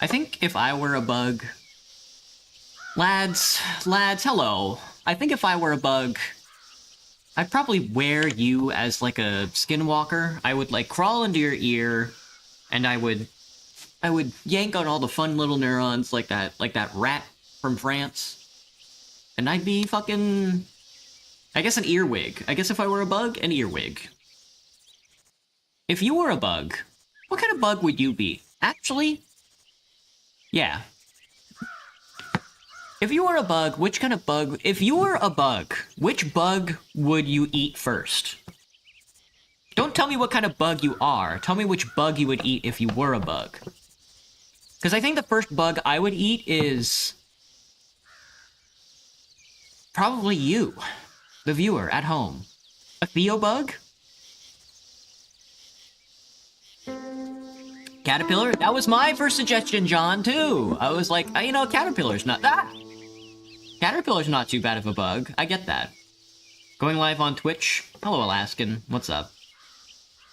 I think if I were a bug... Lads, hello. I think if I were a bug, I'd probably wear you as, like, a skinwalker. I would, like, crawl into your ear, and I would yank out all the fun little neurons like that rat from France. And I'd be fucking... I guess an earwig. I guess if I were a bug, an earwig. If you were a bug, what kind of bug would you be? Actually, yeah. If you were a bug, which kind of bug... If you were a bug, which bug would you eat first? Don't tell me what kind of bug you are. Tell me which bug you would eat if you were a bug. Because I think the first bug I would eat is... probably you. The viewer at home. A Theo bug? Caterpillar? That was my first suggestion, John, too. I was like, you know, Caterpillar's not... Caterpillar's not too bad of a bug. I get that. Going live on Twitch? Hello, Alaskan. What's up?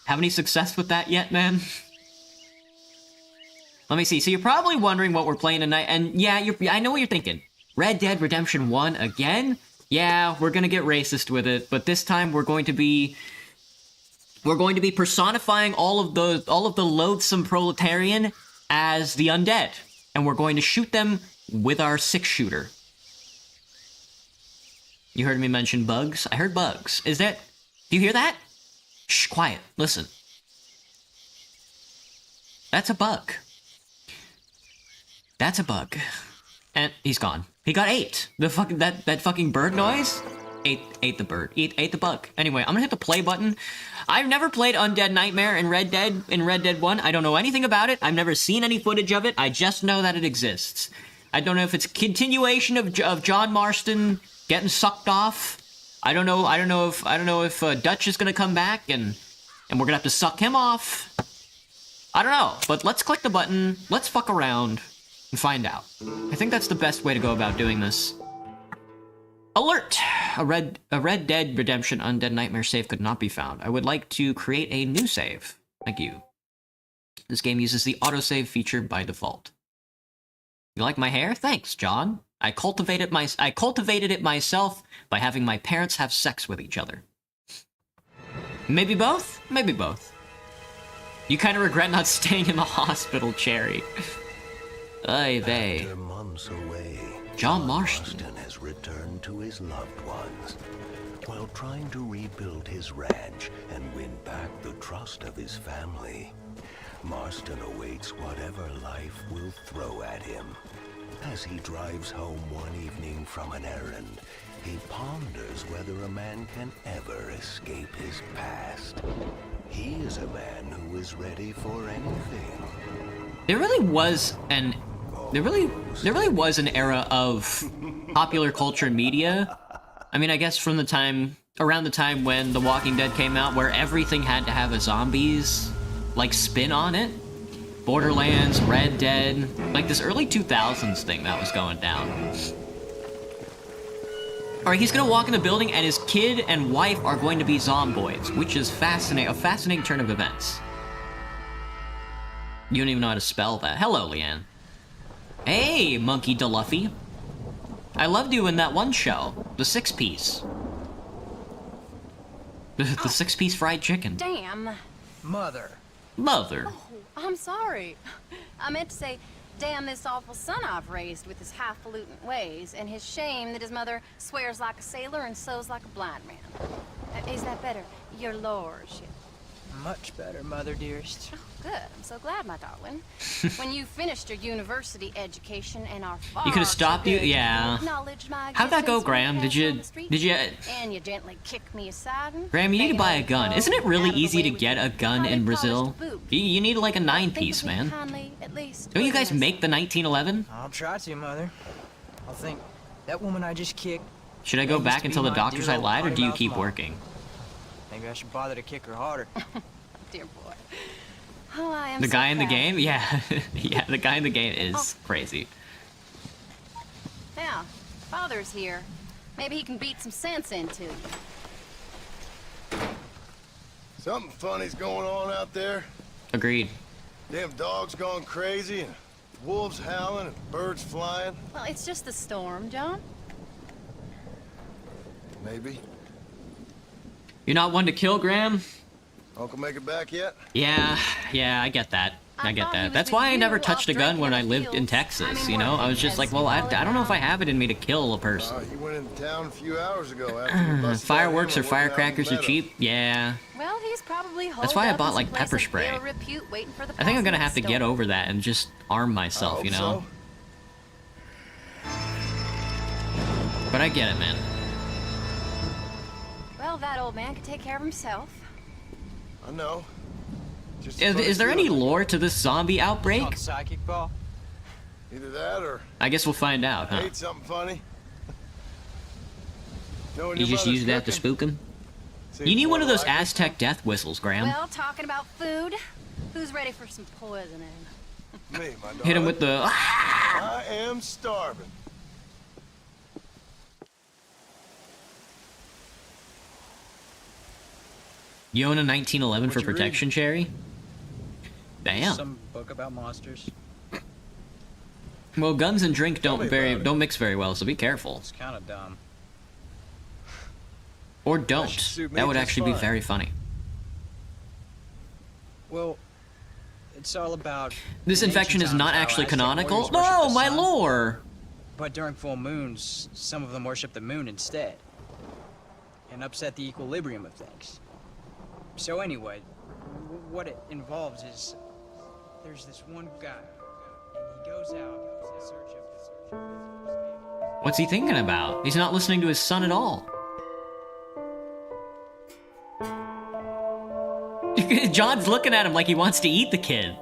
Have any success with that yet, man? Let me see. So you're probably wondering what we're playing tonight, and yeah, I know what you're thinking. Red Dead Redemption 1 again? Yeah, we're gonna get racist with it, but this time we're going to be personifying all of the loathsome proletarian as the undead, and we're going to shoot them with our 6-shooter. You heard me mention bugs? I heard bugs. Is that... Do you hear that? Shh, quiet. Listen. That's a bug. That's a bug. And he's gone. He got 8. The fucking... That fucking bird noise? Ate the bird. Ate the bug. Anyway, I'm gonna hit the play button. I've never played Undead Nightmare in Red Dead 1. I don't know anything about it. I've never seen any footage of it. I just know that it exists. I don't know if it's a continuation of John Marston getting sucked off. I don't know if Dutch is gonna come back and we're gonna have to suck him off. I don't know, but let's click the button, let's fuck around, and find out. I think that's the best way to go about doing this. Alert! A Red Dead Redemption Undead Nightmare save could not be found. I would like to create a new save. Thank you. This game uses the autosave feature by default. You like my hair? Thanks, John. I cultivated it myself by having my parents have sex with each other. Maybe both? Maybe both. You kind of regret not staying in the hospital, Cherry. Ay vey. After months away, John Marston has returned to his loved ones while trying to rebuild his ranch and win back the trust of his family. Marston awaits whatever life will throw at him. As he drives home one evening from an errand, he ponders whether a man can ever escape his past. He is a man who is ready for anything. There really was an era of popular culture and media. I mean, I guess from around the time when The Walking Dead came out, where everything had to have a zombies like spin on it. Borderlands, Red Dead, like this early 2000s thing that was going down. Alright, he's gonna walk in the building and his kid and wife are going to be zomboids, which is a fascinating turn of events. You don't even know how to spell that. Hello, Leanne. Hey, Monkey DeLuffy. I loved you in that one show, the 6-piece. The 6-piece fried chicken. Damn. Mother. Mother. Oh, I'm sorry. I meant to say, damn this awful son I've raised with his highfalutin ways, and his shame that his mother swears like a sailor and sews like a blind man. Is that better, your lordship? Much better, Mother dearest. Oh, good. I'm so glad, my darling. When you finished your university education and are far You could have stopped you? Yeah. How'd that go, Graham? Did you... And you gently kick me aside and... Graham, you need to buy a gun. Isn't it really easy to get a gun in Brazil? You need like a 9-piece, man. Don't you guys make the 1911? I'll try to, Mother. I'll think, that woman I just kicked... Should I go back and tell the doctors I lied, or do you keep working? Maybe I should bother to kick her harder. Dear boy. Oh, I am the so guy in the proud. game? Yeah. Yeah, the guy in the game is crazy. Now, Father's here. Maybe he can beat some sense into you. Something funny's going on out there. Agreed. Damn dog's gone crazy, and wolves howling and birds flying. Well, it's just the storm, John. Maybe. You're not one to kill, Graham? Uncle make it back yet? Yeah, I get that. I get thought he that. was That's with why I you never off touched a gun drinking when in I the lived in fields. Texas, I mean, you know? I was working, just as like, you well, I call it don't know if I now. have it in me to kill a person. He went into town a few hours ago after you busted Fireworks that or hammer working out in the firecrackers are meadow. cheap? Yeah. Well, he's probably holed That's why I up bought, in like, some place pepper of spray. ill repute, waiting for the I think I'm gonna passing have to of the get storm. over that and just arm myself, I you hope know? so. But I get it, man. Well, that old man could take care of himself. I know. Just a funny Is there any feeling. lore to this zombie outbreak? On psychic ball? Either that or I guess we'll find out, I huh? ate something funny. Knowing You your just mother's use that to cooking spook him? seems You need more one of those likely. Aztec death whistles, Graham. Well, talking about food, who's ready for some poisoning? Me, my darling. Hit him with the... I am starving. You own a 1911 for What'd you protection, Cherry? Damn. Some book about monsters. Well, guns and drink Tell me about it. don't mix very well, so be careful. It's kind of dumb. Or should don't. suit me That would just actually be fine. very funny. Well, it's all about... This in infection ancient is not times, how actually Aztec canonical. warriors worshiped No, the my sun, lore! But during full moons, some of them worship the moon instead. And upset the equilibrium of things. So anyway, what it involves is... There's this one guy, and he goes out in search of... What's he thinking about? He's not listening to his son at all. John's looking at him like he wants to eat the kid.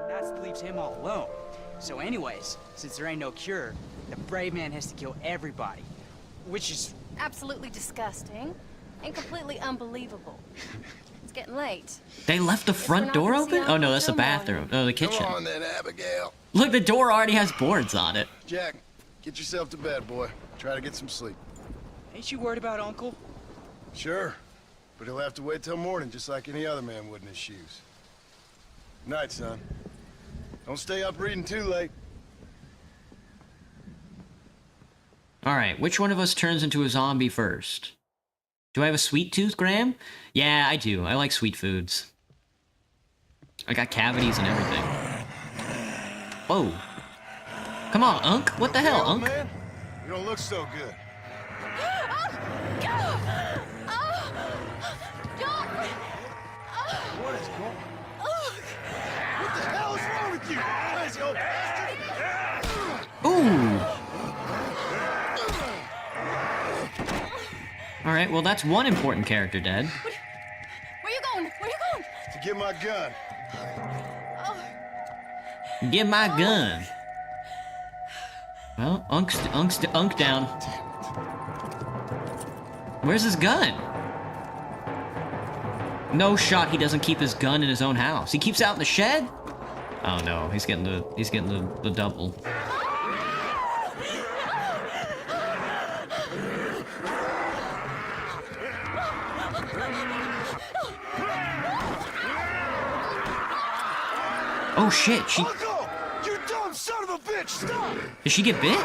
That leaves him all alone. So anyways, since there ain't no cure, the brave man has to kill everybody. Which is... Absolutely disgusting and completely unbelievable. It's getting late. They left the front not door gonna see open? Oh no, Uncle that's the till bathroom. morning. Oh, the Come kitchen. on then, Abigail. Look, the door already has boards on it. Jack, get yourself to bed, boy. Try to get some sleep. Ain't you worried about Uncle? Sure, but he'll have to wait till morning just like any other man would in his shoes. Night, son. Don't stay up reading too late. Alright, which one of us turns into a zombie first? Do I have a sweet tooth, Graham? Yeah, I do. I like sweet foods. I got cavities and everything. Whoa. Come on, Unc. What the hell, Hey, old Unc? man, you don't look so good. What is going on? What the hell is wrong with you? Crazy old bastard! Ooh. Alright, well that's one important character dead. Where you going? Where you going? To get my gun. Get my gun. Well, Unk's down. Where's his gun? No shot he doesn't keep his gun in his own house. He keeps it out in the shed? Oh no, he's getting the double. Oh shit, Uncle! You dumb son of a bitch! Stop! did she get bit?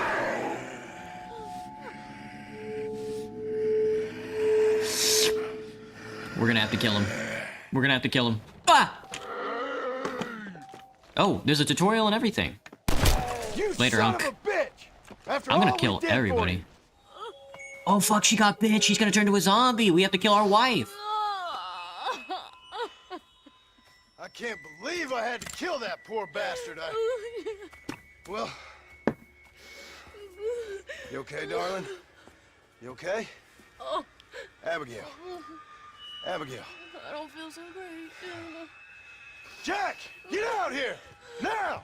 We're gonna have to kill him. We're gonna have to kill him. Ah! Oh, there's a tutorial and everything. You Later, son Unc. of a bitch! After I'm all gonna we kill did for everybody. you. Oh fuck, she got bit. She's gonna turn to a zombie. We have to kill our wife. I can't believe I had to kill that poor bastard. Well... You okay, darling? You okay? Abigail. Abigail. I don't feel so great. Jack! Get out here! Now!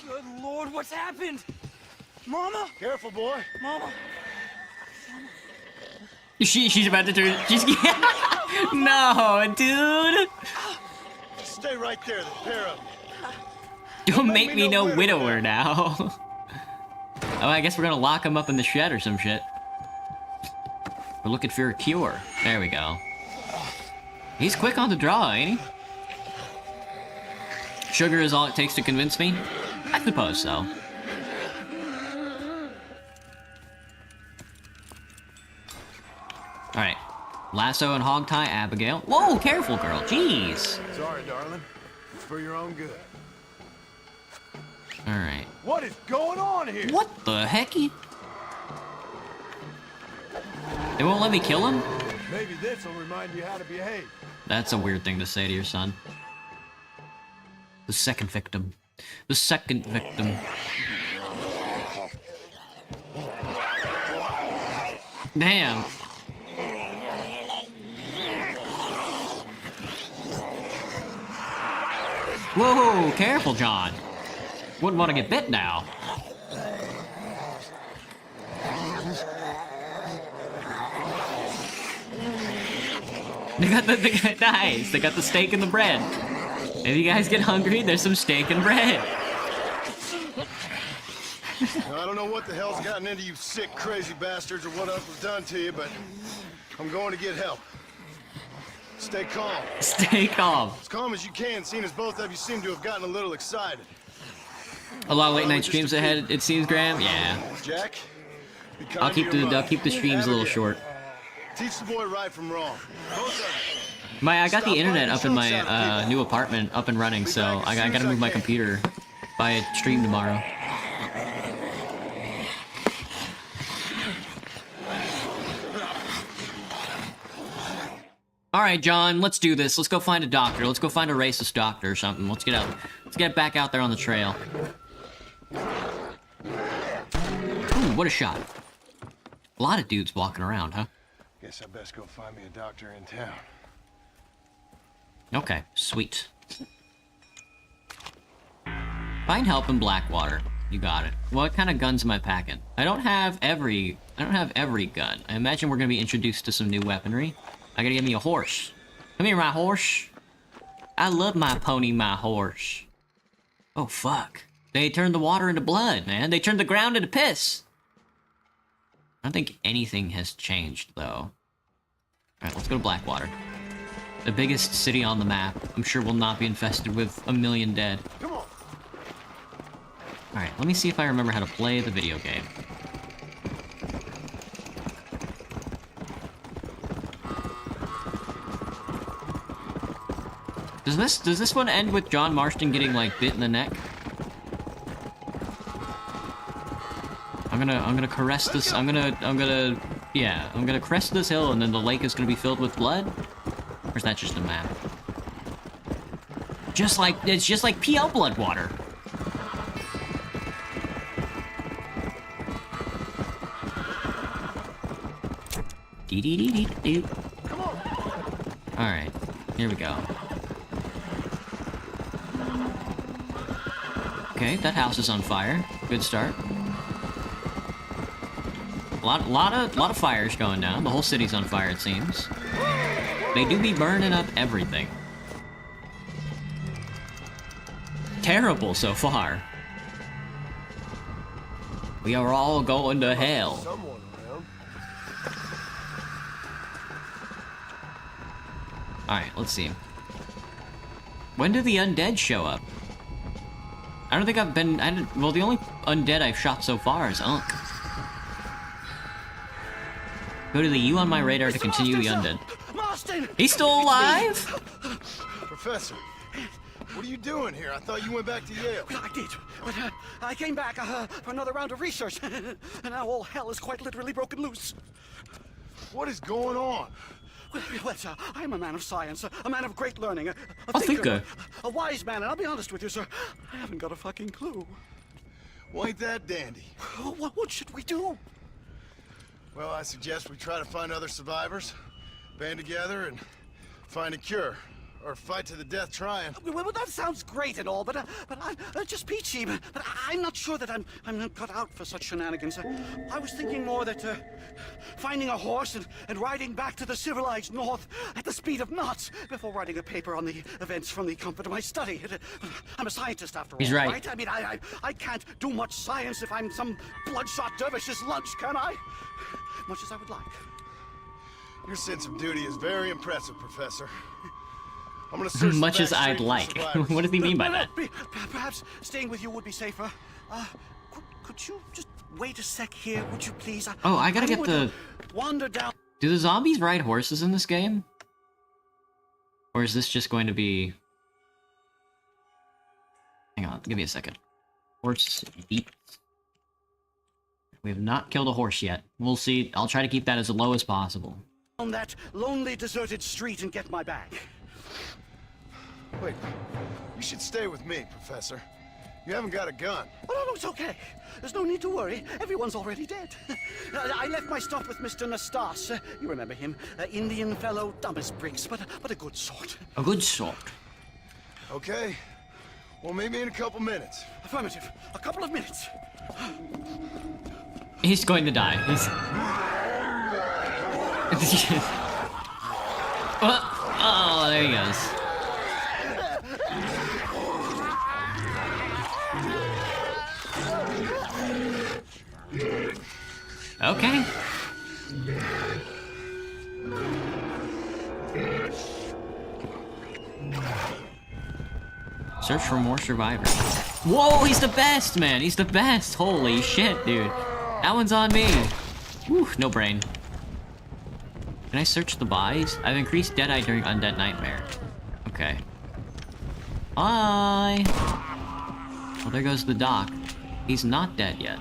Good Lord, what's happened? Mama? Careful, boy. Mama? She's about to turn. She's no, dude. Stay right there, the pair of you. Don't Make make me me no no widower widower now. Oh, I guess we're gonna lock him up in the shed or some shit. We're looking for a cure. There we go. He's quick on the draw, ain't he? Sugar is all it takes to convince me? I suppose so. Alright. Lasso and hog tie Abigail. Whoa, careful, girl. Jeez. Sorry, darling. It's for your own good. Alright. What is going on here? What the hecky? They won't let me kill him? Maybe this will remind you how to behave. That's a weird thing to say to your son. The second victim. The second victim. Damn. Whoa, careful, John. Wouldn't want to get bit now. They got nice. They got the steak and the bread. If you guys get hungry, there's some steak and bread. Now, I don't know what the hell's gotten into you sick, crazy bastards or what else was done to you, but I'm going to get help. Stay calm. Stay calm. As calm as you can, seeing as both of you seem to have gotten a little excited. A lot of late night streams ahead, it seems, Graham. Yeah. Jack, be kind I'll to keep your mother. the streams a little short. Teach the boy right from wrong. Both of you. I got the Stop internet biting up in chunks out of my people. new apartment up and running, so I gotta move my computer by a stream tomorrow. All right, John, let's do this. Let's go find a doctor. Let's go find a racist doctor or something. Let's get out. Let's get back out there on the trail. Ooh, what a shot. A lot of dudes walking around, huh? Guess I best go find me a doctor in town. Okay, sweet. Find help in Blackwater. You got it. What kind of guns am I packing? I don't have every gun. I imagine we're gonna be introduced to some new weaponry. I gotta get me a horse. Come here, my horse. I love my pony, my horse. Oh, fuck. They turned the water into blood, man. They turned the ground into piss. I don't think anything has changed, though. Alright, let's go to Blackwater. The biggest city on the map. I'm sure will not be infested with a million dead. Come on. Alright, let me see if I remember how to play the video game. Does this one end with John Marston getting, like, bit in the neck? I'm gonna caress this, I'm gonna crest this hill and then the lake is gonna be filled with blood? Or is that just a map? It's just like PL blood water. Dee-dee-dee-dee-doo. Come on. Alright, here we go. Okay, that house is on fire. Good start. A lot of fires going down. The whole city's on fire, it seems. They do be burning up everything. Terrible so far. We are all going to hell. Someone around. Alright, let's see. When do the undead show up? I don't think I've been... well, the only undead I've shot so far is Unk. Go to the U on my radar to continue the undead. Marston! He's still alive? Professor, what are you doing here? I thought you went back to Yale. I did, but I came back for another round of research, and now all hell is quite literally broken loose. What is going on? Well, sir, I'm a man of science, a man of great learning, a thinker. a wise man, and I'll be honest with you, sir, I haven't got a fucking clue. Well, ain't that dandy? What should we do? Well, I suggest we try to find other survivors, band together, and find a cure. Or fight to the death trying. Well, that sounds great and all, but I'm just peachy. But I'm not sure that I'm not cut out for such shenanigans. I was thinking more that finding a horse and riding back to the civilized north at the speed of knots before writing a paper on the events from the comfort of my study. I'm a scientist after all. He's right. I mean, I can't do much science if I'm some bloodshot dervish's lunch, can I? Much as I would like. Your sense of duty is very impressive, Professor. I'm gonna search the Much as back I'd street for like. survivors. What does he mean by that? Perhaps staying with you would be safer. Could you just wait a sec here, would you please? Oh, I gotta get would the... wander down. Do the zombies ride horses in this game? Or is this just going to be... Hang on, give me a second. Horse beats. We have not killed a horse yet. We'll see. I'll try to keep that as low as possible. On that lonely, deserted street and get my bag. Wait, you should stay with me, Professor. You haven't got a gun. Oh, no, it's okay. There's no need to worry. Everyone's already dead. I left my stuff with Mr. Nastas. You remember him. Indian fellow, dumb as bricks, but a good sort. A good sort. Okay. Well, maybe in a couple minutes. Affirmative. A couple of minutes. He's going to die. He's... oh, there he goes. Okay. Search for more survivors. Whoa, he's the best, man. He's the best. Holy shit, dude. That one's on me. Whew, no brain. Can I search the bodies? I've increased Deadeye during Undead Nightmare. Okay. Bye. Well, there goes the doc. He's not dead yet.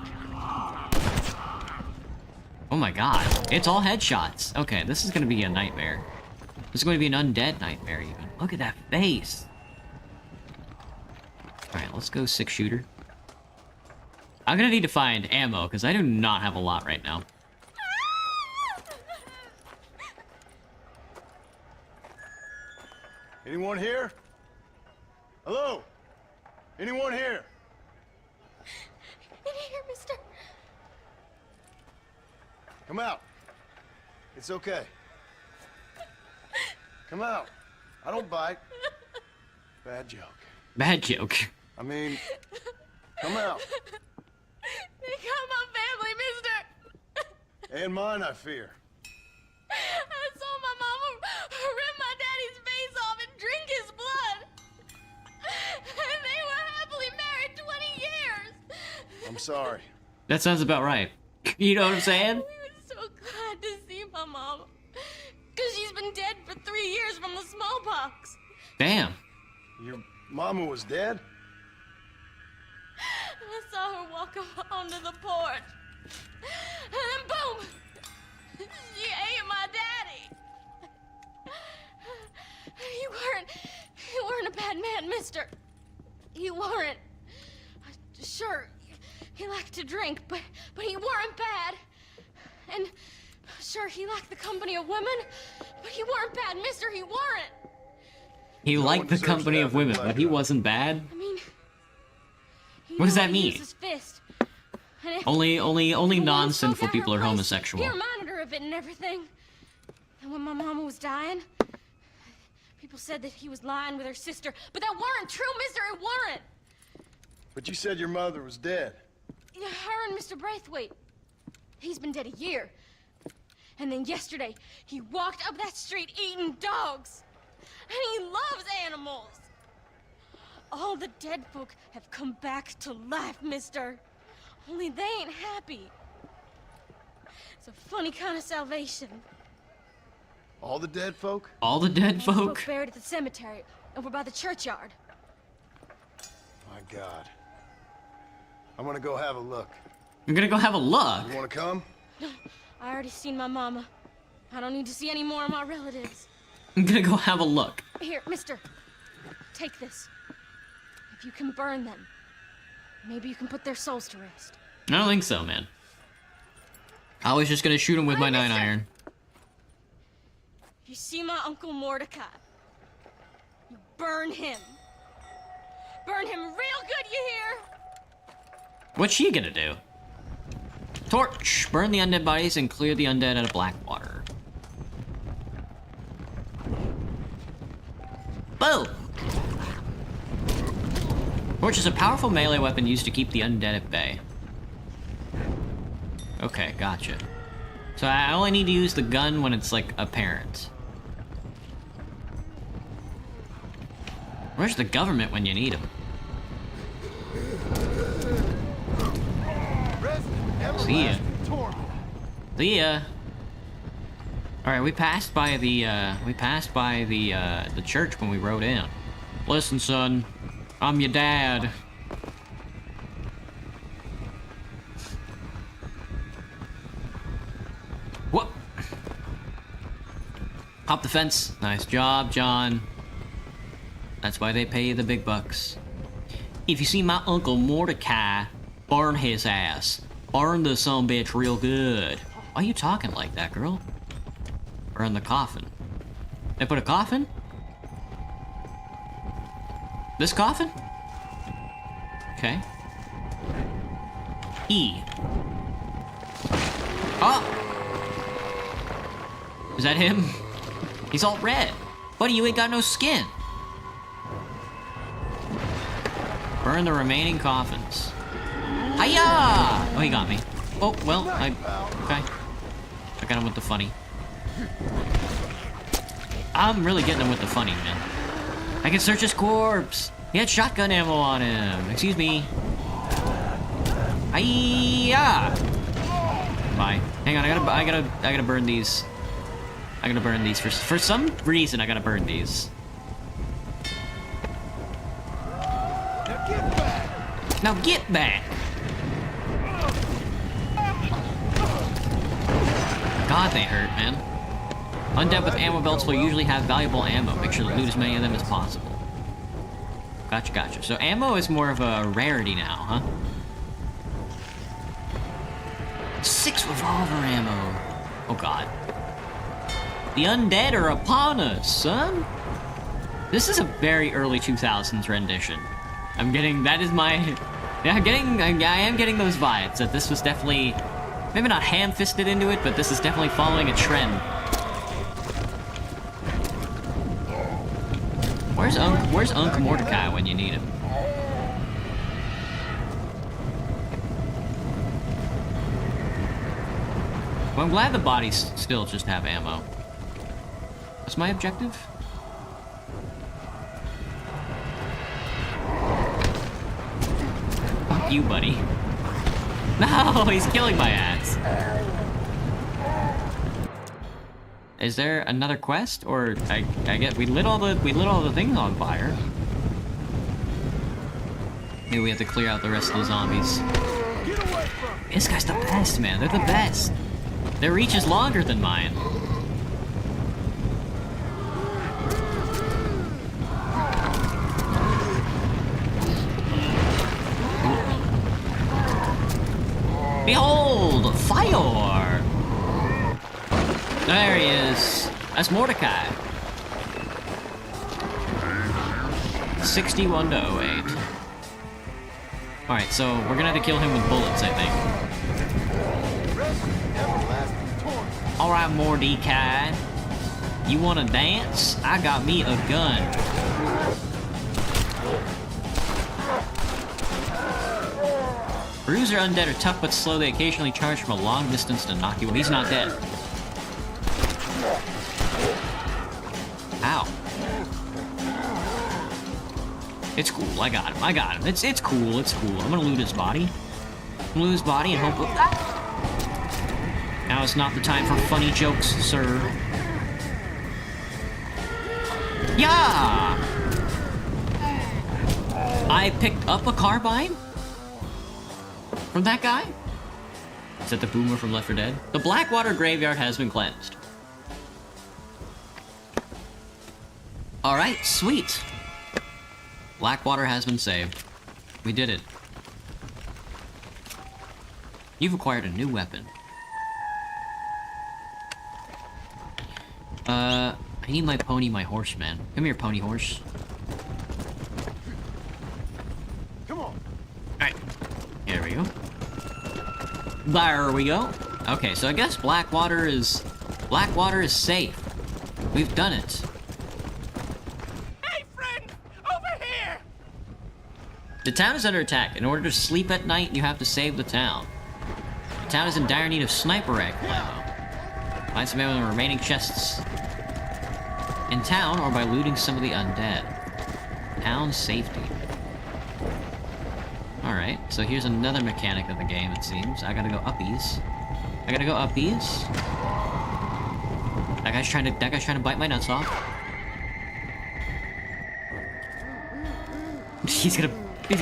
Oh my god. It's all headshots. Okay, this is gonna be a nightmare. This is going to be an undead nightmare, even. Look at that face. Alright, let's go 6-shooter. I'm gonna need to find ammo, because I do not have a lot right now. Anyone here? Hello? Anyone here? In here, mister. Come out. It's okay. Come out. I don't bite. Bad joke. Bad joke. I mean, come out. They got my family, mister. And mine, I fear. I saw my mama rip my daddy's face off and drink his blood. And they were happily married 20 years. I'm sorry. That sounds about right. You know what I'm saying? We were so glad to see my mama. Because she's been dead for 3 years from the smallpox. Damn. Your mama was dead? I saw her walk up onto the porch. And then boom! She ate my daddy. You weren't a bad man, mister. You weren't. Sure, he liked to drink, but he weren't bad. And sure, he liked the company of women, but he weren't bad, mister, he weren't. He liked the company of women, but he wasn't bad? I mean, What does that mean? His fist. And if Only the woman non-sinful spoke out people her are place, homosexual. He reminded her of it and everything. And when my mama was dying, people said that he was lying with her sister, but that weren't true, mister, it weren't. But you said your mother was dead. Yeah, her and Mr. Braithwaite. He's been dead a year. And then yesterday, he walked up that street eating dogs. And he loves animals. All the dead folk have come back to life, mister. Only they ain't happy. It's a funny kind of salvation. All the dead folk? All the dead All the folk? buried at the cemetery over by the churchyard. My God. I'm gonna go have a look. I'm gonna go have a look. You wanna come? I already seen my mama. I don't need to see any more of my relatives. I'm gonna go have a look. Here, mister. Take this. If you can burn them, maybe you can put their souls to rest. I don't think so, man. I was just gonna shoot him with my 9-iron. If you see my Uncle Mordecai, you burn him. Burn him real good, you hear? What's she gonna do? Torch! Burn the undead bodies and clear the undead out of Blackwater. Boom! Torch is a powerful melee weapon used to keep the undead at bay. Okay, gotcha. So I only need to use the gun when it's, like, apparent. Where's the government when you need them? See ya. See ya. Alright, we passed by the church when we rode in. Listen, son, I'm your dad. Whoop! Hop the fence. Nice job, John. That's why they pay you the big bucks. If you see my Uncle Mordecai, burn his ass. Burn the sumbitch real good. Why are you talking like that, girl? Burn the coffin. They put a coffin? This coffin? Okay. E. Oh! Is that him? He's all red. Buddy, you ain't got no skin. Burn the remaining coffins. Hiya! Oh, he got me. Oh, well, okay. I got him with the funny. I'm really getting him with the funny, man. I can search his corpse. He had shotgun ammo on him. Excuse me. Hiya! Bye. Hang on, I gotta burn these. I gotta burn these for some reason. I gotta burn these. Now get back! God, they hurt, man. Undead with ammo belts will usually have valuable ammo. Make sure to loot as many of them as possible. Gotcha, gotcha. So ammo is more of a rarity now, huh? 6 revolver ammo. Oh god. The undead are upon us, son. This is a very early 2000s rendition. I'm getting, that is my, yeah, I am getting those vibes that this was definitely, maybe not ham-fisted into it, but this is definitely following a trend. Where's Unc Mordecai when you need him? Well, I'm glad the bodies still just have ammo. That's my objective? Fuck you, buddy. No, he's killing my ass. Is there another quest, or I get we lit all the things on fire. Maybe we have to clear out the rest of the zombies. This guy's the best, man. They're the best. Their reach is longer than mine. Behold, fire! There he is. That's Mordecai. 61 to 08. Alright, so we're gonna have to kill him with bullets, I think. Alright, Mordecai. You wanna dance? I got me a gun. Bruiser undead are tough but slow. They occasionally charge from a long distance to knock you. He's not dead. Ow. It's cool. I got him. I got him. It's cool. It's cool. I'm gonna loot his body. I'm gonna loot his body and hope. Now is not the time for funny jokes, sir. Yeah. I picked up a carbine from that guy. Is that the boomer from Left 4 Dead? The Blackwater graveyard has been cleansed. Alright, sweet. Blackwater has been saved. We did it. You've acquired a new weapon. I need my pony, my horse, man. Come here, pony horse. Come on. Alright. Here we go. There we go. Okay, so I guess Blackwater is safe. We've done it. Hey, friend! Over here! The town is under attack. In order to sleep at night, you have to save the town. The town is in dire need of sniper rifle ammo. Find some ammo in the remaining chests in town or by looting some of the undead. Town safety. Alright, so here's another mechanic of the game, it seems. I gotta go uppies. I gotta go uppies. That guy's trying to bite my nuts off. He's gonna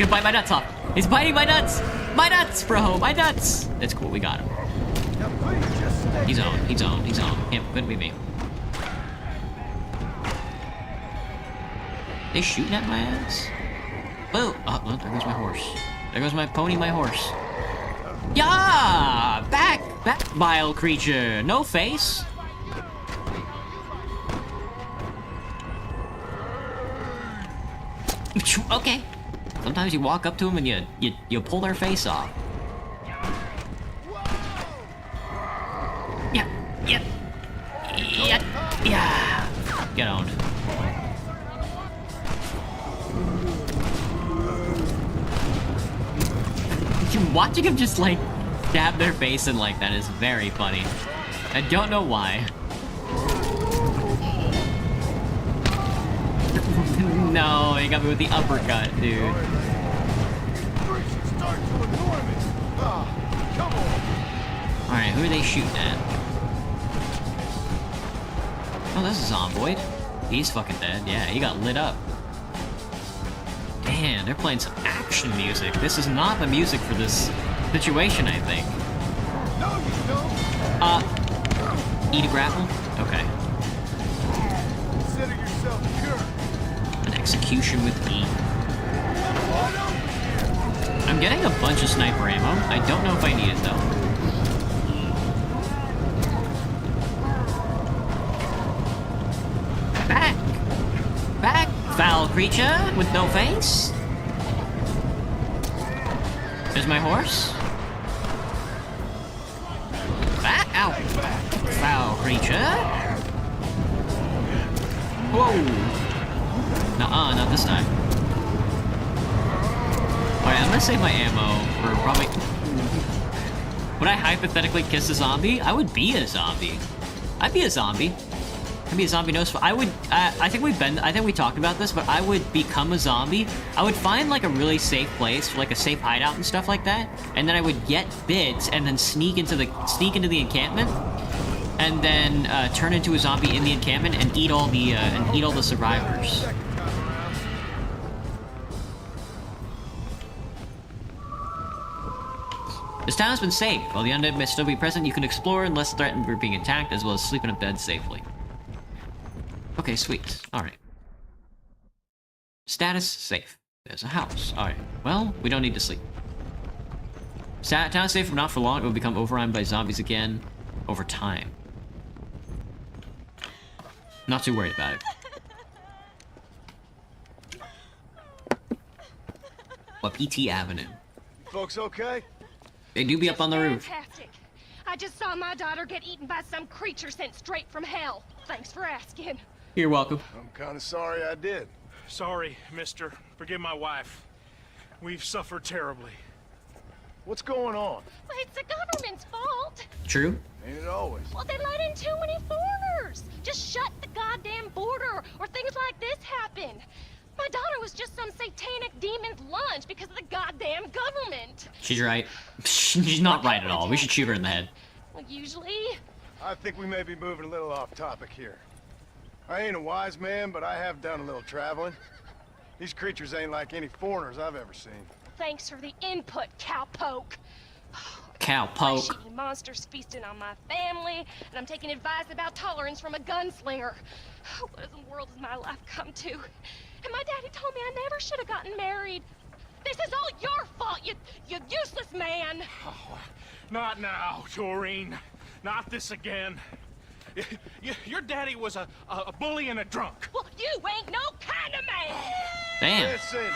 bite my nuts off. He's biting my nuts! My nuts, bro! My nuts! That's cool, we got him. He's on. Couldn't be me. They shooting at my ass? Whoa! Oh, well, there goes my horse. There goes my pony, my horse. Yeah! Back, vile creature. No face. Okay. Sometimes you walk up to them and you pull their face off. Yeah. Get owned. Watching him just like stab their face in like that is very funny. I don't know why. No, he got me with the uppercut, dude. Alright, who are they shooting at? Oh, this is Zomboid. He's fucking dead. Yeah, he got lit up. Damn, they're playing some action music. This is not the music for this situation, I think. Eat a grapple? Okay. Consider yourself cured. An execution with E. I'm getting a bunch of sniper ammo. I don't know if I need it, though. Back, foul creature with no face. There's my horse. Back, ow. Foul creature. Whoa. Nuh-uh, not this time. Alright, I'm gonna save my ammo for probably... Would I hypothetically kiss a zombie? I would be a zombie. I'd be a zombie. I'd be a zombie no spot. I would, I think we talked about this, but I would become a zombie. I would find like a really safe place, like a safe hideout and stuff like that, and then I would get bits and then sneak into the encampment, and then turn into a zombie in the encampment and eat all the survivors. This town has been saved. While the undead may still be present, you can explore unless threatened or being attacked, as well as sleep in a bed safely. Okay, sweet. Alright. Status safe. There's a house. Alright. Well, we don't need to sleep. Town safe, but not for long. It will become overrun by zombies again over time. Not too worried about it. Wapiti Avenue. Folks okay? They do be up on the roof. Fantastic. I just saw my daughter get eaten by some creature sent straight from hell. Thanks for asking. You're welcome. I'm kind of sorry I did. Sorry, mister. Forgive my wife. We've suffered terribly. What's going on? Well, it's the government's fault. True. Ain't it always? Well, they let in too many foreigners. Just shut the goddamn border, or things like this happen. My daughter was just some satanic demon's lunch because of the goddamn government. She's right. She's not right at all. We should shoot her in the head. Well, usually... I think we may be moving a little off topic here. I ain't a wise man, but I have done a little traveling. These creatures ain't like any foreigners I've ever seen. Thanks for the input, cowpoke. Cowpoke. Flesh-eating monsters feasting on my family, and I'm taking advice about tolerance from a gunslinger. What in the world has my life come to? And my daddy told me I never should have gotten married. This is all your fault, you useless man. Oh, not now, Doreen. Not this again. Your daddy was a bully and a drunk. Well, you ain't no kind of man. Damn. Listen,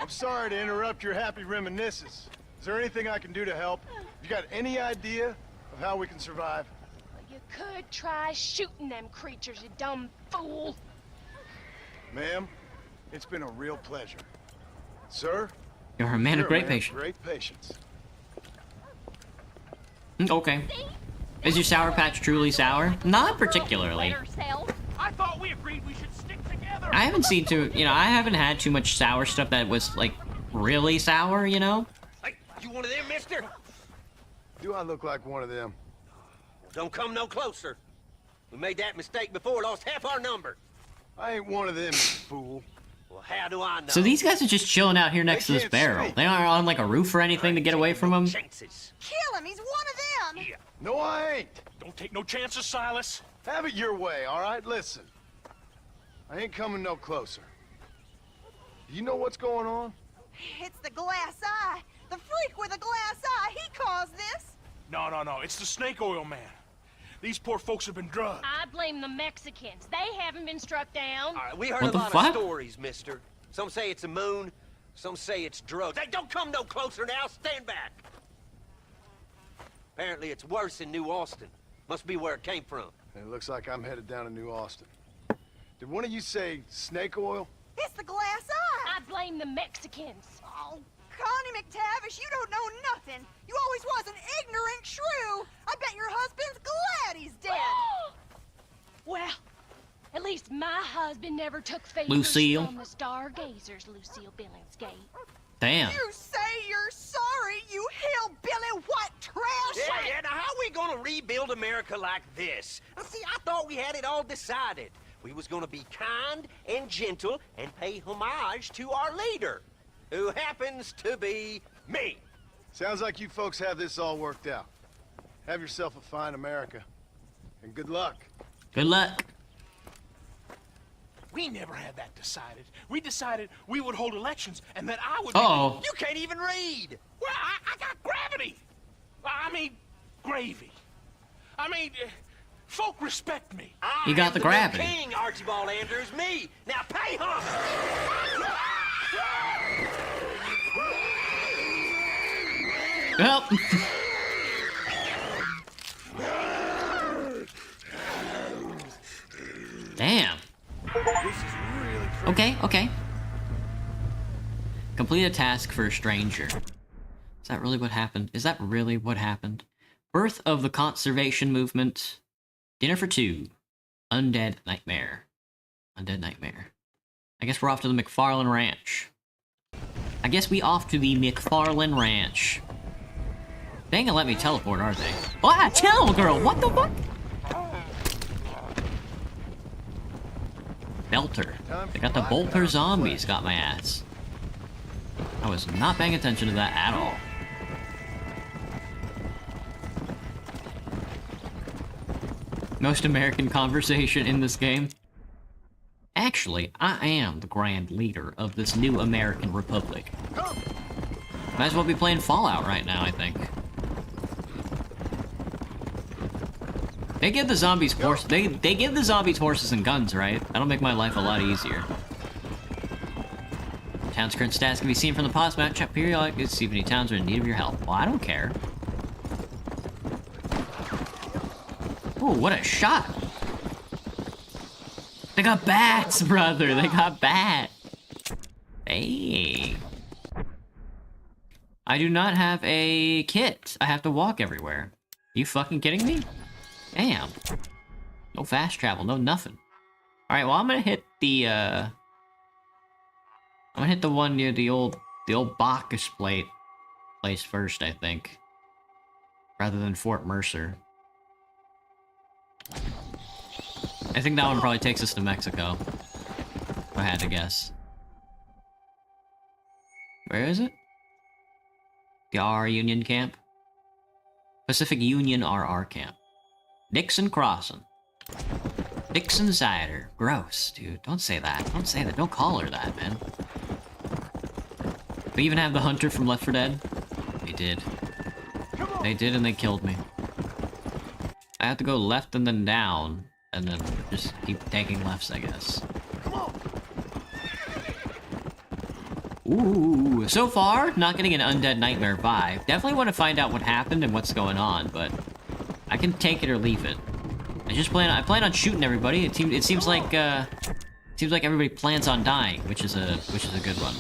I'm sorry to interrupt your happy reminiscences. Is there anything I can do to help? You got any idea of how we can survive? Well, you could try shooting them creatures, you dumb fool. Ma'am, it's been a real pleasure. Sir? You're a man of great patience. Great patience. Okay. Is your Sour Patch truly sour? Not particularly. I thought we agreed we should stick together. I haven't seen too, you know, I haven't had too much sour stuff that was, like, really sour, you know? Hey, you one of them, mister? Do I look like one of them? Don't come no closer. We made that mistake before, lost half our number. I ain't one of them, you fool. Well, how do I know? So these guys are just chilling out here next to this can't barrel. see. They aren't on, like, a roof or anything to get away from them? Chances. Kill him, he's one of them! Yeah. No, I ain't. Don't take no chances, Silas. Have it your way, all right? Listen. I ain't coming no closer. Do you know what's going on? It's the glass eye. The freak with a glass eye. He caused this. No, it's the snake oil man. These poor folks have been drugged. I blame the Mexicans. They haven't been struck down. All right, we heard What a the lot fuck? of stories, mister. Some say it's a moon, some say it's drugs. Hey, don't come no closer now. Stand back. Apparently it's worse in New Austin. Must be where it came from. It looks like I'm headed down to New Austin. Did one of you say snake oil? It's the glass eye. I blame the Mexicans. Oh, Connie McTavish, you don't know nothing. You always was an ignorant shrew. I bet your husband's glad he's dead. Well, at least my husband never took favors Lucille. from the stargazers, Lucille Billingsgate. Damn. You say you're sorry, you hillbilly white trash. Yeah, now how we gonna rebuild America like this? Now, see, I thought we had it all decided. We was gonna be kind and gentle and pay homage to our leader, who happens to be me. Sounds like you folks have this all worked out. Have yourself a fine America. And good luck. Good luck. We never had that decided. We decided we would hold elections and that I would Uh-oh. You can't even read. Well, I got gravity. I mean, gravy. I mean, folk respect me. I You got am the new gravity. King Archibald Andrews, me. Now pay homage. Well. Damn. Okay. Complete a task for a stranger. Is that really what happened? Is that really what happened? Birth of the conservation movement. Dinner for two. Undead nightmare. Undead nightmare. I guess we're off to the McFarlane Ranch. I guess we off to the McFarlane Ranch. They ain't gonna let me teleport, are they? Ah, chill, girl! What the fuck? Belter. They got the Bolter zombies got my ass. I was not paying attention to that at all. Most American conversation in this game. Actually, I am the grand leader of this new American Republic. Might as well be playing Fallout right now, I think. They give the zombies they give the zombies horses and guns, right? That'll make my life a lot easier. Town's current stats can be seen from the pause map. Check periodically to see if any towns are in need of your help. Well, I don't care. Ooh, what a shot! They got bats, brother! They got bats! Hey! I do not have a kit. I have to walk everywhere. You fucking kidding me? Damn. No fast travel, no nothing. Alright, well I'm gonna hit the I'm gonna hit the one near the old Bacchus place first, I think. Rather than Fort Mercer. I think that one probably takes us to Mexico. If I had to guess. Where is it? The RR Union Camp? Pacific Union RR Camp. Dixon Crossing. Dixon Cider. Gross, dude. Don't say that. Don't say that. Don't call her that, man. They even have the hunter from Left 4 Dead? They did. They did, and they killed me. I have to go left and then down, and then just keep taking lefts, I guess. Ooh, so far, not getting an Undead Nightmare vibe. Definitely want to find out what happened and what's going on, but I can take it or leave it. I plan on shooting everybody. It seems like everybody plans on dying, which is a good one.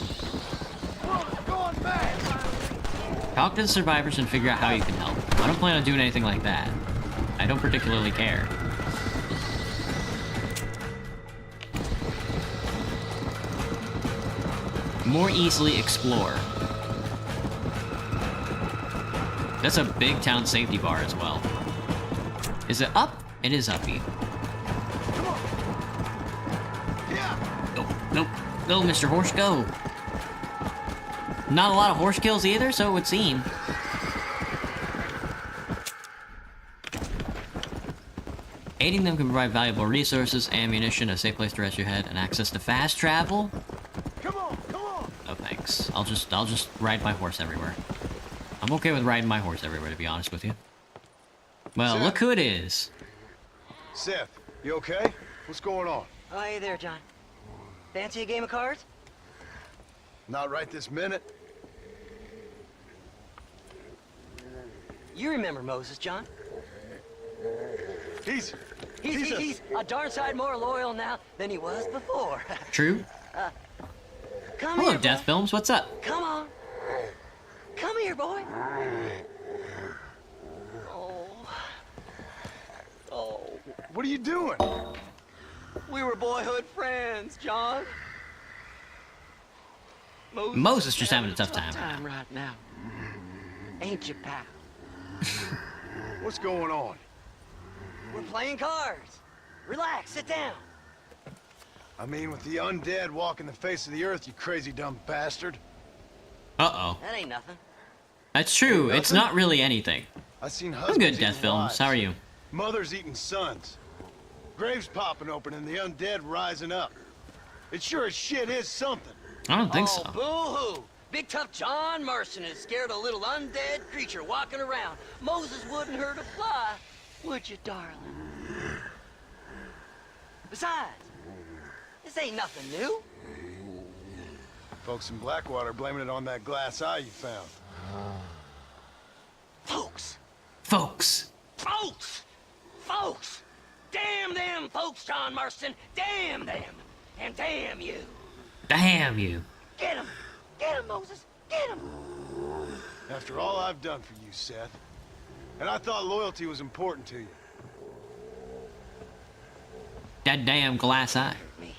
Talk to the survivors and figure out how you can help. I don't plan on doing anything like that. I don't particularly care. more easily explore. That's a big town safety bar as well. Is it up? It is uppy. Come on. Yeah. Nope, nope. Go, Mr. Horse, go. Not a lot of horse kills either, so it would seem. Aiding them can provide valuable resources, ammunition, a safe place to rest your head, and access to fast travel. Come on, come on. No thanks. I'll just ride my horse everywhere. I'm okay with riding my horse everywhere, to be honest with you. Well, Seth. look who it is. Seth, you okay? What's going on? Oh, hey there, John. Fancy a game of cards? Not right this minute. You remember Moses, John? He's He's a darn sight more loyal now than he was before. True. Come Hello, here, Death boy. Films. What's up? Come on. Come here, boy. Oh. Oh. What are you doing? We were boyhood friends, John. Moses just having a tough time. right now. Ain't you, pal? What's going on? We're playing cards. Relax, sit down. I mean, with the undead walking the face of the earth, you crazy dumb bastard. Uh-oh. That ain't nothing. That's true. It's Nothing? not really anything. I seen I'm husbands good, eating Death Films. wives, How are you? mothers eating sons, graves popping open, and the undead rising up. It sure as shit is something. I don't think so. Boo-hoo! Big tough John Marston is scared a little undead creature walking around. Moses wouldn't hurt a fly, would you, darling? Besides, this ain't nothing new. Folks in Blackwater blaming it on that glass eye you found. Folks! Folks. Folks! Folks! Damn them folks, John Marston! Damn them! And damn you! Damn you. Get him! Get him, Moses! Get him! After all I've done for you, Seth. And I thought loyalty was important to you. That damn glass eye. Me.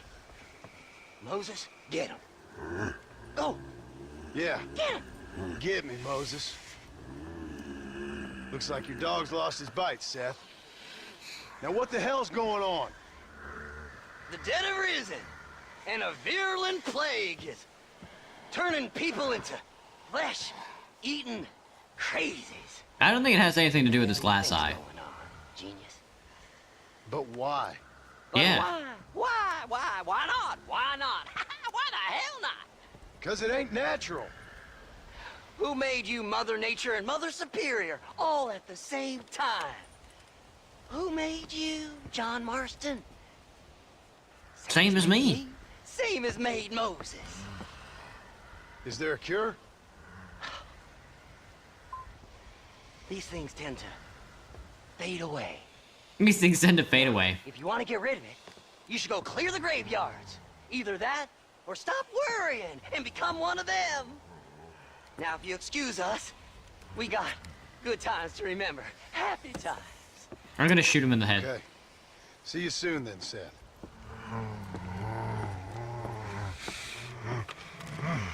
Moses, get him. Go! Yeah, Get him! get me, Moses. Looks like your dog's lost his bite, Seth. Now what the hell's going on? The dead have risen, and a virulent plague is turning people into flesh-eating crazies. I don't think it has anything to do with this glass Things eye. going on, genius. But why? Yeah. Why not? Why not? Why the hell not? Because it ain't natural. Who made you Mother Nature and Mother Superior all at the same time? Who made you, John Marston? Same as me. Same as made Moses. Is there a cure? These things tend to fade away. These things tend to fade away. If you want to get rid of it, you should go clear the graveyards. Either that, or stop worrying and become one of them. Now, if you excuse us, we got good times to remember. Happy times. I'm gonna shoot him in the head. Okay. See you soon then, Seth.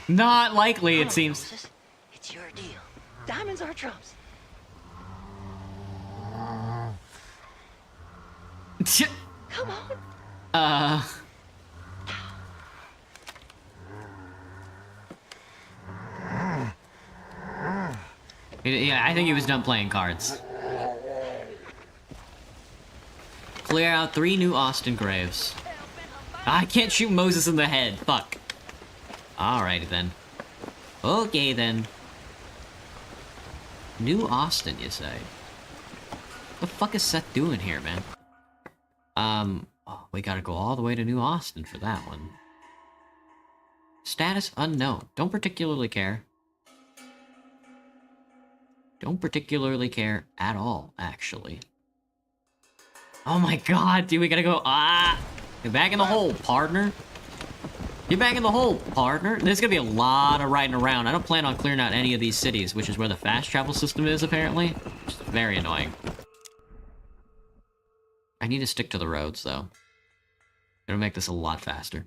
Not likely, Come it on, seems. Moses. It's your deal. Diamonds are trumps. Come on. Yeah, I think he was done playing cards. Clear out 3 new Austin graves. I can't shoot Moses in the head. Fuck. Alrighty then. Okay then. New Austin, you say? What the fuck is Seth doing here, man? Oh, we gotta go all the way to New Austin for that one. Status unknown. Don't particularly care. Don't particularly care at all, actually. Oh my god, dude, we gotta go. Get back in the hole, partner. Get back in the hole, partner. There's gonna be a lot of riding around. I don't plan on clearing out any of these cities, which is where the fast travel system is, apparently. Which is very annoying. I need to stick to the roads, though. It'll make this a lot faster.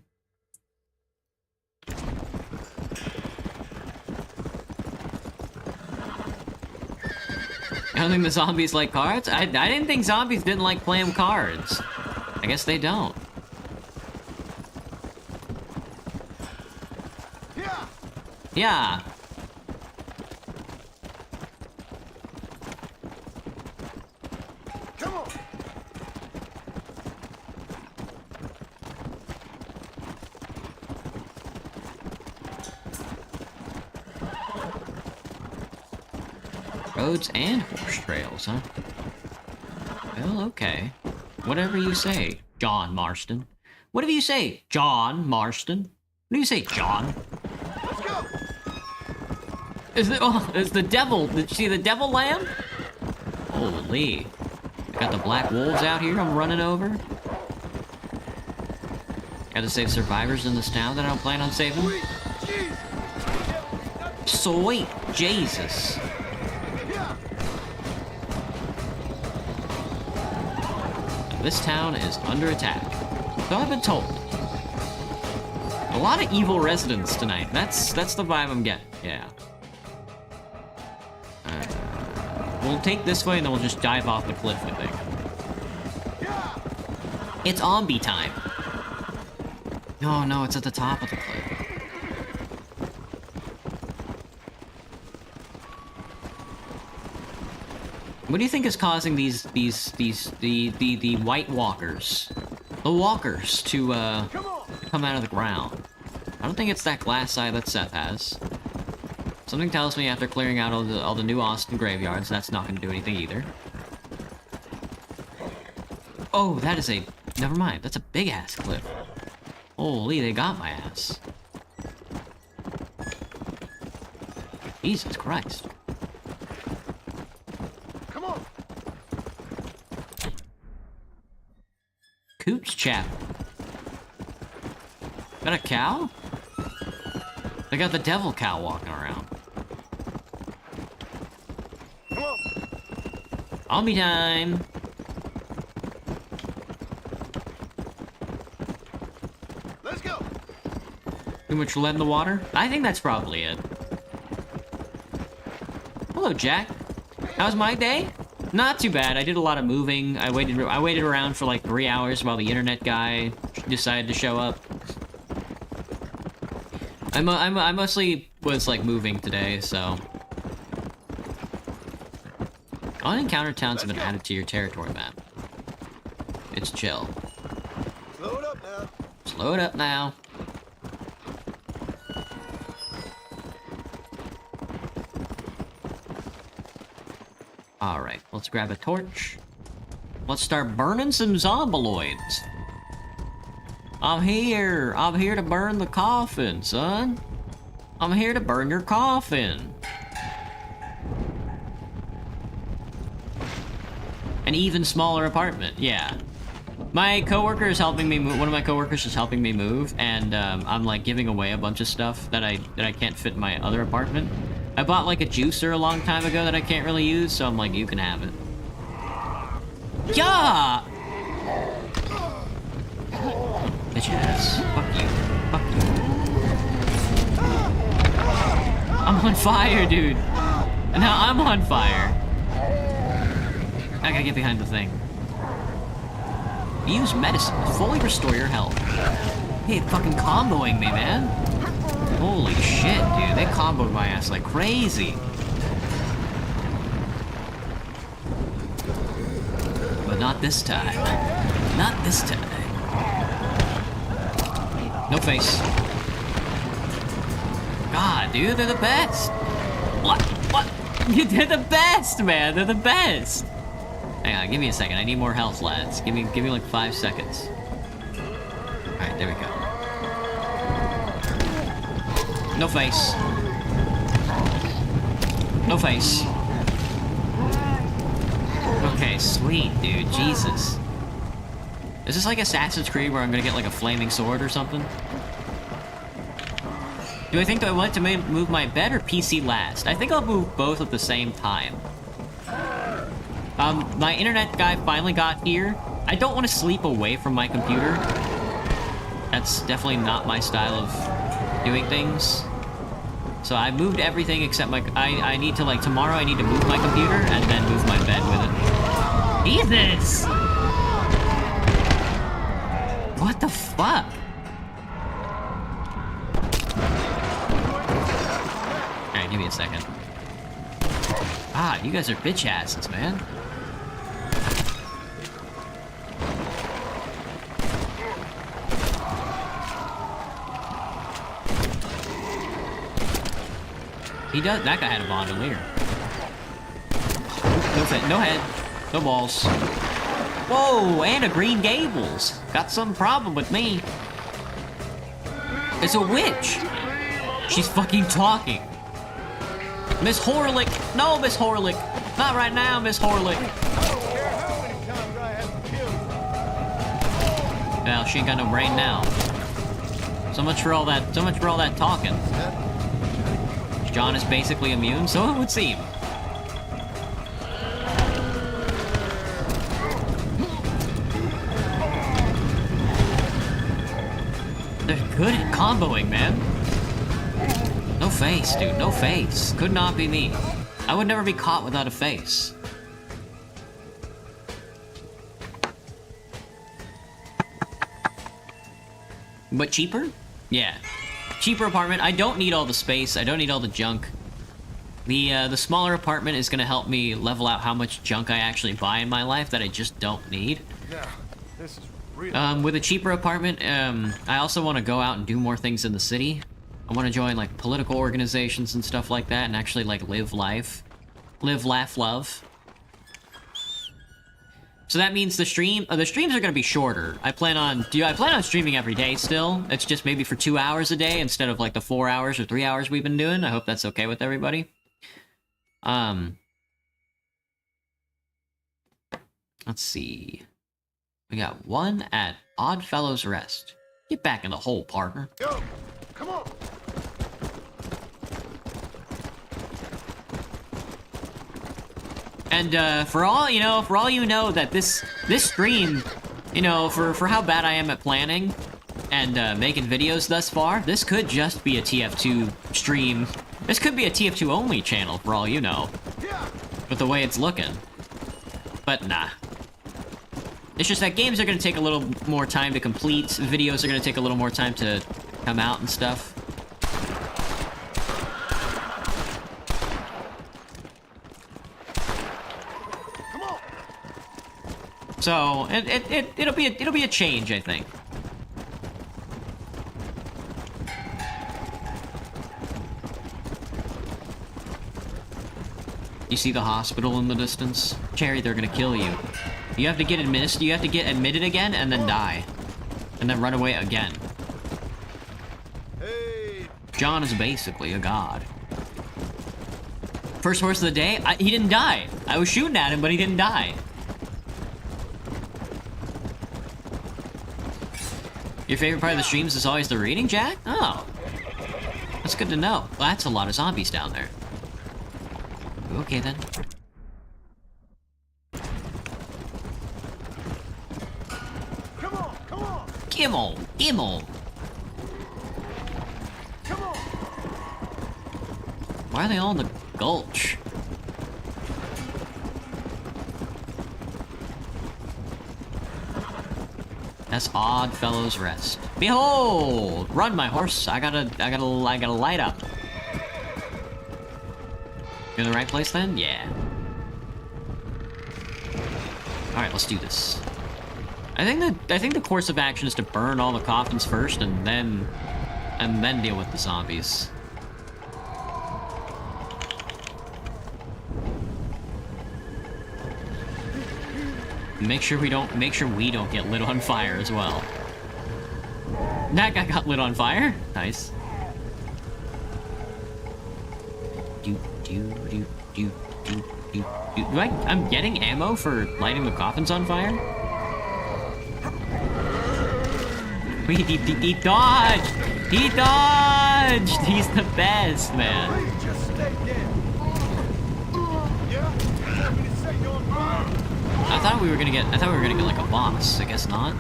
I don't think the zombies like cards. I didn't think zombies didn't like playing cards. I guess they don't. Yeah. Come on. Roads and horse trails, huh? Well, okay. Whatever you say, John Marston. Whatever you say, John Marston. What do you say, John? Let's go. Is the devil? Did you see the devil lamb? Holy. Got the black wolves out here I'm running over. Got to save survivors in this town that I don't plan on saving. Sweet Jesus. This town is under attack. So I've been told. A lot of evil residents tonight. That's the vibe I'm getting. Yeah. We'll take this way and then we'll just dive off the cliff, I think. It's zombie time. No, no, it's at the top of the cliff. What do you think is causing the White Walkers, the walkers, to come out of the ground? I don't think it's that glass eye that Seth has. Something tells me after clearing out all the new Austin graveyards, that's not going to do anything either. Oh, that is a... Never mind, that's a big-ass cliff. Holy, they got my ass. Jesus Christ. Come on. Coots Chapel. Got a cow? They got the devil cow walking around. Come on. Zombie time! Let's go. Too much lead in the water? I think that's probably it. Hello, Jack. How's my day? Not too bad. I did a lot of moving. I waited around for like 3 hours while the internet guy decided to show up. I mostly was like moving today, so. Unencountered towns have been added to your territory map. It's chill. Slow it up now. Slow it up now. Alright, let's grab a torch. Let's start burning some zombiloids. I'm here to burn the coffin, son. I'm here to burn your coffin. An even smaller apartment, yeah. My coworker is helping me move. One of my coworkers is helping me move, and I'm like giving away a bunch of stuff that I can't fit in my other apartment. I bought like a juicer a long time ago that I can't really use, so I'm like, you can have it. Yeah! Bitch ass. Fuck you. Fuck you. I'm on fire, dude. And now I'm on fire. I gotta get behind the thing. Use medicine to fully restore your health. Hey, fucking comboing me, man. Holy shit, dude. They comboed my ass like crazy. But not this time. Not this time. No face. God, dude, they're the best. What? They're the best, man. They're the best. Hang on, give me a second. I need more health, lads. Give me like 5 seconds. Alright, there we go. No face. No face. Okay, sweet, dude. Jesus. Is this like Assassin's Creed where I'm gonna get like a flaming sword or something? Do I think that I want to move my bed or PC last? I think I'll move both at the same time. My internet guy finally got here. I don't want to sleep away from my computer. That's definitely not my style of doing things. So I moved everything except my... I need to, like, tomorrow I need to move my computer and then move my bed with it. Jesus! What the fuck? Alright, give me a second. Ah, you guys are bitch asses, man. He does. That guy had a bandolier. No head. No balls. Whoa, and a Green Gables. Got some problem with me. It's a witch. She's fucking talking. Miss Horlick. No, Miss Horlick. Not right now, Miss Horlick. Well, she ain't got no brain now. So much for all that talking. John is basically immune, so it would seem. They're good at comboing, man. No face, dude, no face. Could not be me. I would never be caught without a face. But cheaper? Yeah. Cheaper apartment. I don't need all the space. I don't need all the junk. The smaller apartment is gonna help me level out how much junk I actually buy in my life that I just don't need. Now, this is real. With a cheaper apartment, I also want to go out and do more things in the city. I want to join, like, political organizations and stuff like that and actually, like, live life. Live, laugh, love. So that means the streams are gonna be shorter. I plan on streaming every day still. It's just maybe for 2 hours a day instead of like the 4 hours or 3 hours we've been doing. I hope that's okay with everybody. Let's see. We got one at Oddfellows Rest. Get back in the hole, partner. Yo, come on. And for all you know that this stream, you know, for how bad I am at planning and making videos thus far, this could just be a TF2 stream. This could be a TF2 only channel for all you know. With the way it's looking. But nah. It's just that games are gonna take a little more time to complete, videos are gonna take a little more time to come out and stuff. So it'll be a change, I think. You see the hospital in the distance? Cherry, they're gonna kill you. You have to get admitted again and then die. And then run away again. John is basically a god. First horse of the day, he didn't die. I was shooting at him, but he didn't die. Your favorite part of the streams is always the reading, Jack? Oh. That's good to know. Well, that's a lot of zombies down there. Okay, then. Come on, come on. Gimmel! Gimmel! Come on. Why are they all in the gulch? That's Oddfellows Rest. Behold! Run, my horse! I gotta light up. You're in the right place then? Yeah. Alright, let's do this. I think the course of action is to burn all the coffins first and then deal with the zombies. Make sure we don't get lit on fire as well. That guy got lit on fire. Nice. I'm getting ammo for lighting the coffins on fire. He dodged. He dodged. He's the best, man. Just stay dead. Yeah? Want me to set you on fire? I thought we were gonna get like a boss. I guess not.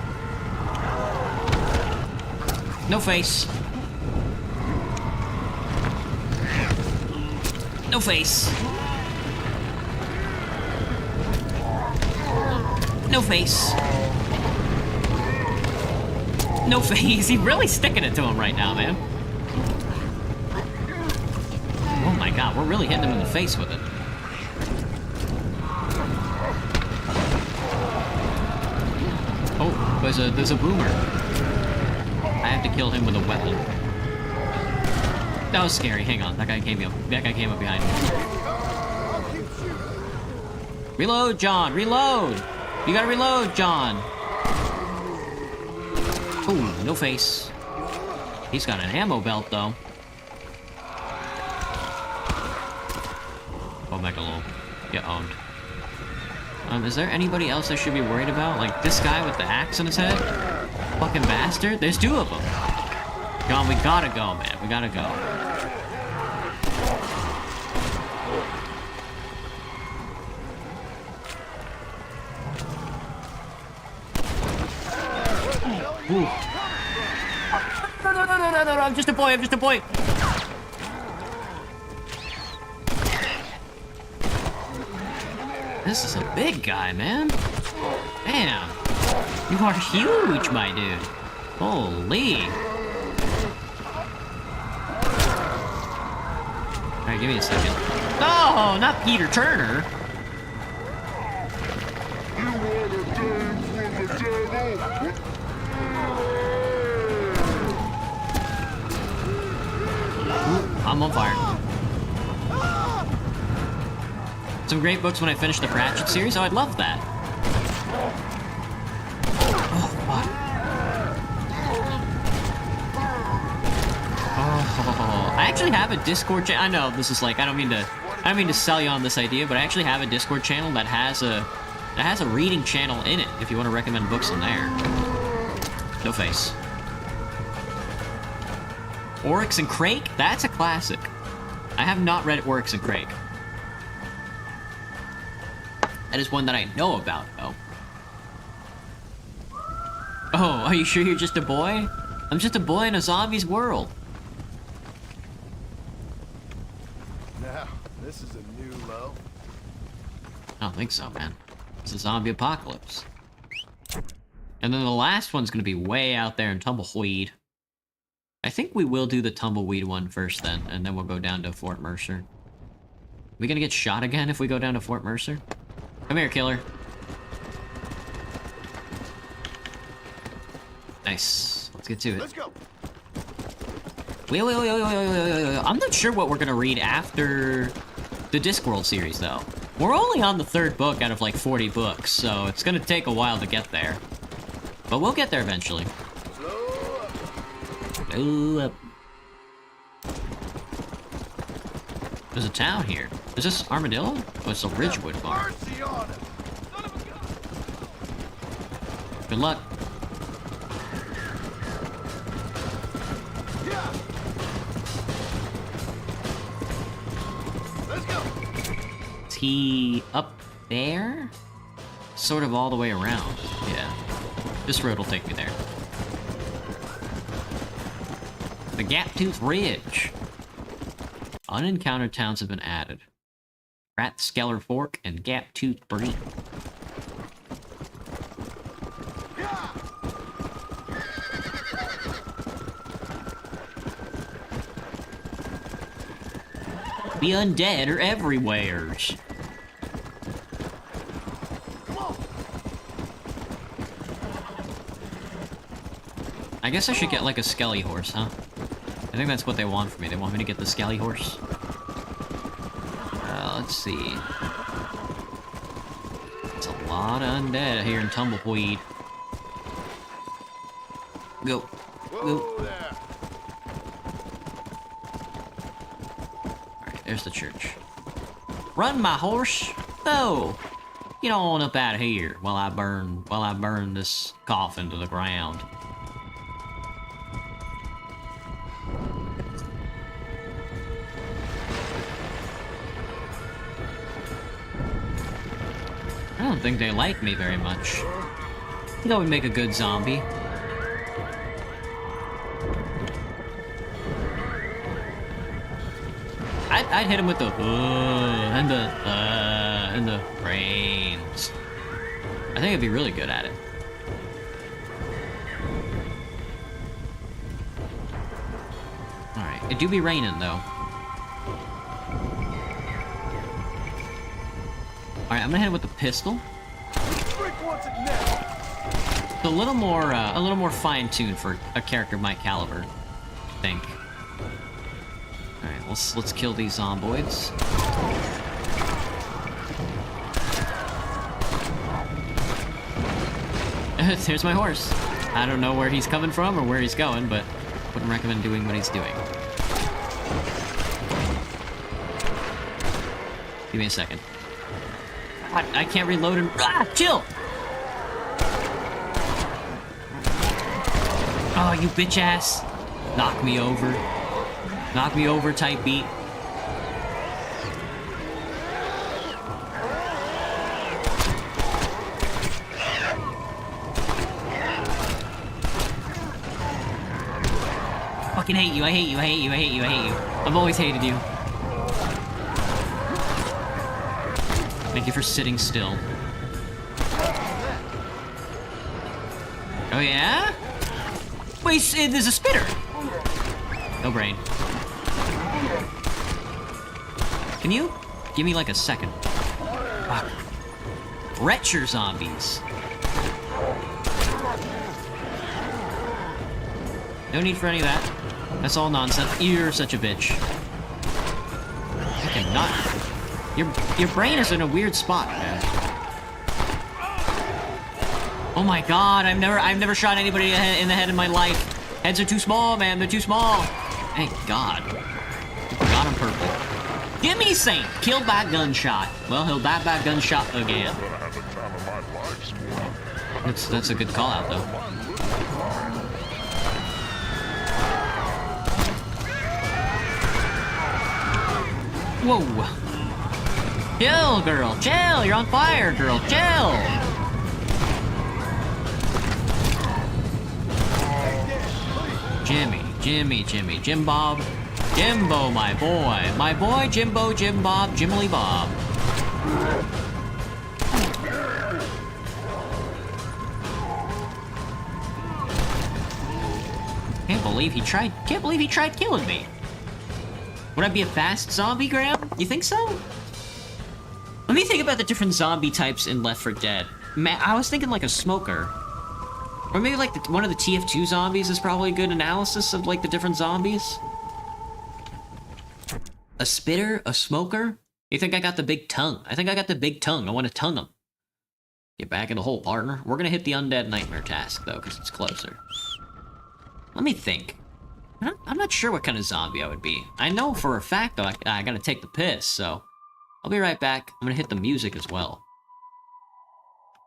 No face. No face. No face. No face. He's really sticking it to him right now, man. Oh my god, we're really hitting him in the face with it. Oh, there's a boomer. I have to kill him with a weapon. That was scary. Hang on, that guy came up behind me. Reload, John. Reload. You gotta reload, John. Ooh, no face. He's got an ammo belt though. Oh, Megalo. Get owned. Is there anybody else I should be worried about? Like this guy with the axe on his head? Fucking bastard. There's two of them. John, we gotta go, man. We gotta go. Ooh. No, I'm just a boy, I'm just a boy. This is a big guy, man. Damn. You are huge, my dude. Holy. Alright, give me a second. No, not Peter Turner. I'm on fire. Some great books when I finish the Pratchett series. Oh, I'd love that. Oh, fuck. Oh, I actually have a Discord channel. I know this is like I don't mean to sell you on this idea, but I actually have a Discord channel that has a reading channel in it. If you want to recommend books in there. No face. Oryx and Crake? That's a classic. I have not read Oryx and Crake. That is one that I know about, though. Oh, are you sure you're just a boy? I'm just a boy in a zombie's world. Now, this is a new low. I don't think so, man. It's a zombie apocalypse. And then the last one's gonna be way out there in Tumbleweed. I think we will do the Tumbleweed one first then, and then we'll go down to Fort Mercer. We gonna get shot again if we go down to Fort Mercer? Come here, killer. Nice. Let's get to it. Let's go. Wait. I'm not sure what we're gonna read after the Discworld series, though. We're only on the 3rd book out of like 40 books, so it's gonna take a while to get there. But we'll get there eventually. Slow up. There's a town here. Is this Armadillo? Oh, it's a Ridgewood farm. Good luck. Let's go. Is he up there? Sort of all the way around. Yeah. This road will take me there. The Gaptooth Ridge. Unencountered towns have been added. Rathskeller Fork and Gaptooth Break. The undead are everywhere. I guess I should get like a skelly horse, huh? I think that's what they want from me. They want me to get the skelly horse. Let's see. It's a lot of undead here in Tumbleweed. Go. Go. Alright, there's the church. Run, my horse! Go! Get on up out of here while I burn this coffin to the ground. I don't think they like me very much. You know, would make a good zombie. I'd hit him with the and the brains. I think I'd be really good at it. All right, it do be raining though. All right, I'm gonna hit him with the pistol. It's a little more fine-tuned for a character my caliber, I think. All right, let's kill these zomboids. There's my horse. I don't know where he's coming from or where he's going, but wouldn't recommend doing what he's doing. Give me a second. I can't reload and chill. Oh, you bitch ass. Knock me over. Knock me over type beat. Fucking hate you, I hate you, I hate you, I hate you, I hate you. I've always hated you. Thank you for sitting still. Oh yeah? Wait, there's a spitter! No brain. Can you give me like a second? Fuck. Retcher zombies. No need for any of that. That's all nonsense. You're such a bitch. I cannot. Your brain is in a weird spot, man. Oh my god, I've never shot anybody in the head in my life. Heads are too small, man. They're too small. Thank God. God, I'm purple. Gimme Saint! Killed by gunshot. Well, he'll die by gunshot again. That's a good call out, though. Whoa. Chill, girl. Chill. You're on fire, girl. Chill. Jimmy, Jim Bob. Jimbo, my boy. My boy, Jimbo, Jim Bob, Jimly Bob. Can't believe he tried killing me. Would I be a fast zombie, Graham? You think so? Let me think about the different zombie types in Left 4 Dead. Man, I was thinking like a smoker. Or maybe like one of the TF2 zombies is probably a good analysis of like the different zombies. A spitter? A smoker? You think I got the big tongue? I think I got the big tongue. I want to tongue him. Get back in the hole, partner. We're gonna hit the undead nightmare task though, because it's closer. Let me think. I'm not sure what kind of zombie I would be. I know for a fact though I gotta take the piss, so I'll be right back. I'm gonna hit the music as well.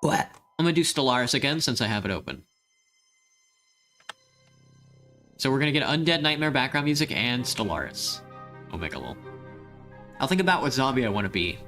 What? I'm gonna do Stellaris again since I have it open. So we're gonna get Undead Nightmare background music and Stellaris. Omega lol. I'll think about what zombie I want to be.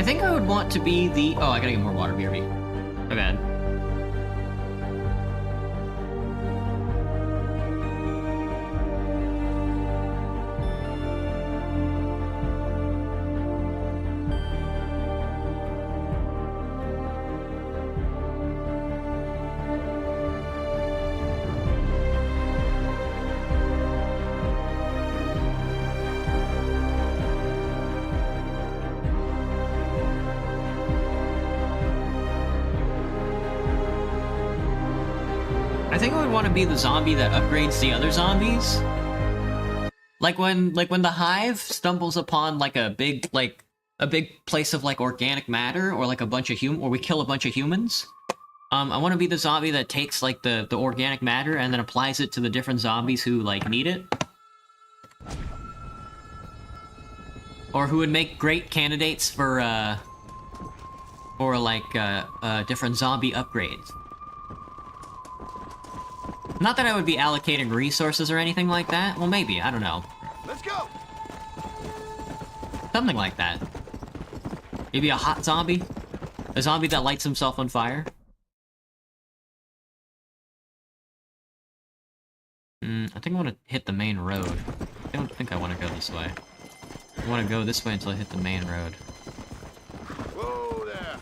I think I would want to be the... Oh, I gotta get more water, BRB. My bad. I think I would want to be the zombie that upgrades the other zombies. Like when the hive stumbles upon like a big place of like organic matter, or like a bunch of or we kill a bunch of humans. I want to be the zombie that takes like the organic matter and then applies it to the different zombies who like need it. Or who would make great candidates for different zombie upgrades. Not that I would be allocating resources or anything like that. Well, maybe. I don't know. Let's go! Something like that. Maybe a hot zombie? A zombie that lights himself on fire? I think I want to hit the main road. I don't think I want to go this way. I want to go this way until I hit the main road. Whoa there!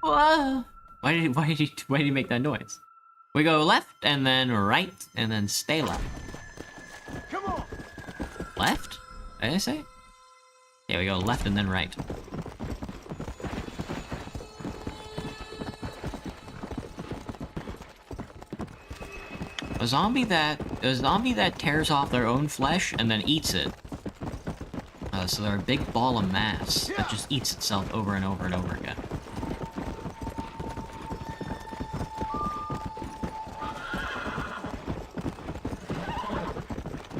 Whoa! Why did he make that noise? We go left, and then right, and then stay left. Come on! Left? Did I say? Yeah, we go left and then right. A zombie that tears off their own flesh and then eats it. So they're a big ball of mass that just eats itself over and over and over again.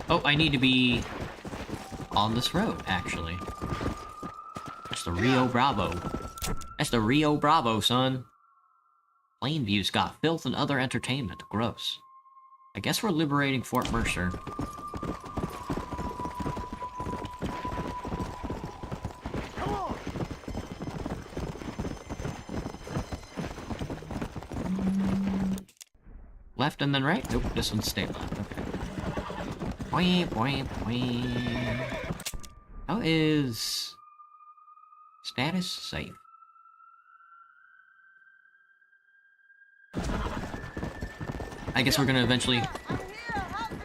Oh, I need to be on this road, actually. That's the Rio Bravo. That's the Rio Bravo, son. Plainview's got filth and other entertainment. Gross. I guess we're liberating Fort Mercer. Come on! Left and then right? Nope, this one stayed left. Okay. Boing, boing, boing. How is... status safe? I guess we're gonna eventually...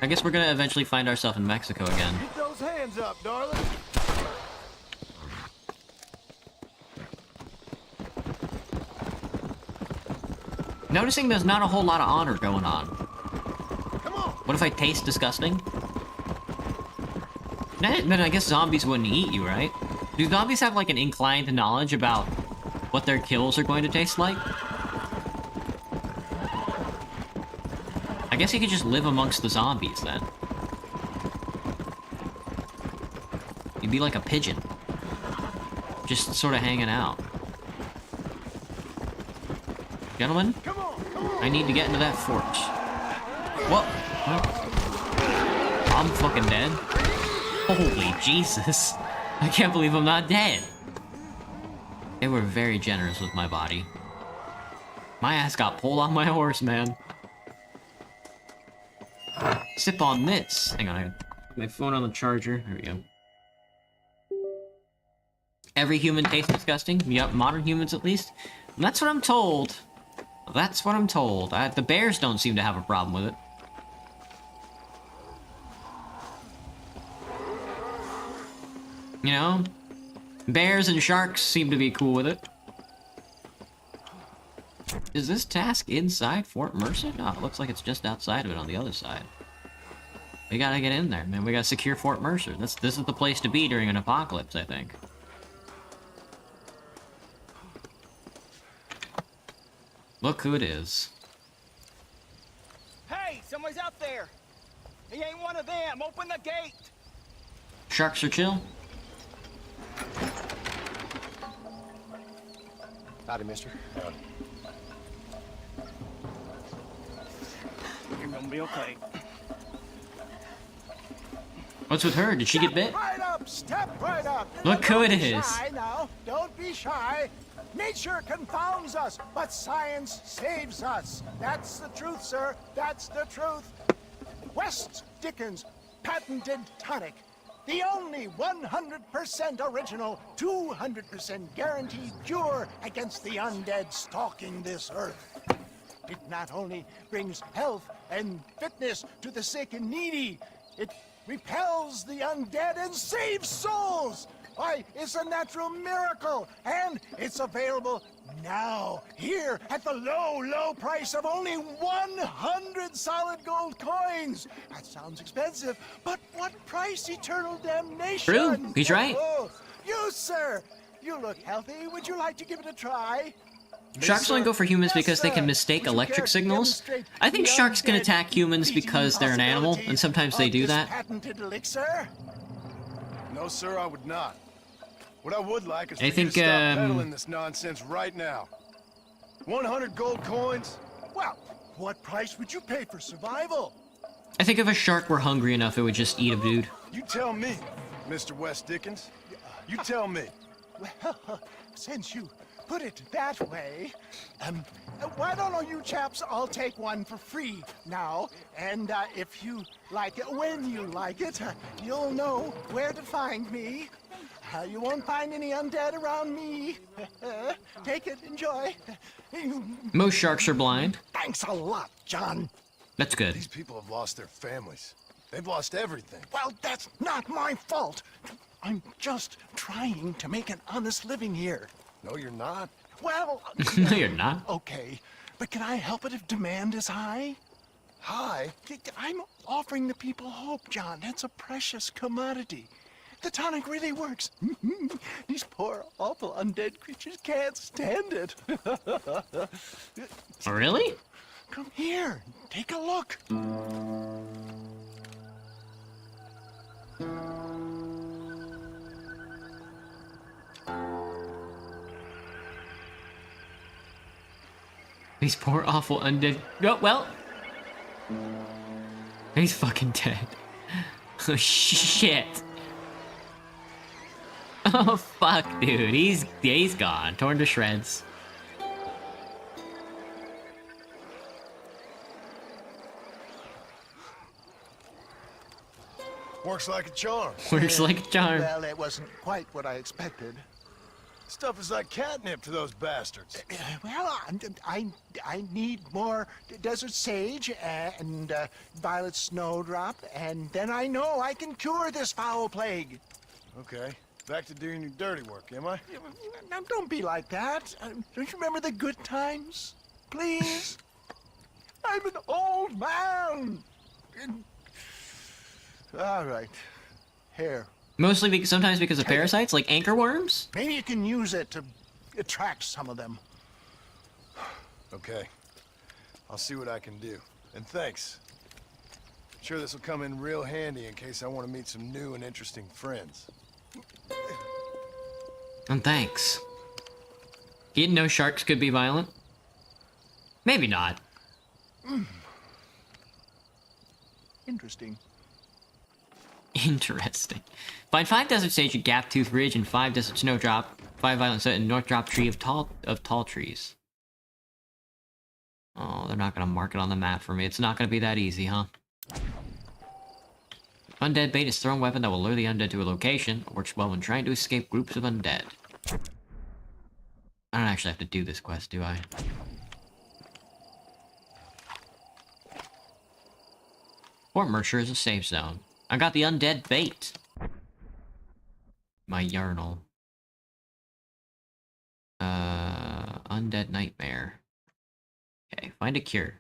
I guess we're gonna eventually find ourselves in Mexico again. Get those hands up, darling! Noticing there's not a whole lot of honor going on. Come on! What if I taste disgusting? Then I guess zombies wouldn't eat you, right? Do zombies have like an inclined knowledge about what their kills are going to taste like? I guess you could just live amongst the zombies then. You'd be like a pigeon. Just sort of hanging out. Gentlemen, I need to get into that fort. What? I'm fucking dead. Holy Jesus. I can't believe I'm not dead. They were very generous with my body. My ass got pulled off my horse, man. Sip on this. Hang on, I got my phone on the charger. There we go. Every human tastes disgusting. Yep, modern humans at least. And that's what I'm told. That's what I'm told. The bears don't seem to have a problem with it. You know? Bears and sharks seem to be cool with it. Is this task inside Fort Mercer? No, it looks like it's just outside of it on the other side. We gotta get in there, man. We gotta secure Fort Mercer. This is the place to be during an apocalypse, I think. Look who it is. Hey, someone's out there. He ain't one of them. Open the gate. Sharks are chill. Howdy, mister. gonna be okay. What's with her? Did she get bit? Right up, step right up. Look who it is. Shy now. Don't be shy. Nature confounds us, but science saves us. That's the truth, sir. That's the truth. West Dickens patented tonic. The only 100% original, 200% guaranteed cure against the undead stalking this earth. It not only brings health and fitness to the sick and needy, it repels the undead and saves souls. Why, it's a natural miracle, and it's available now, here, at the low, low price of only 100 solid gold coins. That sounds expensive, but what price? Eternal damnation. True, he's right. Oh, you, sir, you look healthy. Would you like to give it a try? Sharks only go for humans because they can mistake electric signals. I think sharks can attack humans because they're an animal, and sometimes they do that. Patented elixir? No, sir, I would not. What I would like is for I you think, to stop peddling this nonsense right now. 100 gold coins? Well, what price would you pay for survival? I think if a shark were hungry enough, it would just eat a dude. You tell me, Mr. West Dickens. You tell me. Well, since you put it that way, why don't all you chaps all take one for free now? And if you like it, when you like it, you'll know where to find me. You won't find any undead around me. Take it, enjoy. Most sharks are blind. Thanks a lot, John. That's good. These people have lost their families. They've lost everything. Well, that's not my fault. I'm just trying to make an honest living here. No, you're not. Well, No, you're not. okay, but can I help it if demand is high? Hi. I'm offering the people hope, John. That's a precious commodity. The tonic really works. These poor, awful undead creatures can't stand it. Oh, really? Come here, take a look. These poor, awful undead. Oh, well. He's fucking dead. Oh, shit. Oh, fuck, dude. He's gone. Torn to shreds. Works like a charm. Works like a charm. Well, it wasn't quite what I expected. Stuff is like catnip to those bastards. Well, I need more desert sage and violet snowdrop, and then I know I can cure this foul plague. Okay. Back to doing your dirty work, am I? Now, don't be like that. Don't you remember the good times? Please? I'm an old man. All right. Here. Mostly because, sometimes because of parasites, like anchor worms? Maybe you can use it to attract some of them. Okay. I'll see what I can do. And thanks. I'm sure this will come in real handy in case I want to meet some new and interesting friends. And thanks. You didn't know sharks could be violent? Maybe not. Interesting. Interesting. Find 5 desert sage at Gap Tooth Ridge and 5 desert snowdrop, 5 violent set and north drop tree of tall trees. Oh, they're not gonna mark it on the map for me. It's not gonna be that easy, huh? Undead bait is thrown weapon that will lure the undead to a location. It works well when trying to escape groups of undead. I don't actually have to do this quest, do I? Fort Mercer is a safe zone. I got the undead bait. My yarnal. Undead nightmare. Okay, find a cure.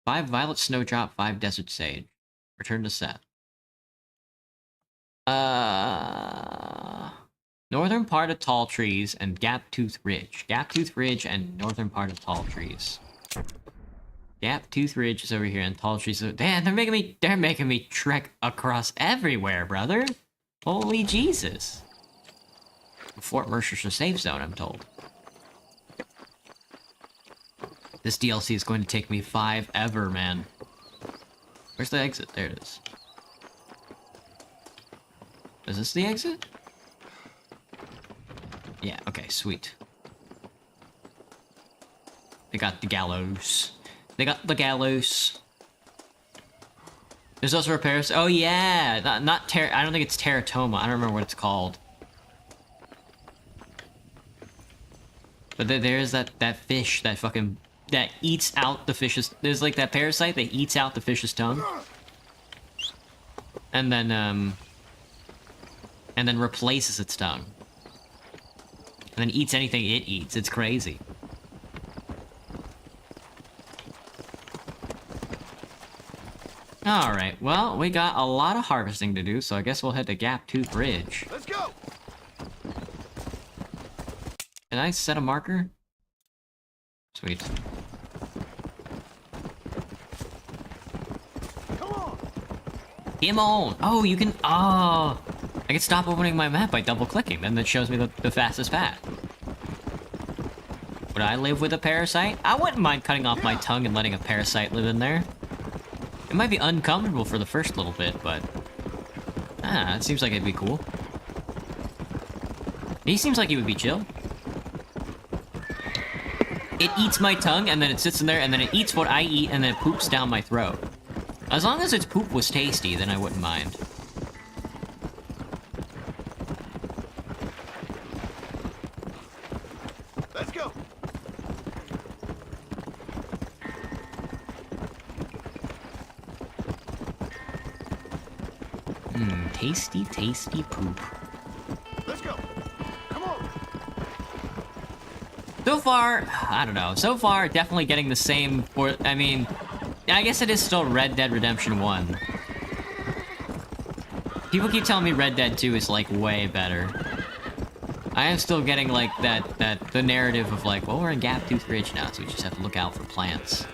5 violet snowdrop, 5 desert sage. Return to set. Northern part of tall trees and Gap Tooth Ridge. Gap Tooth Ridge and northern part of tall trees. Gap Tooth Ridge is over here and tall trees. Damn, they're making me trek across everywhere, brother. Holy Jesus. Fort Mercer's a safe zone, I'm told. This DLC is going to take me 5 ever, man. Where's the exit? There it is. Is this the exit? Yeah, okay, sweet. They got the gallows. They got the gallows. There's also repairs. Oh yeah, not I don't think it's teratoma. I don't remember what it's called. But there's that fish that eats out the fish's. There's like that parasite that eats out the fish's tongue, and then replaces its tongue, and then eats anything it eats. It's crazy. Alright, well, we got a lot of harvesting to do, so I guess we'll head to Gap Tooth Ridge. Let's go! Can I set a marker? Sweet. Come on! Come on! Oh, you can... Oh! I can stop opening my map by double-clicking, then that shows me the fastest path. Would I live with a parasite? I wouldn't mind cutting off my tongue and letting a parasite live in there. It might be uncomfortable for the first little bit, but... it seems like it'd be cool. He seems like he would be chill. It eats my tongue, and then it sits in there, and then it eats what I eat, and then it poops down my throat. As long as its poop was tasty, then I wouldn't mind. Let's go! Tasty, tasty poop. Let's go! Come on! So far, I don't know. So far, definitely getting the same for... I mean, I guess it is still Red Dead Redemption 1. People keep telling me Red Dead 2 is, like, way better. I am still getting, like, the narrative of, like, well, we're in Gap Tooth Ridge now, so we just have to look out for plants.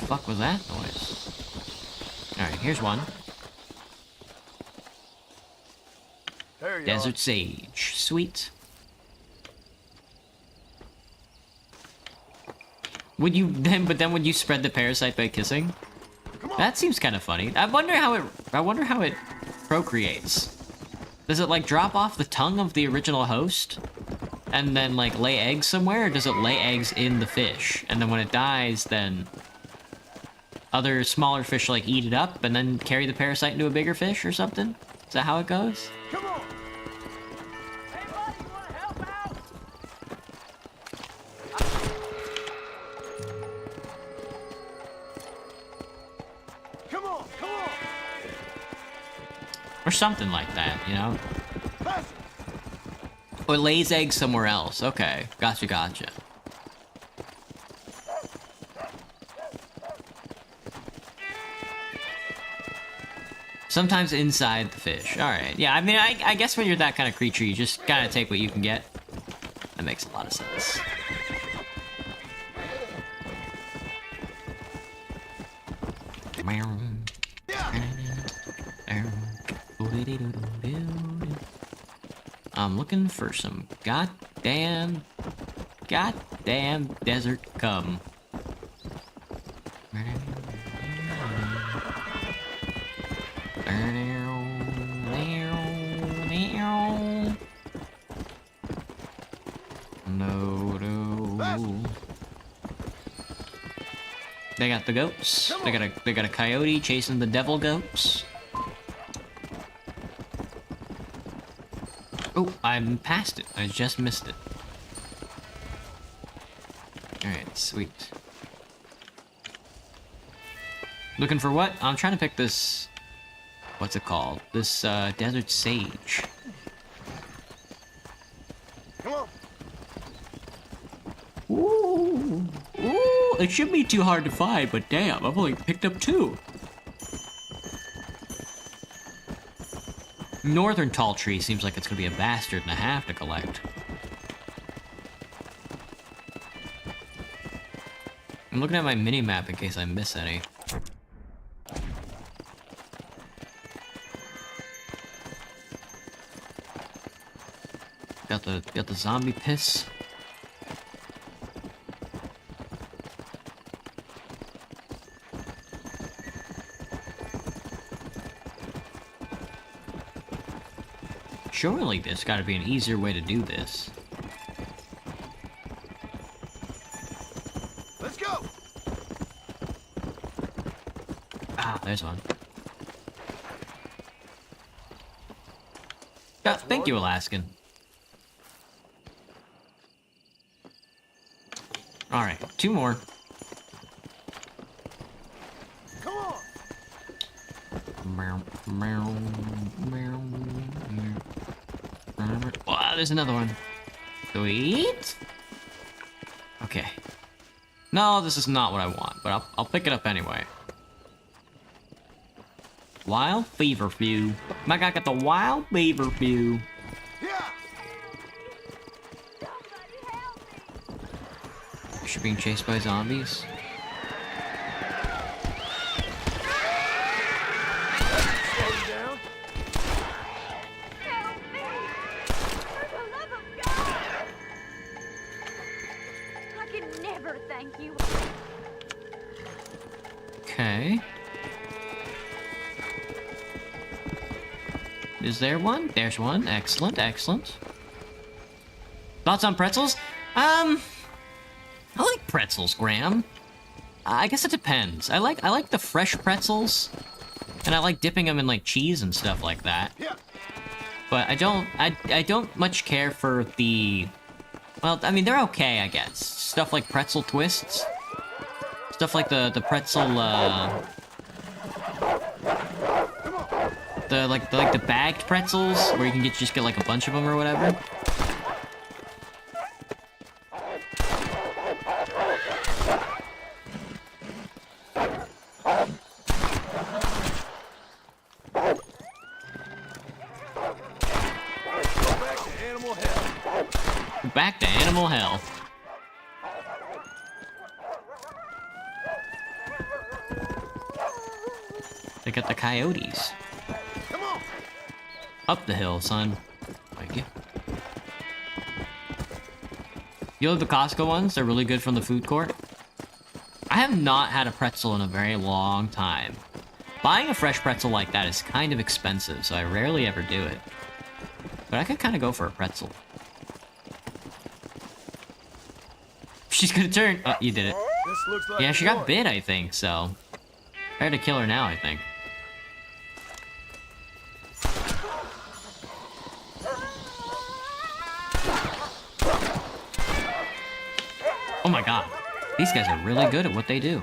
Fuck was that noise? Alright, here's one. There you Desert sage. Sweet. Would you then would you spread the parasite by kissing? That seems kind of funny. I wonder how it procreates. Does it like drop off the tongue of the original host and then like lay eggs somewhere, or does it lay eggs in the fish? And then when it dies, then other smaller fish like eat it up and then carry the parasite into a bigger fish or something? Is that how it goes? Come on! Hey, buddy, you wanna help out? Come on! Come on! Or something like that, you know? Faster! Or lays eggs somewhere else. Okay, gotcha, gotcha. Sometimes inside the fish. Alright, yeah, I mean, I guess when you're that kind of creature, you just gotta take what you can get. That makes a lot of sense. I'm looking for some goddamn desert cum. No. They got the goats. They got a coyote chasing the devil goats. Oh, I'm past it. I just missed it. Alright, sweet. Looking for what? I'm trying to pick this... What's it called? This, desert sage. Come on! Ooh! Ooh! it shouldn't be too hard to find, but damn, I've only picked up 2. Northern tall tree seems like it's gonna be a bastard and a half to collect. I'm looking at my mini-map in case I miss any. Got the zombie piss. Surely there's gotta be an easier way to do this. Let's go! Ah, there's one. Yeah, thank you, Alaskan. Alright, 2 more. Come on! Wow, there's another one. Sweet. Okay. No, this is not what I want, but I'll pick it up anyway. Wild feverfew. My guy got the wild feverfew. You're being chased by zombies. Okay. Is there one? There's one. Excellent, excellent. Thoughts on pretzels? I like pretzels, Graham. I guess it depends. I like the fresh pretzels, and I like dipping them in like cheese and stuff like that. But I don't much care for the. Well, I mean they're okay, I guess. Stuff like pretzel twists, stuff like the pretzel the bagged pretzels where you can just get like a bunch of them or whatever. Back to animal hell. They got the coyotes. Come on. Up the hill, son. Thank you. You know the Costco ones? They're really good from the food court. I have not had a pretzel in a very long time. Buying a fresh pretzel like that is kind of expensive, so I rarely ever do it. But I could kind of go for a pretzel. She's gonna turn. Oh, you did it. This looks like Yeah, she got bit, I think, so. Better to kill her now, I think. Oh my god. These guys are really good at what they do.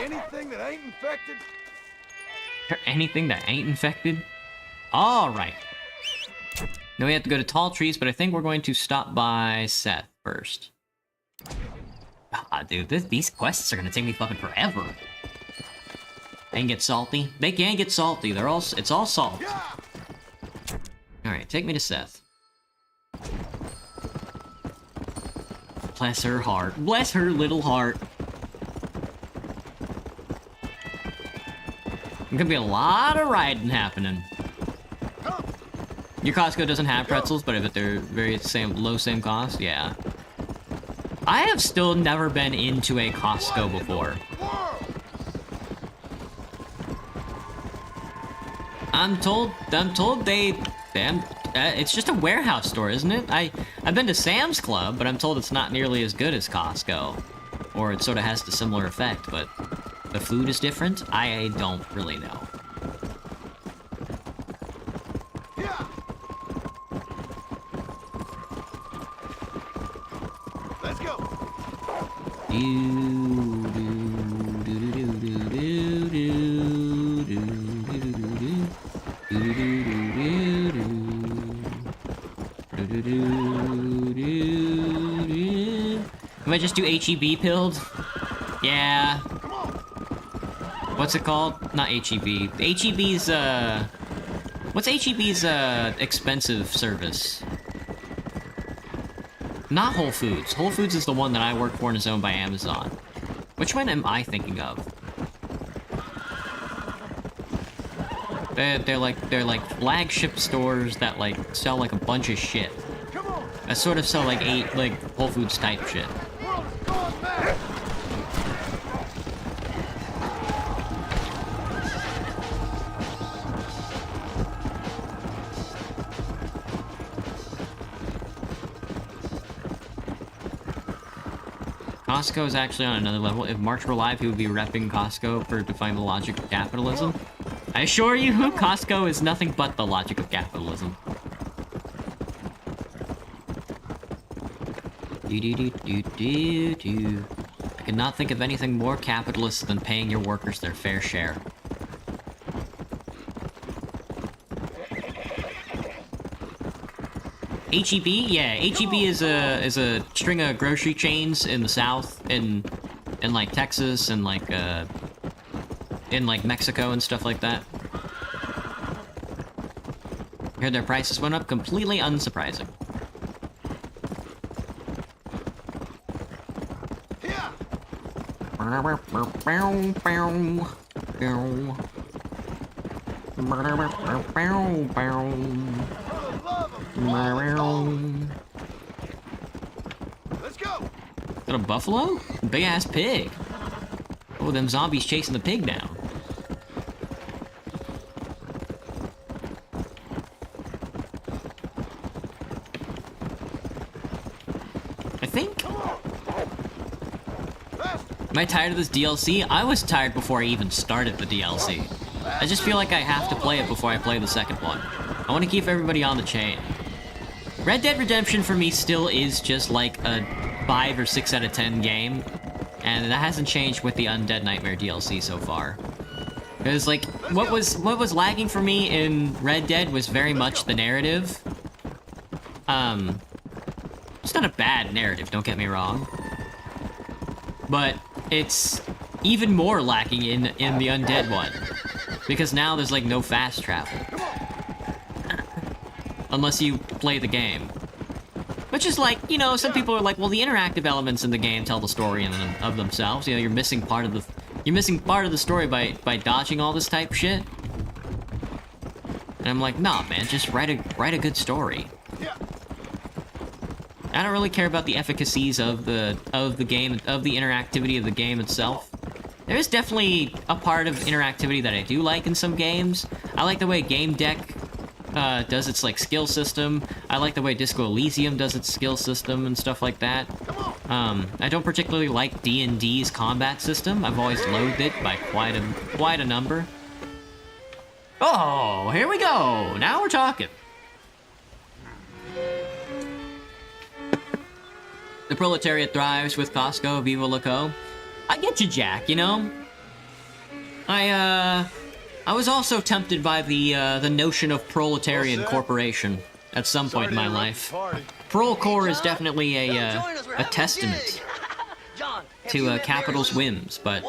Anything that ain't infected? Is there anything that ain't infected? Alright. Now we have to go to tall trees, but I think we're going to stop by Seth first. Ah, dude, these quests are gonna take me fucking forever. They can get salty. They can get salty. It's all salt. Alright, take me to Seth. Bless her heart. Bless her little heart. There's gonna be a lot of riding happening. Your Costco doesn't have pretzels, but if they're very low same cost, yeah. I have still never been into a Costco before. I'm told it's just a warehouse store, isn't it? I've been to Sam's Club, but I'm told it's not nearly as good as Costco. Or it sort of has the similar effect, but the food is different? I don't really know. Let's go. Am I just do HEB pilled? Yeah. What's it called? Not HEB. HEB's, what's HEB's, expensive service? Not Whole Foods. Whole Foods is the one that I work for and is owned by Amazon. Which one am I thinking of? They're like flagship stores that like sell like a bunch of shit. That sort of sell like Whole Foods type shit. Costco is actually on another level. If March were live, he would be repping Costco for defying the logic of capitalism. I assure you, Costco is nothing but the logic of capitalism. I cannot think of anything more capitalist than paying your workers their fair share. HEB? Yeah, HEB is a string of grocery chains in the South, in like Texas and like in like Mexico and stuff like that. Heard their prices went up, completely unsurprising. Let's go. Got a buffalo? Big ass pig. Oh, them zombies chasing the pig down. I think. Am I tired of this DLC? I was tired before I even started the DLC. I just feel like I have to play it before I play the second one. I want to keep everybody on the chain. Red Dead Redemption for me still is just like a 5 or 6 out of 10 game. And that hasn't changed with the Undead Nightmare DLC so far. Because like, what was lagging for me in Red Dead was very much the narrative. It's not a bad narrative, don't get me wrong. But it's even more lacking in the Undead one. Because now there's like no fast travel. Unless you play the game. Which is like, you know, some people are like, well, the interactive elements in the game tell the story of themselves. You know, you're missing part of the story by dodging all this type shit. And I'm like, nah, man, just write a good story. I don't really care about the efficacies of the game, of the interactivity of the game itself. There is definitely a part of interactivity that I do like in some games. I like the way Game Deck does its like skill system. I like the way Disco Elysium does its skill system and stuff like that. I don't particularly like D&D's combat system. I've always loathed it by quite a number. Oh, here we go. Now we're talking. The proletariat thrives with Costco, Viva La Co. I get you, Jack, you know? I was also tempted by the notion of proletarian corporation at some point in my life. Prolecore is definitely a testament to capital's whims, but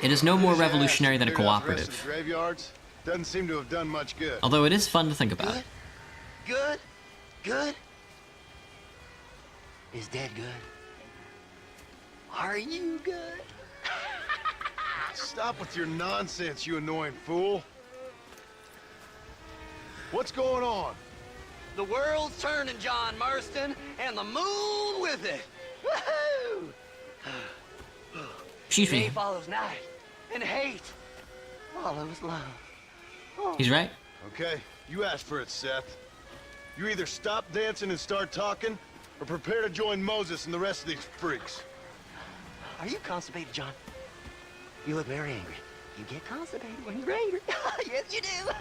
it is no more revolutionary than a cooperative. Graveyards doesn't seem to have done much good. Although it is fun to think about. Good? Is Dad good? Are you good? Stop with your nonsense, you annoying fool. What's going on? The world's turning, John Marston, and the moon with it. Woohoo! Excuse me. Day follows night, and hate follows love. Oh. He's right. Okay, you asked for it, Seth. You either stop dancing and start talking, or prepare to join Moses and the rest of these freaks. Are you constipated, John? You look very angry. You get constipated when you're angry. Yes, you do.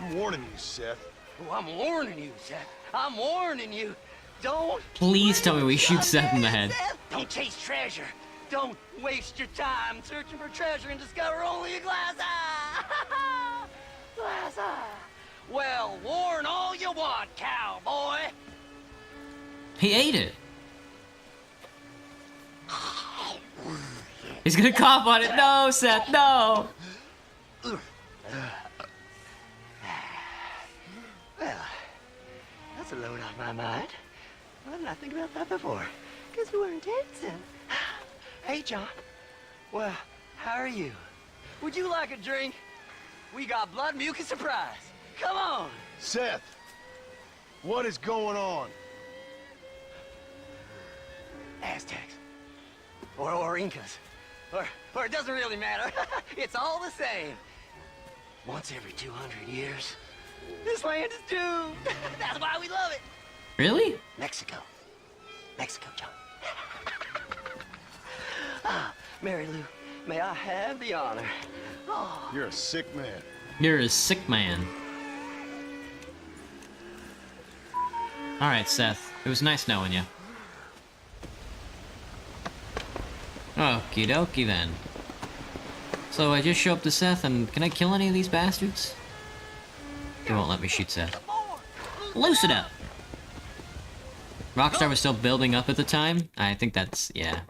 I'm warning you, Seth. Oh, I'm warning you, Seth. I'm warning you. Don't. Please tell me we shoot Seth in the head. Seth, don't chase treasure. Don't waste your time searching for treasure and discover only a glass eye. Glass eye. Well, warn all you want, cowboy. He ate it. He's gonna cough on it. No, Seth, no. Well, that's a load off my mind. Why didn't I think about that before? Because we weren't dancing. Hey, John. Well, how are you? Would you like a drink? We got blood mucus surprise. Come on. Seth, what is going on? Aztecs. Or Incas. Or it doesn't really matter. It's all the same. Once every 200 years, this land is doomed. That's why we love it. Really? Mexico. Mexico, John. Ah, Mary Lou, may I have the honor? Oh. You're a sick man. You're a sick man. Alright, Seth. It was nice knowing you. Okie dokie then. So I just show up to Seth and can I kill any of these bastards? They won't let me shoot Seth. Loosen up! Rockstar was still building up at the time? I think that's, yeah.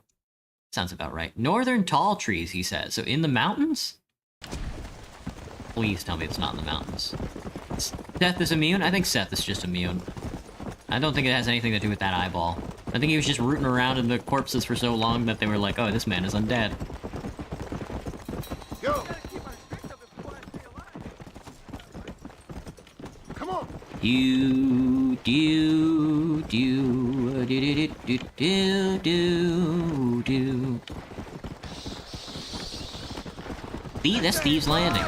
Sounds about right. Northern tall trees, he says. So in the mountains? Please tell me it's not in the mountains. Seth is immune? I think Seth is just immune. I don't think it has anything to do with that eyeball. I think he was just rooting around in the corpses for so long that they were like, oh, this man is undead. Go! Come on! Do do do do do do do do do. That's Thieves Landing.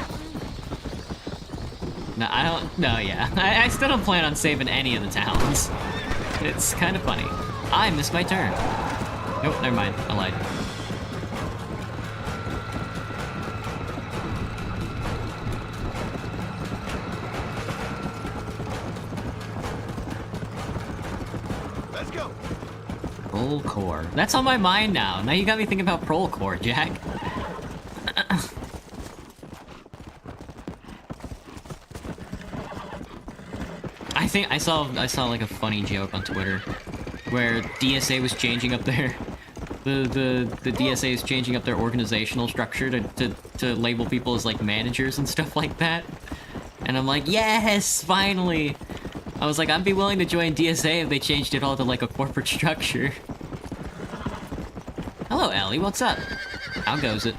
No, I don't. No, yeah, I still don't plan on saving any of the towns. It's kind of funny. I missed my turn. Nope, never mind. I lied. Let's go. Prol core. That's on my mind now. Now you got me thinking about Prol core, Jack. I saw like a funny joke on Twitter where DSA was changing up their the DSA is changing up their organizational structure to label people as like managers and stuff like that. And I'm like, yes, finally. I was like, I'd be willing to join DSA if they changed it all to like a corporate structure. Hello, Ellie, what's up? How goes it?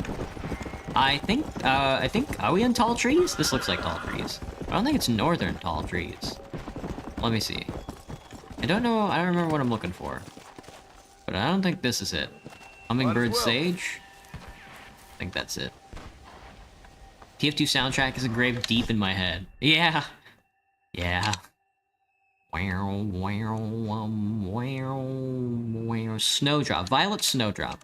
I think, are we in tall trees? This looks like tall trees. I don't think it's northern tall trees. Let me see. I don't know, I don't remember what I'm looking for. But I don't think this is it. Hummingbird Sage? I think that's it. TF2 soundtrack is engraved deep in my head. Yeah. Yeah. Snowdrop. Violet Snowdrop.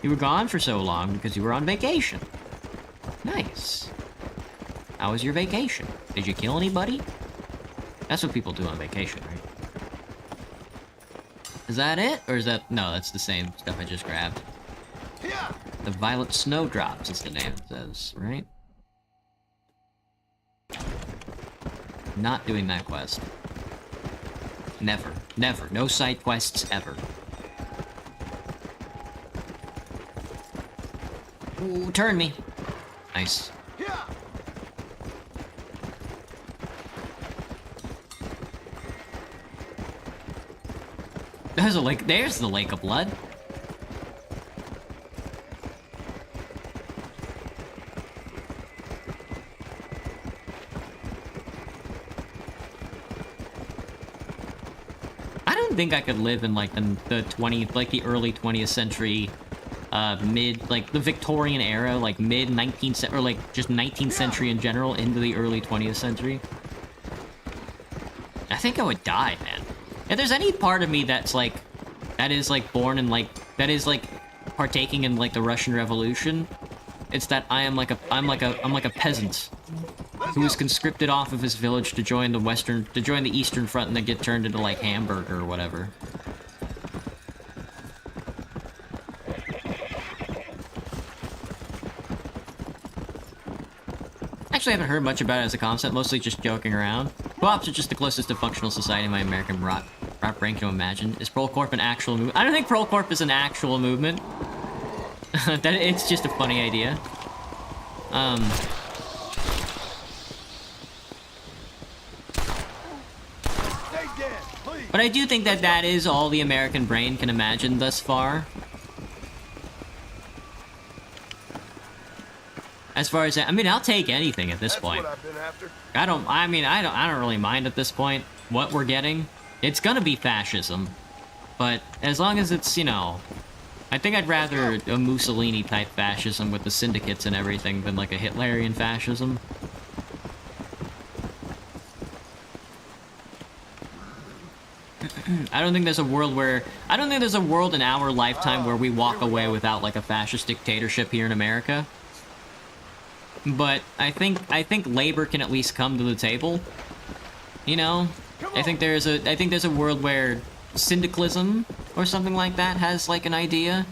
You were gone for so long because you were on vacation. Nice. How was your vacation? Did you kill anybody? That's what people do on vacation, right? Is that it? Or is that... No, that's the same stuff I just grabbed. Yeah. The Violet Snowdrops is the name it says, right? Not doing that quest. Never. Never. No side quests ever. Ooh, turn me. Nice. Yeah. There's a lake. There's the Lake of Blood. I don't think I could live in like the early 20th century like the Victorian era, like mid 19th or like just 19th century in general into the early 20th century, I think I would die, man. If there's any part of me that's like, that is like born in like, that is like partaking in like the Russian Revolution, it's that I'm like a peasant who was conscripted off of his village to join the Eastern Front and then get turned into like Hamburg or whatever. Actually, I haven't heard much about it as a concept, mostly just joking around. Co-ops are just the closest to functional society my American rot brain can imagine. Is Prolecorp an actual movement? I don't think Prolecorp is an actual movement. That it's just a funny idea. But I do think that that is all the American brain can imagine thus far. As far as that, I mean, I'll take anything at this point. That's what I've been after. I don't really mind at this point what we're getting. It's gonna be fascism, but as long as it's, you know, I think I'd rather a Mussolini-type fascism with the syndicates and everything than like a Hitlerian fascism. I don't think there's a world in our lifetime where we walk away without like a fascist dictatorship here in America. But I think labor can at least come to the table. You know? I think there's a world where syndicalism or something like that has like an idea.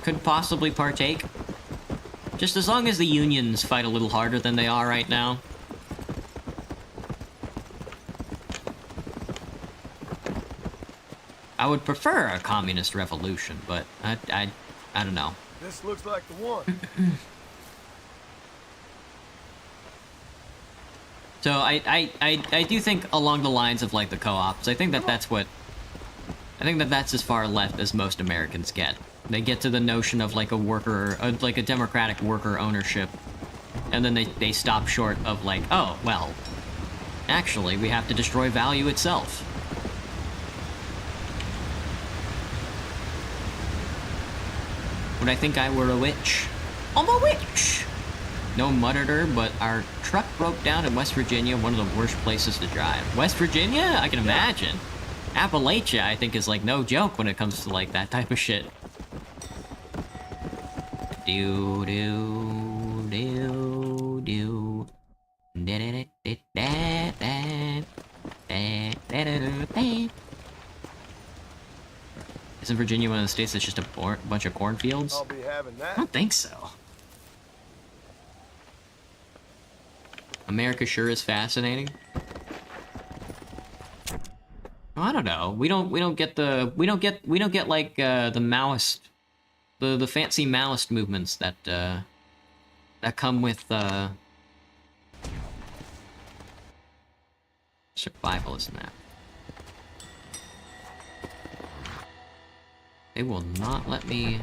Could possibly partake. Just as long as the unions fight a little harder than they are right now. I would prefer a communist revolution, but I don't know. This looks like the one. So I do think along the lines of like the co-ops. I think that's as far left as most Americans get. They get to the notion of like a worker, like a democratic worker ownership, and then they stop short of like, oh well, actually we have to destroy value itself. Would I think I were a witch? I'm a witch! No muttered her, but our truck broke down in West Virginia, one of the worst places to drive. West Virginia? I can imagine. Appalachia, I think, is like no joke when it comes to like that type of shit. Do do do do. Isn't Virginia one of the states that's just a bunch of cornfields? I'll be having that. I don't think so. America sure is fascinating. Well, I don't know. We don't get like the Maoist, the fancy Maoist movements that that come with survivalist map. They will not let me.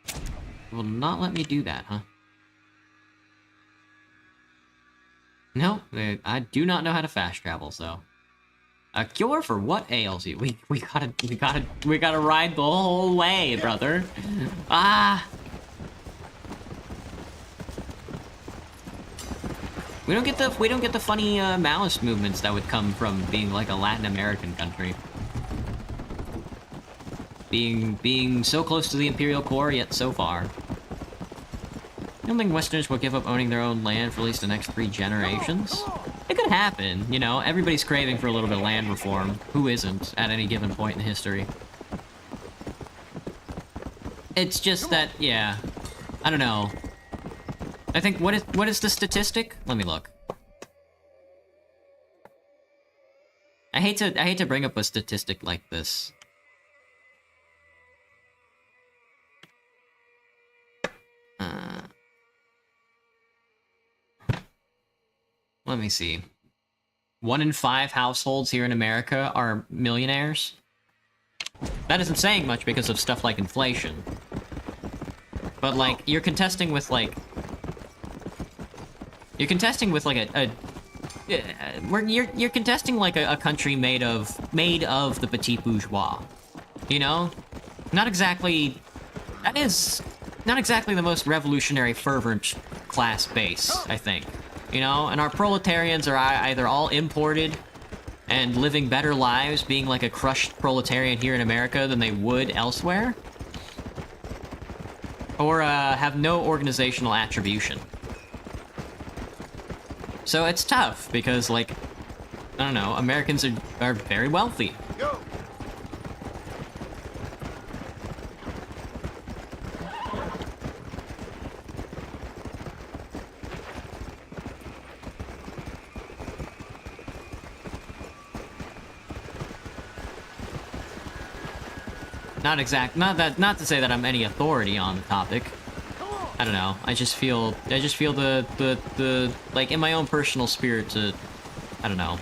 They will not let me do that, huh? No, I do not know how to fast travel, so. A cure for what ails you? We gotta ride the whole way, brother. Ah! We don't get the funny Maoist movements that would come from being like a Latin American country. Being so close to the Imperial core, yet so far. I don't think Westerners will give up owning their own land for at least the next 3 generations. It could happen, you know, everybody's craving for a little bit of land reform. Who isn't, at any given point in history? It's just that, yeah, I don't know. I think, what is the statistic? Let me look. I hate to bring up a statistic like this. Let me see. 1 in 5 households here in America are millionaires. That isn't saying much because of stuff like inflation. But like, you're contesting with like you're contesting like a country made of the petit bourgeois. You know? Not exactly... That is not exactly the most revolutionary fervent class base, I think. You know? And our proletarians are either all imported and living better lives, being like a crushed proletarian here in America than they would elsewhere, or have no organizational attribution. So it's tough, because, like, I don't know, Americans are very wealthy. Go. Not to say that I'm any authority on the topic. I don't know. I just feel the like in my own personal spirit to, I don't know,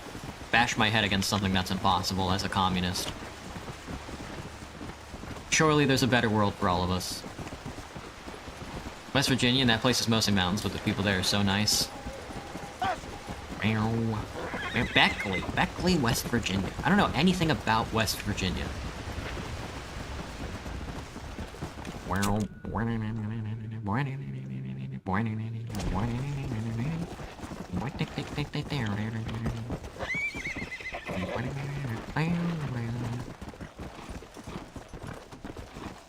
bash my head against something that's impossible as a communist. Surely there's a better world for all of us. West Virginia, and that place is mostly mountains, but the people there are so nice. Beckley, West Virginia. I don't know anything about West Virginia.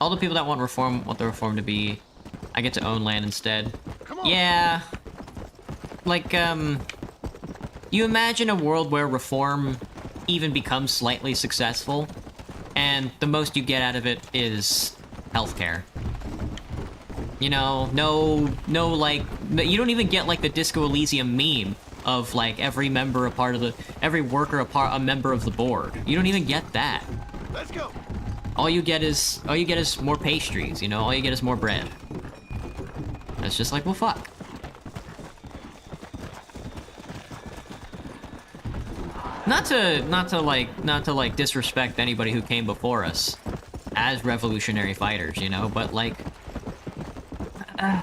All the people that want reform want the reform to be, I get to own land instead. Yeah. Like, you imagine a world where reform even becomes slightly successful, and the most you get out of it is healthcare. You know, no, like, you don't even get, like, the Disco Elysium meme of, like, every member every worker a member of the board. You don't even get that. Let's go. All you get is more pastries, you know? All you get is more bread. It's just like, well, fuck. Not to like disrespect anybody who came before us as revolutionary fighters, you know, but like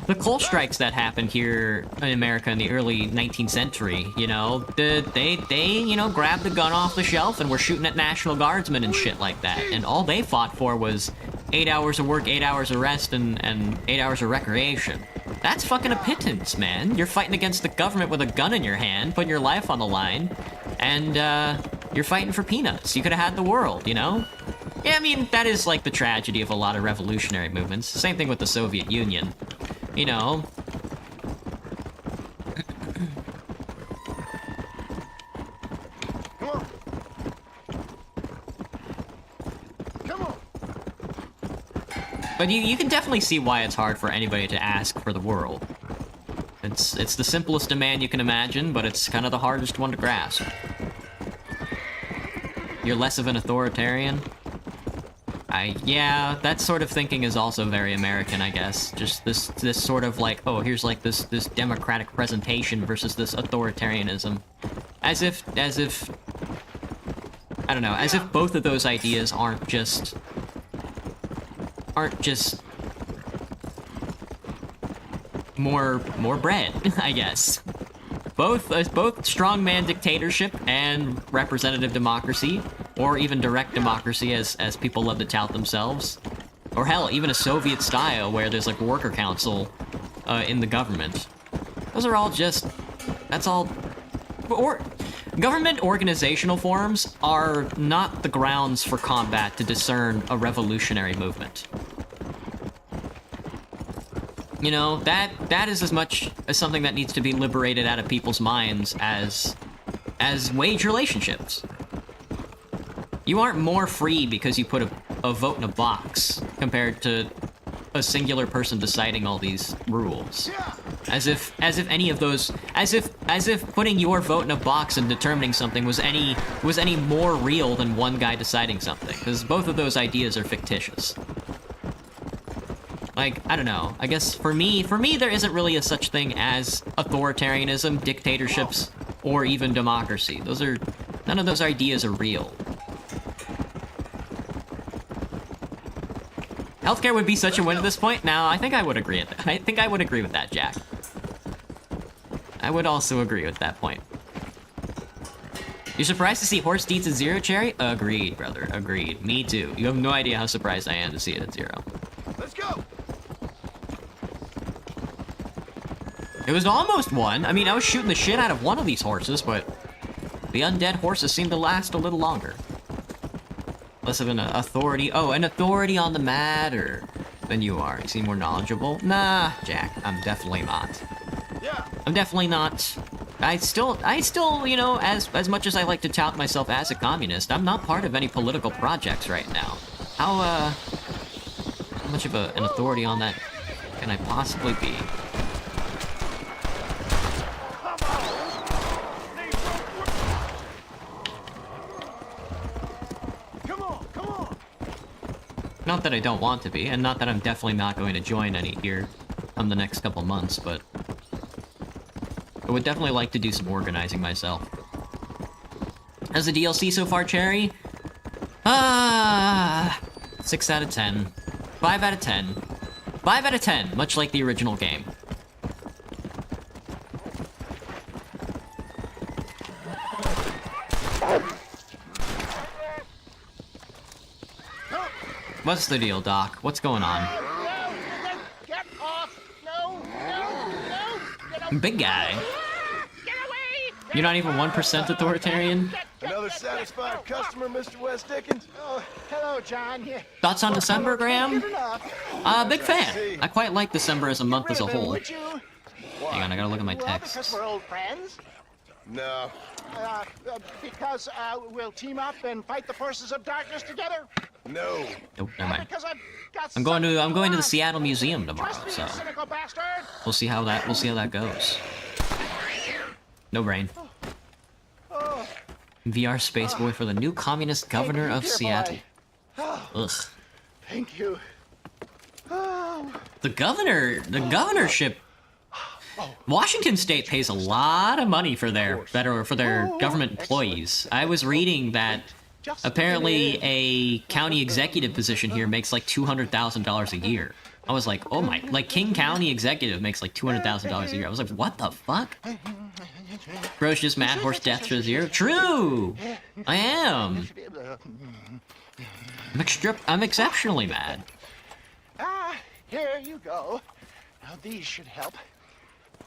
the coal strikes that happened here in America in the early 19th century, you know, they you know, grabbed the gun off the shelf and were shooting at National Guardsmen and shit like that, and all they fought for was 8 hours of work, 8 hours of rest, and 8 hours of recreation. That's fucking a pittance, man. You're fighting against the government with a gun in your hand, putting your life on the line, and you're fighting for peanuts. You could have had the world, you know? Yeah, I mean, that is like the tragedy of a lot of revolutionary movements. Same thing with the Soviet Union. You know? Come on. Come on. But you can definitely see why it's hard for anybody to ask for the world. It's the simplest demand you can imagine, but it's kind of the hardest one to grasp. You're less of an authoritarian? Yeah, that sort of thinking is also very American, I guess. Just this sort of like, oh, here's like this democratic presentation versus this authoritarianism. As if, I don't know, as if both of those ideas aren't just more bread, I guess. Both strongman dictatorship and representative democracy, or even direct democracy, as people love to tout themselves, or hell, even a Soviet style where there's like a worker council in the government. Those are all just, that's all, or government organizational forms are not the grounds for combat to discern a revolutionary movement. You know, that is as much as something that needs to be liberated out of people's minds as wage relationships. You aren't more free because you put a vote in a box compared to a singular person deciding all these rules. As if any of those, as if putting your vote in a box and determining something was any more real than one guy deciding something, because both of those ideas are fictitious. Like, I don't know, I guess for me there isn't really a such thing as authoritarianism, dictatorships, or even democracy. None of those ideas are real. Healthcare would be such a win at this point? Now, I think I would agree with that. I think I would agree with that, Jack. I would also agree with that point. You're surprised to see horse deeds at 0, Cherry? Agreed, brother. Agreed. Me too. You have no idea how surprised I am to see it at 0. Let's go. It was almost 1. I mean, I was shooting the shit out of one of these horses, but the undead horses seem to last a little longer. Less of an authority. Oh, an authority on the matter than you are. You seem more knowledgeable. Nah, Jack. I'm definitely not. Yeah. I'm definitely not. I still, you know, as much as I like to tout myself as a communist, I'm not part of any political projects right now. How much of an authority on that can I possibly be? Come on. Not that I don't want to be, and not that I'm definitely not going to join any here in the next couple months, but I would definitely like to do some organizing myself. As a DLC so far, Cherry? 6 out of 10. 5 out of 10. 5 out of 10, much like the original game. What's the deal, Doc? What's going on? Get off! No! Get Big guy. You're not even 1% authoritarian? Another satisfied customer, Mr. West Dickens? Oh, hello, John. Yeah. Thoughts on December, Graham? Good enough. Big fan. I quite like December as a month as a Rid of him, whole. would you? Hang on, I gotta look at my Well, texts. because we're old friends. No. Because we'll team up and fight the forces of darkness together. No. Nope, never mind. Because I've got I'm going to the something Seattle on. Museum tomorrow, Trust me, so you cynical bastard. we'll see how that goes. No brain. Oh, VR Space Boy for the new communist governor thank of you, dear Seattle. boy. Oh, Ugh. thank you. Oh. The governorship. Washington State pays a lot of money for their government employees. I was reading that apparently a county executive position here makes like $200,000 a year. I was like, oh my, like King County executive makes like $200,000 a year. I was like, what the fuck? Bro's just mad horse death to 0. True! I am. I'm exceptionally mad. Here you go. Now these should help.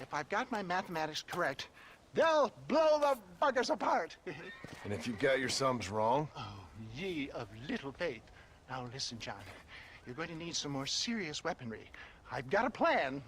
If I've got my mathematics correct, they'll blow the buggers apart. And if you've got your sums wrong? Oh, ye of little faith. Now listen, John. You're going to need some more serious weaponry. I've got a plan,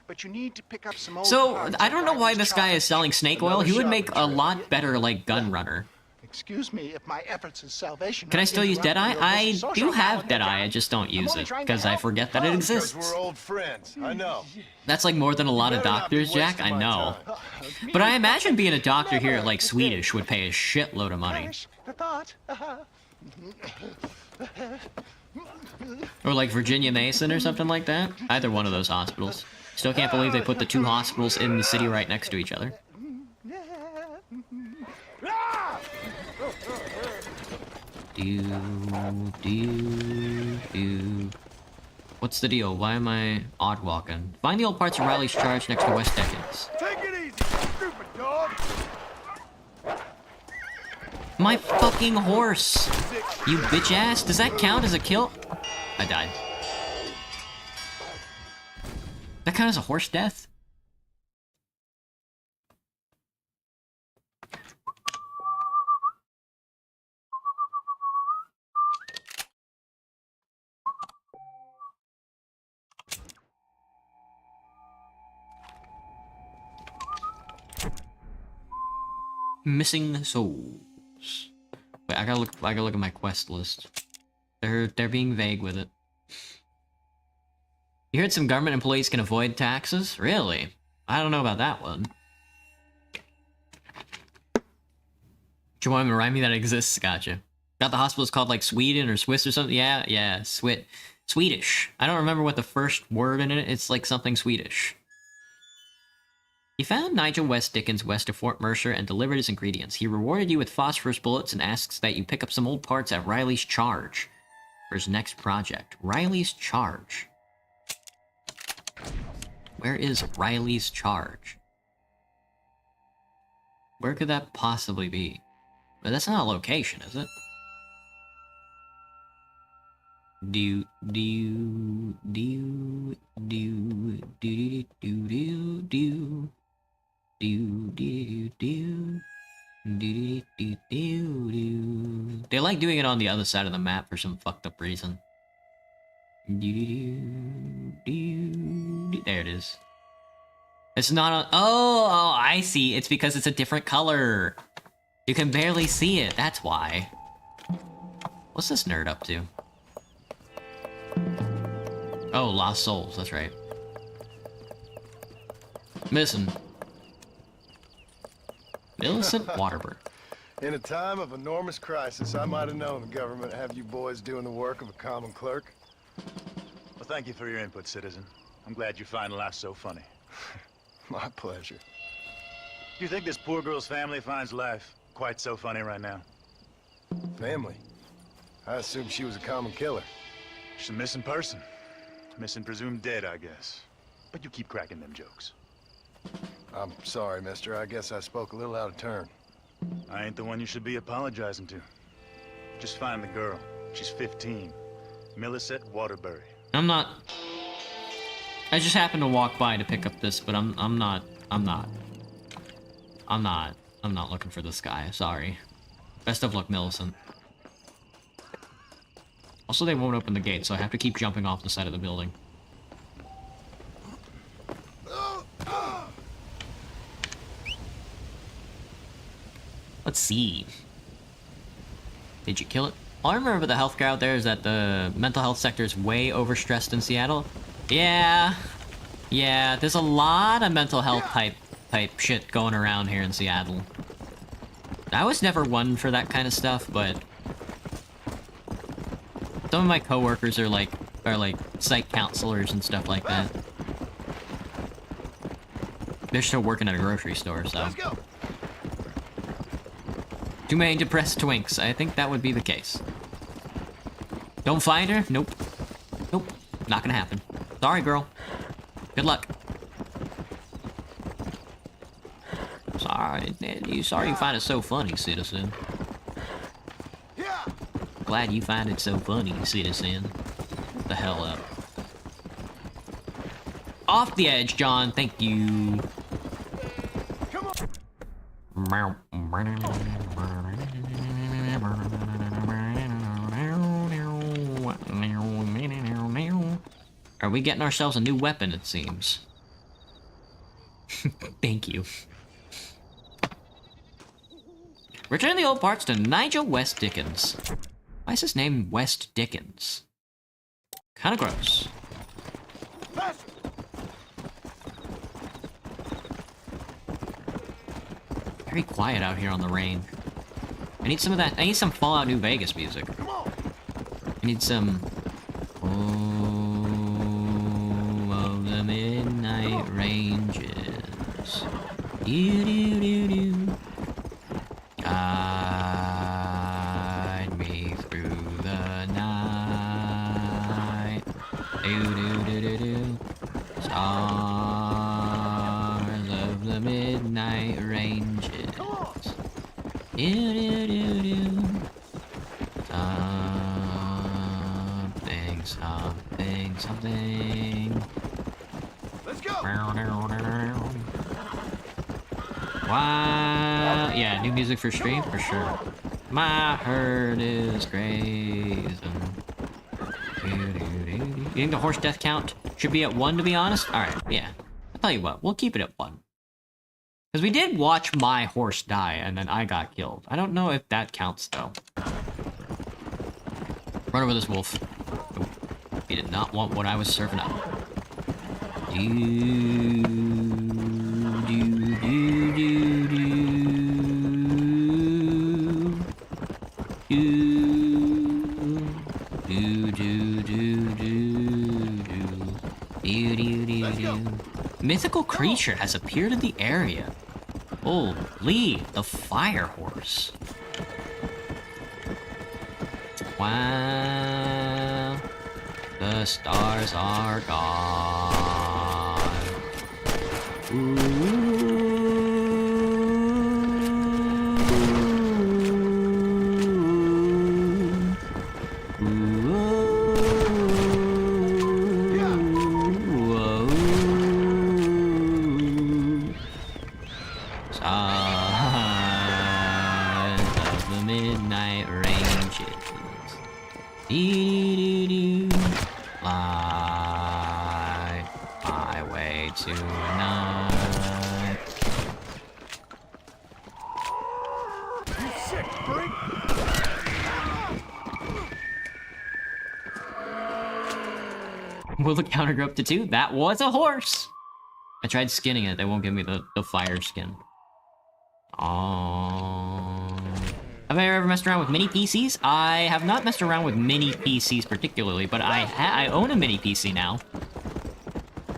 but you need to pick up some old So, parts I of don't know why Riley's this guy chopper. is selling snake oil. He would make a lot better, like, gun runner. Excuse me if my efforts in salvation... Can I still use Deadeye? interrupt I your do social have calendar, Deadeye, I John. just don't use only it, trying to because I help. forget that it Because exists. we're old friends. I know. That's like more than a lot of Better not be doctors, Jack, I wasting my know. time. But I imagine being a doctor here at, like, Swedish would pay a shitload of money. Perish the thought. Or like Virginia Mason or something like that. Either one of those hospitals. Still can't believe they put the two hospitals in the city right next to each other. What's the deal? Why am I odd walking? Find the old parts of Riley's charge next to West Dickens. Take it easy, stupid dog. My fucking horse! You bitch ass! Does that count as a kill? I died. That count as a horse death? Missing souls. Wait, I gotta look at my quest list. They're being vague with it. You heard some government employees can avoid taxes? Really? I don't know about that one. Do you want to remind me that it exists? Gotcha. Got the hospital's called like Sweden or Swiss or something? Yeah, Swedish. I don't remember what the first word in it. It's like something Swedish. He found Nigel West Dickens west of Fort Mercer and delivered his ingredients. He rewarded you with phosphorus bullets and asks that you pick up some old parts at Riley's Charge for his next project. Riley's Charge. Where is Riley's Charge? Where could that possibly be? But that's not a location, is it? Do do do do do do do do do do do do. They like doing it on the other side of the map for some fucked up reason. There it is. It's not on. Oh, I see. It's because it's a different color. You can barely see it. That's why. What's this nerd up to? Oh, Lost Souls. That's right. Missing. Millicent Waterberg. In a time of enormous crisis, I might have known the government would have you boys doing the work of a common clerk. Well, thank you for your input, citizen. I'm glad you find life so funny. My pleasure. Do you think this poor girl's family finds life quite so funny right now? Family? I assumed she was a common killer. She's a missing person. Missing presumed dead, I guess. But you keep cracking them jokes. I'm sorry, mister. I guess I spoke a little out of turn. I ain't the one you should be apologizing to. Just find the girl. She's 15. Millicent Waterbury. I'm not... I just happened to walk by to pick up this, but I'm not looking for this guy. Sorry. Best of luck, Millicent. Also, they won't open the gate, so I have to keep jumping off the side of the building. Let's see. Did you kill it? All I remember the healthcare out there is that the mental health sector is way overstressed in Seattle. Yeah, there's a lot of mental health type shit going around here in Seattle. I was never one for that kind of stuff, but some of my coworkers are like psych counselors and stuff like that. They're still working at a grocery store, so. Let's go. Too many depressed twinks. I think that would be the case. Don't find her? Nope. Nope. Not gonna happen. Sorry, girl. Good luck. Sorry you find it so funny, citizen. Glad you find it so funny, citizen. What the hell up? Off the edge, John. Thank you. Come Are we getting ourselves a new weapon, it seems? Thank you. Return the old parts to Nigel West Dickens. Why is his name West Dickens? Kinda gross. Very quiet out here on the rain. I need some of that. I need some Fallout New Vegas music. I need some... Home of the Midnight Ranges. Do-do-do-do. Guide me through the night. Do-do-do-do-do. Stars of the Midnight Ranges. Do-do-do-do. Something. Let's go. Wow. Yeah, new music for stream for sure. My heart is grazing. You think the horse death count should be at 1, to be honest? Alright, yeah. I'll tell you what, we'll keep it at 1. Because we did watch my horse die, and then I got killed. I don't know if that counts, though. Run over this wolf. Nope. He did not want what I was serving up. Mythical creature has appeared in the area. Holy, the fire horse. Wow. The stars are gone. Ooh. Light my way tonight. You sick freak! Will the counter go up to 2? That was a horse! I tried skinning it. They won't give me the fire skin. Have I ever messed around with mini PCs? I have not messed around with mini PCs particularly, but I own a mini PC now.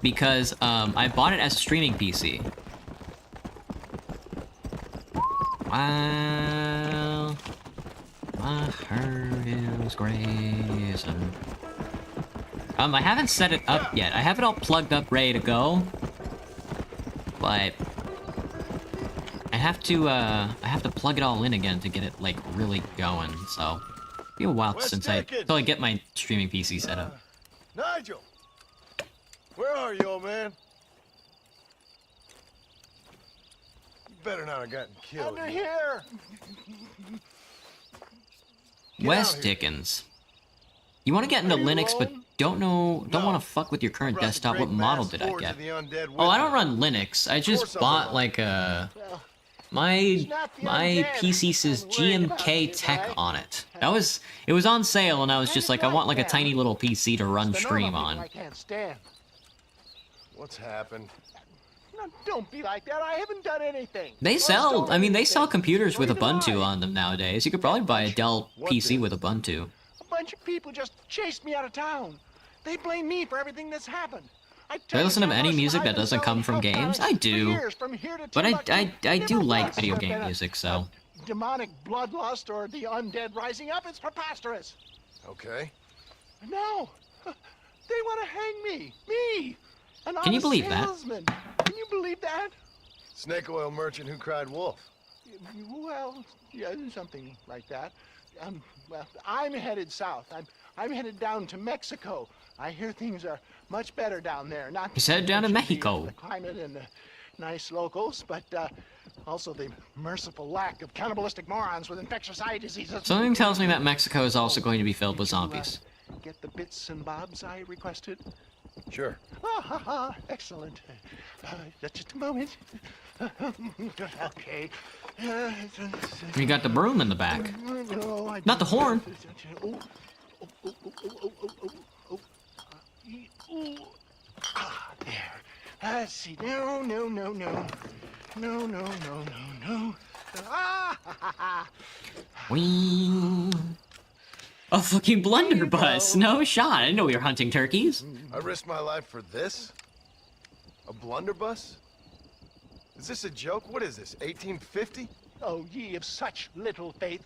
Because, I bought it as a streaming PC. Wow. My heart is grazing. I haven't set it up yet. I have it all plugged up, ready to go. But I have to plug it all in again to get it, like, really going, so... It'll be a while since I get my streaming PC set up. Nigel! Where are you, old man? You better not have gotten killed. Under here! Wes Dickens. You want to get into Linux, but don't want to fuck with your current desktop. What model did I get? Oh, I don't run Linux. I just bought like a... My PC says GMK Tech on it. It was on sale, and I was just like, I want like a tiny little PC to run stream on. I can't stand. What's happened? No, don't be like that. I haven't done anything. They sell computers with Ubuntu on them nowadays. You could probably buy a Dell PC with Ubuntu. A bunch of people just chased me out of town. They blame me for everything that's happened. Do I listen to any music that doesn't come from games? I do. But I do like video game music, so... Demonic bloodlust or the undead rising up, it's preposterous. Okay. No. They want to hang me. Me! Can you believe that? Can you believe that? Snake oil merchant who cried wolf. Well, yeah, something like that. Well, I'm headed south. I'm headed down to Mexico. I hear things are much better down there. Not He's headed down to Mexico. The climate and the nice locals, but also the merciful lack of cannibalistic morons with infectious eye diseases. Something tells me that Mexico is also going to be filled with zombies. Get the bits and bobs I requested? Sure. Excellent. Just a moment. Okay. You got the broom in the back. No, Not the horn. There. Let's see. No. Whee! A fucking blunderbuss. No shot. I didn't know we were hunting turkeys. I risked my life for this? A blunderbuss? Is this a joke? What is this, 1850? Oh, ye of such little faith.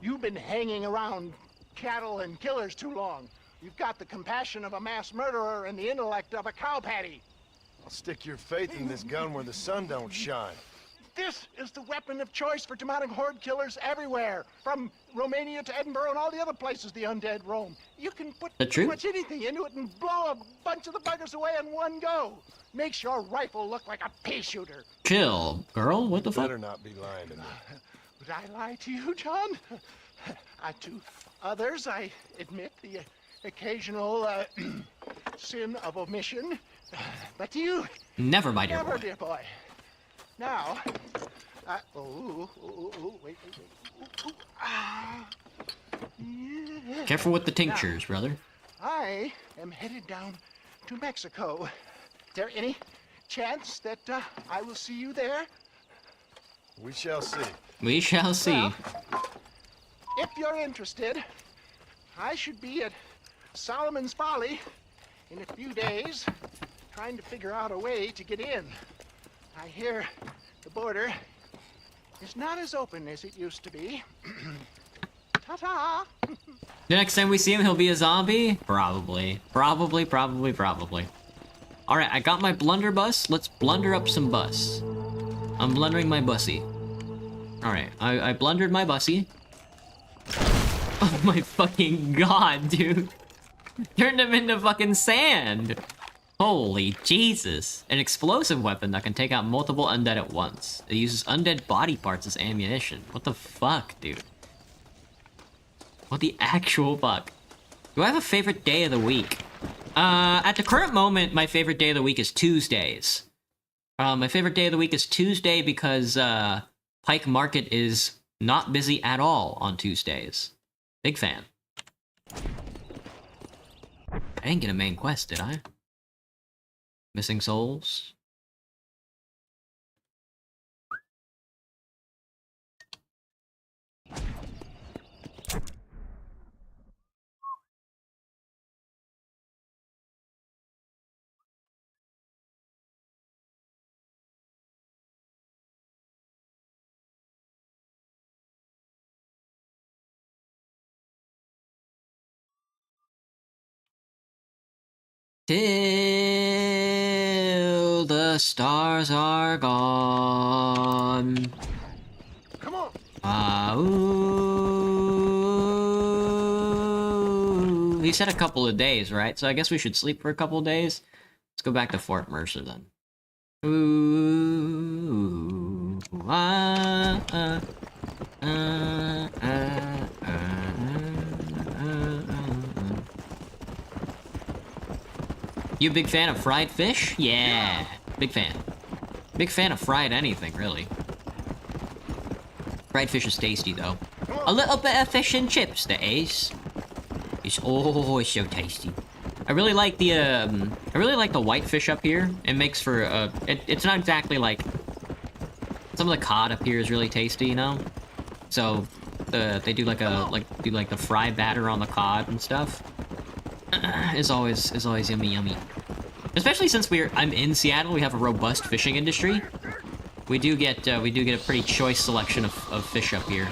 You've been hanging around cattle and killers too long. You've got the compassion of a mass murderer and the intellect of a cow patty. I'll stick your faith in this gun where the sun don't shine. This is the weapon of choice for demonic horde killers everywhere, from Romania to Edinburgh and all the other places the undead roam. You can put pretty much anything into it and blow a bunch of the buggers away in one go. Makes your rifle look like a pea shooter. Chill, girl. What the fuck? Better not be lying to me. Would I lie to you, John? To others, I admit the occasional sin of omission. But to you, never, my dear never, boy. dear boy. Now, wait. Yeah. Careful with the tinctures, brother. I am headed down to Mexico. Is there any chance that I will see you there? We shall see. We shall see. Well, if you're interested, I should be at Solomon's Folly in a few days, trying to figure out a way to get in. I hear the border is not as open as it used to be. Ta-ta! The next time we see him, he'll be a zombie? Probably. Probably. Alright, I got my blunderbuss. Let's blunder up some bus. I'm blundering my bussy. Alright, I blundered my bussy. Oh my fucking god, dude. Turned him into fucking sand. Holy Jesus. An explosive weapon that can take out multiple undead at once. It uses undead body parts as ammunition. What the fuck, dude? What the actual fuck? Do I have a favorite day of the week? At the current moment, my favorite day of the week is Tuesdays. My favorite day of the week is Tuesday because Pike Market is not busy at all on Tuesdays. Big fan. I didn't get a main quest, did I? Missing souls? Till the stars are gone. Come on. Ooh. He said a couple of days, right? So I guess we should sleep for a couple of days. Let's go back to Fort Mercer then. Ooh. You a big fan of fried fish? Yeah, big fan. Big fan of fried anything, really. Fried fish is tasty, though. A little bit of fish and chips, there is. It's so tasty. I really like the white fish up here. It makes for it's not exactly like some of the cod up here is really tasty, you know. So they do like the fry batter on the cod and stuff. Is always yummy. Especially since I'm in Seattle, we have a robust fishing industry. We do get a pretty choice selection of fish up here.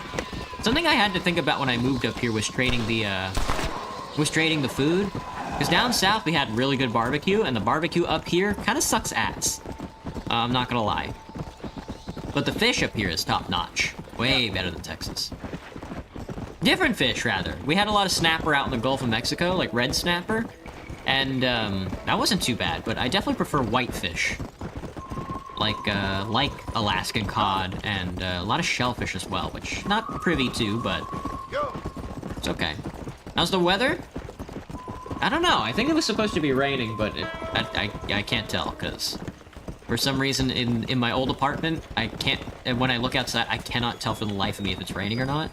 Something I had to think about when I moved up here was trading the food. Because down south we had really good barbecue, and the barbecue up here kind of sucks ass. I'm not gonna lie. But the fish up here is top notch. Way better than Texas. Different fish, rather. We had a lot of snapper out in the Gulf of Mexico, like red snapper. And, that wasn't too bad, but I definitely prefer white fish. Like Alaskan cod, and a lot of shellfish as well, which not privy to, but it's okay. How's the weather? I don't know. I think it was supposed to be raining, but I can't tell, because for some reason in my old apartment, when I look outside, I cannot tell for the life of me if it's raining or not.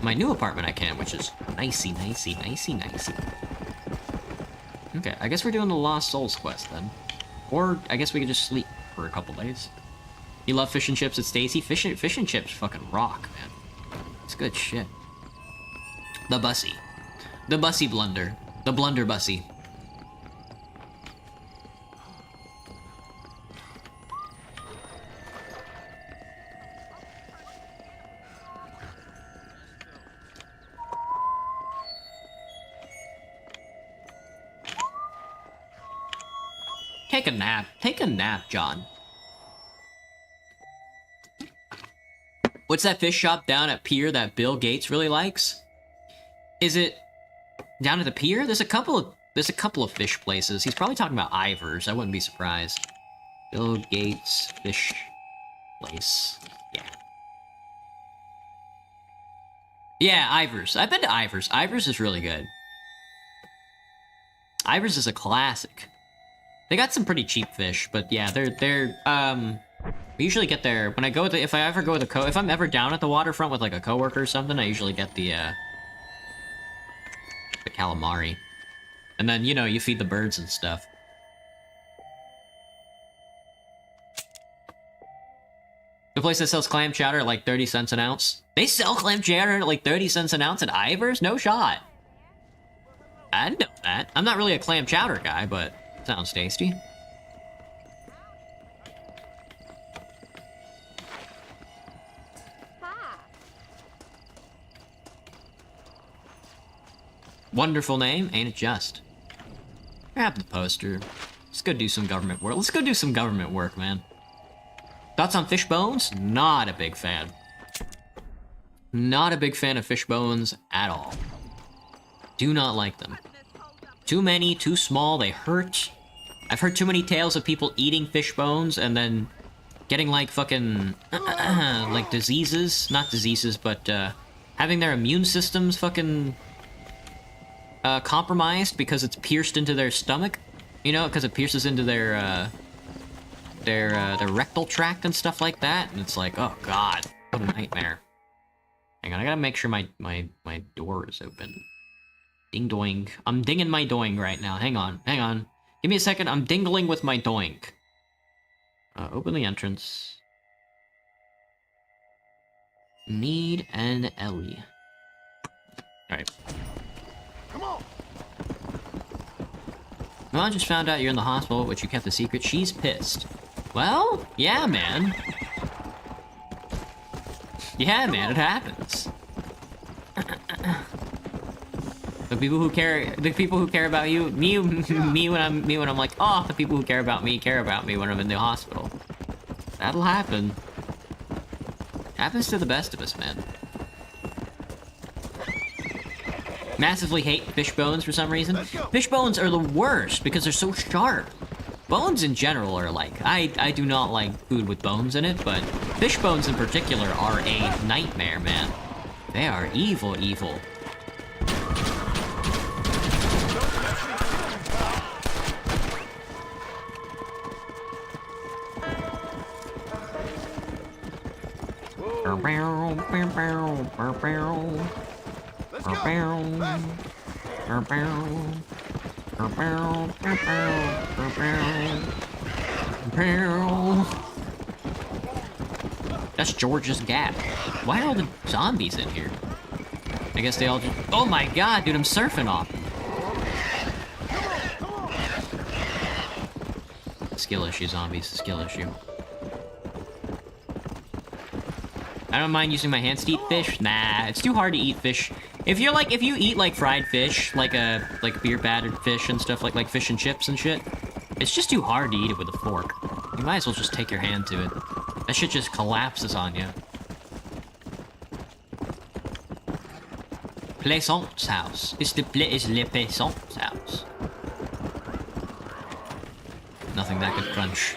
My new apartment I can, which is nicey. Okay, I guess we're doing the Lost Souls quest then. Or I guess we could just sleep for a couple days. You love fish and chips at Stacy? Fish and chips fucking rock, man. It's good shit. The Bussy. The Bussy Blunder. The Blunder Bussy. Take a nap. Take a nap, John. What's that fish shop down at Pier that Bill Gates really likes? Is it down at the pier? There's a couple of fish places. He's probably talking about Ivers. I wouldn't be surprised. Bill Gates fish place. Yeah. Yeah, Ivers. I've been to Ivers. Ivers is really good. Ivers is a classic. They got some pretty cheap fish, but yeah, they're we usually get there when I go with if I'm ever down at the waterfront with like a coworker or something, I usually get the calamari. And then, you know, you feed the birds and stuff. The place that sells clam chowder at like 30 cents an ounce. They sell clam chowder at like 30 cents an ounce at Ivers? No shot. I didn't know that. I'm not really a clam chowder guy, but sounds tasty. Wonderful name, ain't it just? Grab the poster. Let's go do some government work. Let's go do some government work, man. Thoughts on fish bones? Not a big fan. Not a big fan of fish bones at all. Do not like them. Too many, too small, they hurt. I've heard too many tales of people eating fish bones and then getting like fucking like diseases, not diseases, but having their immune systems fucking compromised because it's pierced into their stomach. You know, because it pierces into their rectal tract and stuff like that. And it's like, oh god, what a nightmare. Hang on, I gotta make sure my door is open. Ding doing. I'm dinging my doing right now. Hang on. Give me a second. I'm dingling with my doink. Open the entrance. Mead and Ellie. Alright. Come on. Well, I just found out you're in the hospital, but you kept a secret. She's pissed. Well, yeah, man. Yeah, man, it happens. The people who care about you, me when I'm like, oh, the people who care about me when I'm in the hospital. That'll happen. Happens to the best of us, man. Massively hate fish bones for some reason. Fish bones are the worst because they're so sharp. Bones in general are like, I do not like food with bones in it, but fish bones in particular are a nightmare, man. They are evil, evil. That's George's Gap. Why are all the zombies in here? I guess they all just... Oh my god, dude, I'm surfing off. Skill issue, zombies. Skill issue. I don't mind using my hands to eat fish. Nah, it's too hard to eat fish. If you eat like fried fish, like beer battered fish and stuff, like fish and chips and shit, it's just too hard to eat it with a fork. You might as well just take your hand to it. That shit just collapses on you. Plaisant's house. It's Le Plaisant's house. Nothing that could crunch.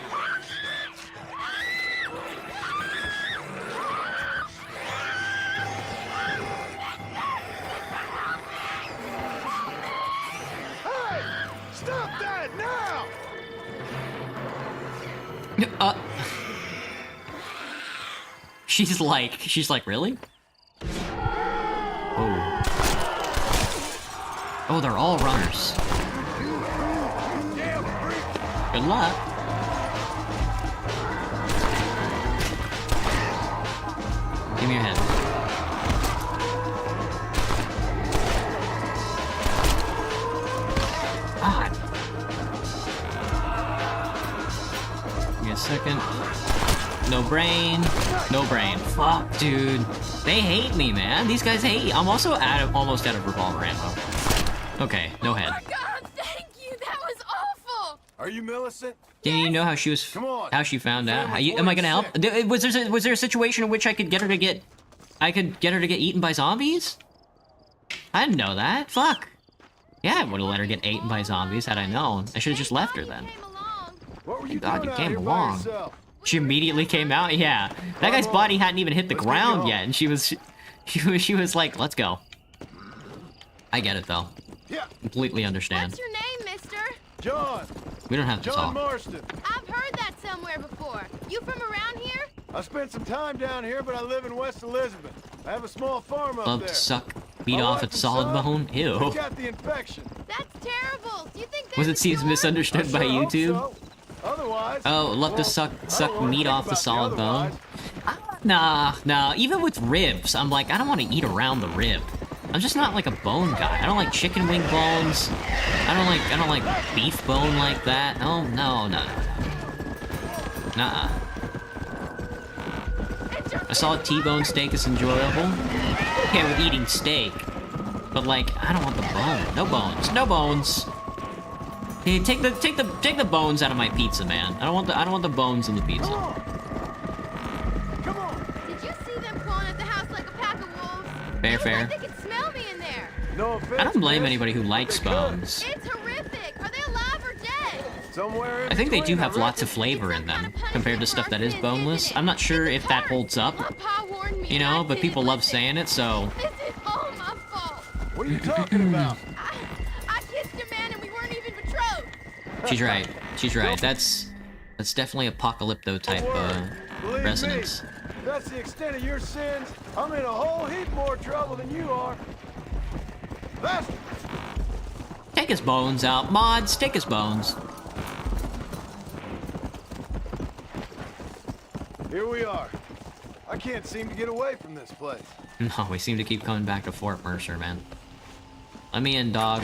Stop that now! She's like, really? Oh. Oh, they're all runners. Good luck. Give me your head. God. Give me a second. No brain. No brain. Fuck, dude. They hate me, man. These guys hate me. I'm also almost out of revolver ammo. Okay, no head. Oh God, thank you. That was awful. Are you Millicent? Didn't you know how she was? How she found out? Am I gonna help? Was there a situation in which I could get her to get eaten by zombies? I didn't know that. Fuck. Yeah, I would have let her get eaten by zombies had I known. I should have just left her then. Thank God you came along. She immediately came out. Yeah, that guy's body hadn't even hit the ground yet, and she was like, "Let's go." I get it though. Yeah. Completely understand. What's your name, mister? John. We don't have to John talk. Marston. I've heard that somewhere before. You from around here? I spent some time down here, but I live in West Elizabeth. I have a small farm up Love there. to suck meat My off wife its and solid son, bone. Ew. They got the infection. That's terrible. Do you think Was it seems misunderstood by Hope YouTube? so. Otherwise, Oh, love to well, suck I don't wanna meat think off the about solid bone. otherwise. Nah. Even with ribs, I'm like, I don't want to eat around the rib. I'm just not like a bone guy. I don't like chicken wing bones. I don't like beef bone like that. Oh no. Nuh-uh. A solid T-bone steak is enjoyable. Okay with eating steak, but like, I don't want the bone. No bones. No bones. Hey, take the bones out of my pizza, man. I don't want the bones in the pizza. Did you see them clawing at the house like a pack of wolves? Fair. They could smell me in there. No offense, I don't blame miss, anybody who but likes they could. bones. It's horrific. Are they alive or dead? Somewhere in I think they do between, have I lots of flavor in them compared to stuff that is boneless. I'm not sure if that holds up, you know, but people love saying it, so. This is all my fault. What are you talking about? She's right. She's right. That's definitely apocalypto type Believe resonance. me, if that's the extent of your sins, I'm in a whole heap more trouble than you are. Bastards! Take his bones out. Mods, take his bones. Here we are. I can't seem to get away from this place. No, we seem to keep coming back to Fort Mercer, man. Let me in, dog.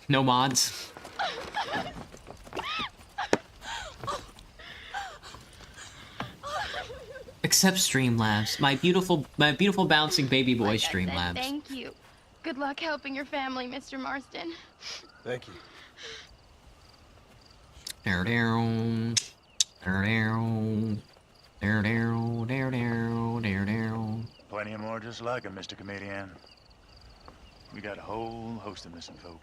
No mods. Except Streamlabs. My beautiful bouncing baby boy Like I said, Streamlabs. Thank you. Good luck helping your family, Mr. Marston. Thank you. There, there, there, there, there, there, there. Plenty more just like him, Mr. Comedian. We got a whole host of missing folk.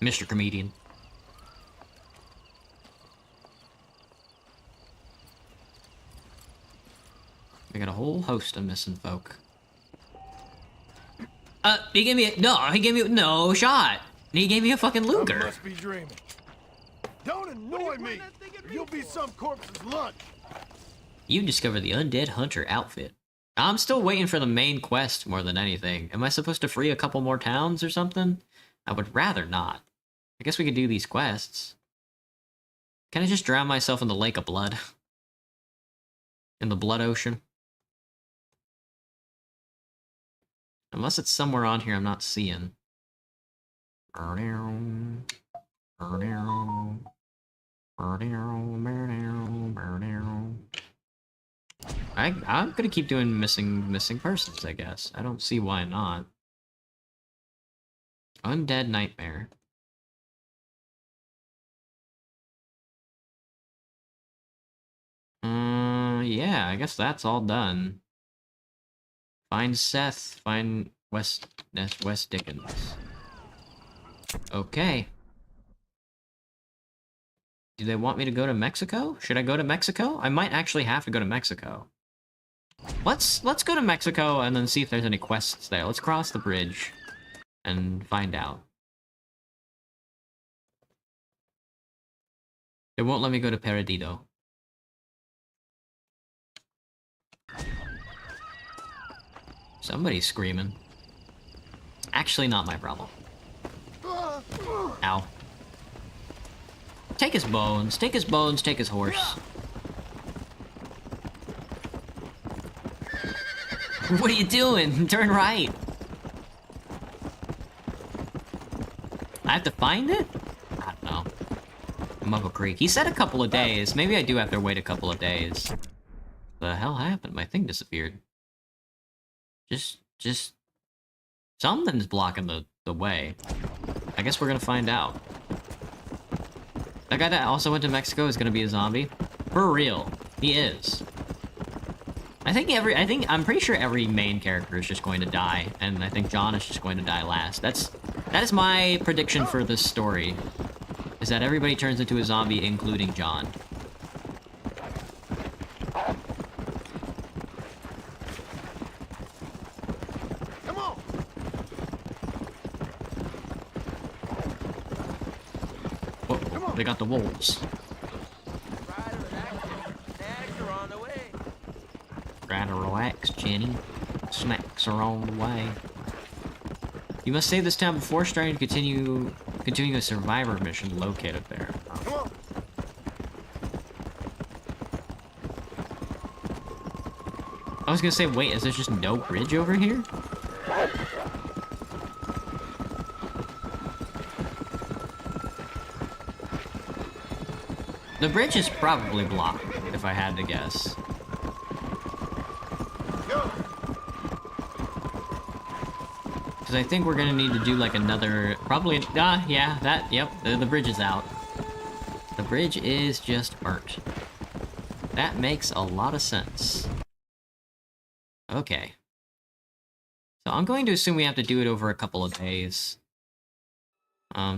Mr. Comedian. We got a whole host of missing folk. He gave me no shot. He gave me a fucking I Luger. must be dreaming. Don't annoy me, or you'll be some corpse's lunch. You discovered the undead hunter outfit. I'm still waiting for the main quest more than anything. Am I supposed to free a couple more towns or something? I would rather not. I guess we could do these quests. Can I just drown myself in the lake of blood? In the blood ocean? Unless it's somewhere on here I'm not seeing. I'm gonna keep doing missing persons, I guess. I don't see why not. Undead Nightmare. Yeah, I guess that's all done. Find Seth, find West Dickens. Okay. Do they want me to go to Mexico? Should I go to Mexico? I might actually have to go to Mexico. Let's go to Mexico and then see if there's any quests there. Let's cross the bridge and find out. It won't let me go to Perdido. Somebody's screaming. Actually, not my problem. Ow. Take his bones, take his bones, take his horse. What are you doing? Turn right. I have to find it? I don't know. Muggle Creek. He said a couple of days. Maybe I do have to wait a couple of days. The hell happened? My thing disappeared. Just... Something's blocking the way. I guess we're gonna find out. That guy that also went to Mexico is gonna be a zombie? For real. He is. I'm pretty sure every main character is just going to die, and I think John is just going to die last. That is my prediction for this story. Is that everybody turns into a zombie, including John. Come on. Oh, they got the wolves. Try to relax, Jenny. Snacks are on the way. You must save this town before starting to continuing a survivor mission located there. Come on. I was gonna say, wait, is there just no bridge over here? The bridge is probably blocked, if I had to guess. Because I think we're gonna need to do like another, probably, yeah, yep, the bridge is out. The bridge is just burnt. That makes a lot of sense. Okay. So I'm going to assume we have to do it over a couple of days.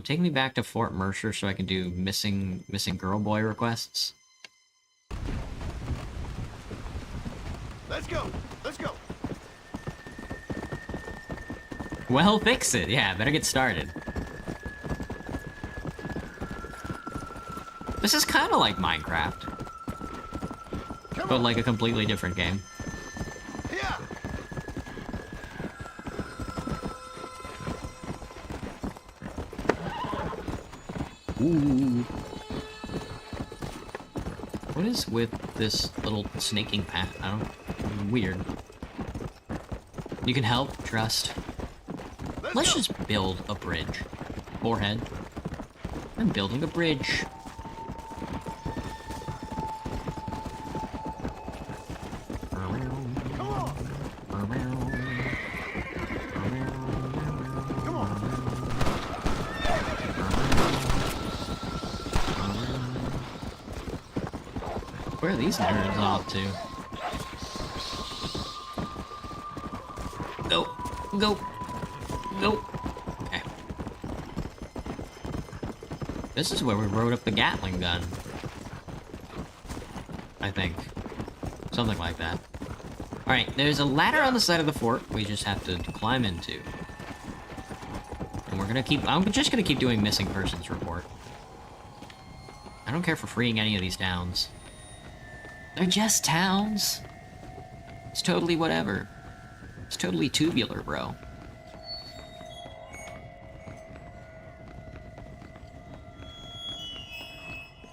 Take me back to Fort Mercer so I can do missing girl boy requests. Let's go. Let's go. Well, fix it. Yeah, better get started. This is kind of like Minecraft. But like a completely different game. Yeah. Ooh. What is with this little snaking path? I don't... Weird. You can help, trust. Let's just build a bridge. Forehead. I'm building a bridge. Where are these nerds off to? Go. Go. Go. Okay. This is where we rode up the Gatling gun. I think. Something like that. Alright, there's a ladder on the side of the fort we just have to climb into. And we're gonna keep... I'm just gonna keep doing missing persons report. I don't care for freeing any of these towns. They're just towns. It's totally whatever. It's totally tubular, bro.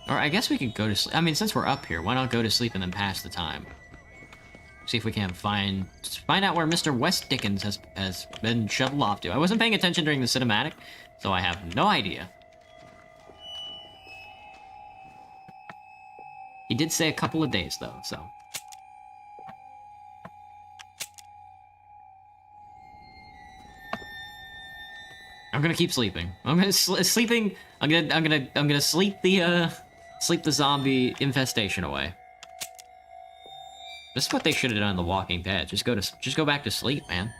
Or I guess we could go to sleep. I mean, since we're up here, why not go to sleep and then pass the time? See if we can find out where Mr. West Dickens has been shoveled off to. I wasn't paying attention during the cinematic, so I have no idea. He did say a couple of days, though, so... I'm gonna keep sleeping. I'm gonna sleeping. I'm gonna sleep the zombie infestation away. This is what they should have done in The Walking Dead. Just go back to sleep, man.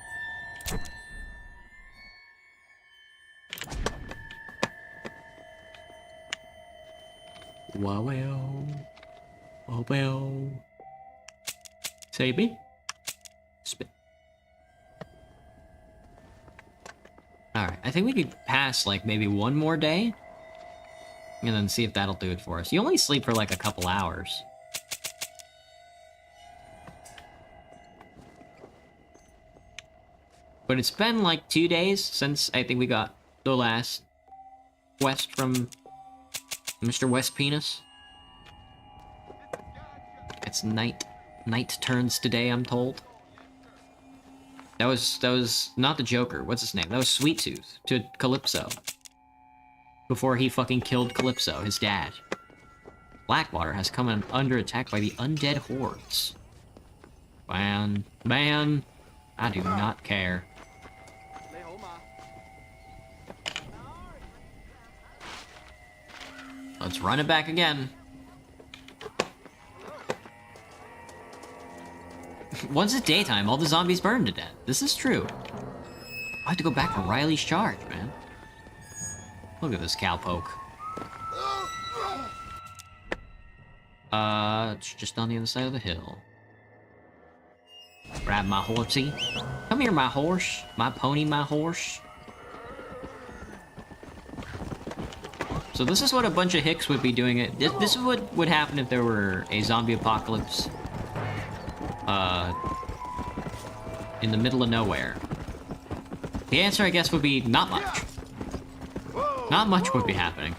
Wow. Oh well. Save me. Spit. Alright, I think we could pass, like, maybe one more day. And then see if that'll do it for us. You only sleep for, like, a couple hours. But it's been, like, 2 days since I think we got the last quest from Mr. West Penis. It's night. Night turns today, I'm told. That was not the Joker. What's his name? That was Sweet Tooth to Calypso. Before he fucking killed Calypso, his dad. Blackwater has come under attack by the undead hordes. Man, I do not care. Let's run it back again. Once it's daytime, all the zombies burn to death. This is true. I have to go back for Riley's charge, man. Look at this cowpoke. It's just on the other side of the hill. Grab my horsey. Come here, my horse. My pony, my horse. So this is what a bunch of hicks would be doing. This is what would happen if there were a zombie apocalypse. In the middle of nowhere. The answer, I guess, would be not much. Not much would be happening.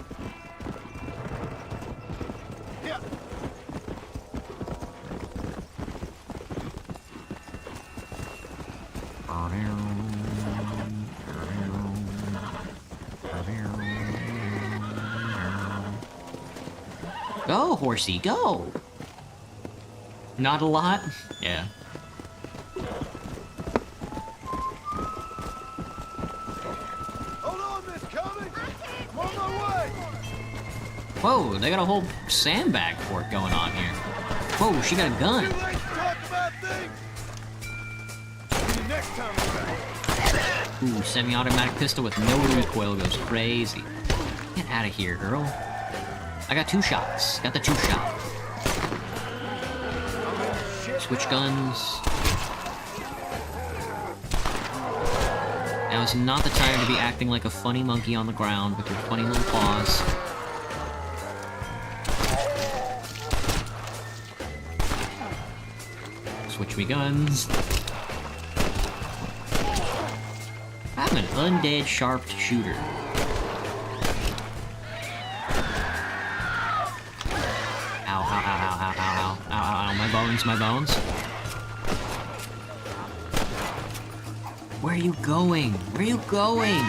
Go, horsey, go! Not a lot? Yeah. Hold on, Miss Cummings! I'm on my way! Whoa, they got a whole sandbag fort going on here. Whoa, she got a gun. Too late to talk about things! See you next time around. Ooh, semi-automatic pistol with no recoil goes crazy. Get out of here, girl. I got 2 shots. Got the 2 shot. Switch guns. Now is not the time to be acting like a funny monkey on the ground with your funny little paws. Switch me guns. I'm an undead sharp shooter. Ow, ow, ow, ow, ow, ow, ow, ow, ow, my bones, my bones. Where are you going? Where are you going?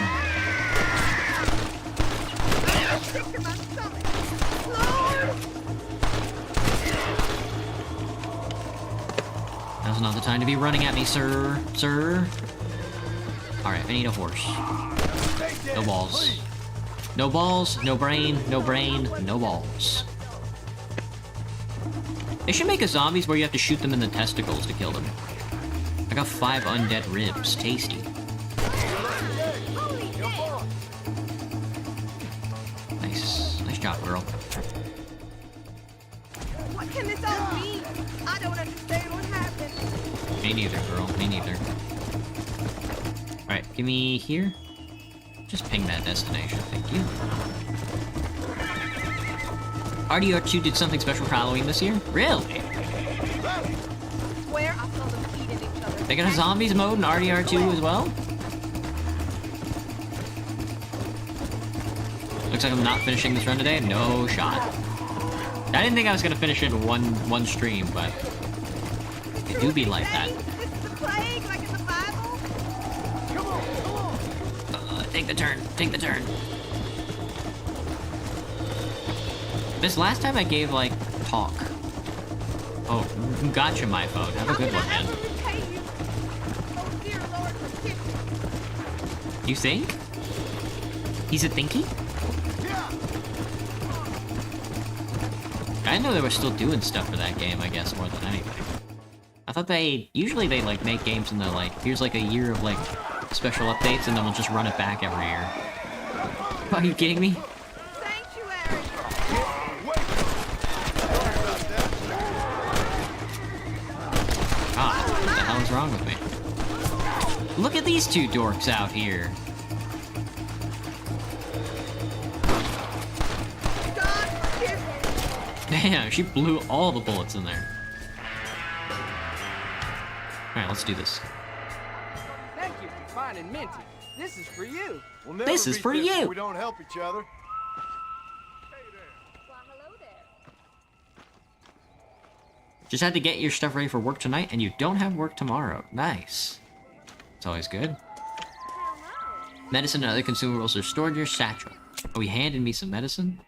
Now's not the time to be running at me, sir. Sir. Alright, I need a horse. No balls. No balls, no brain, no brain, no balls. They should make a zombies where you have to shoot them in the testicles to kill them. I got 5 undead ribs. Tasty. Nice. Nice job, girl. What can this all mean? I don't understand what happened. Me neither, girl. Me neither. Alright, give me here. Just ping that destination. Thank you. RDR2 did something special for Halloween this year? Really? Where I saw them eating each other. They got a zombies mode in RDR2 as well? Looks like I'm not finishing this run today. No shot. I didn't think I was gonna finish it in one stream, but it do be like that. This is the plague, like in the Bible. Come on, come on. Take the turn. Take the turn. This last time I gave, like, talk. Oh, gotcha, my phone. Have a good one, man. You think? He's a thinky? I didn't know they were still doing stuff for that game, I guess, more than anything. I thought usually they, like, make games and they're like, here's, like, a year of, like, special updates, and then we'll just run it back every year. Are you kidding me? What the hell is wrong with me? Look at these two dorks out here. Damn, she blew all the bullets in there. Alright, let's do this. Thank you for finding Minty. This is for you. We'll never This is beat for if you. we don't help each other. Just had to get your stuff ready for work tonight, and you don't have work tomorrow. Nice. It's always good. Medicine and other consumables are stored in your satchel. Are we handing me some medicine?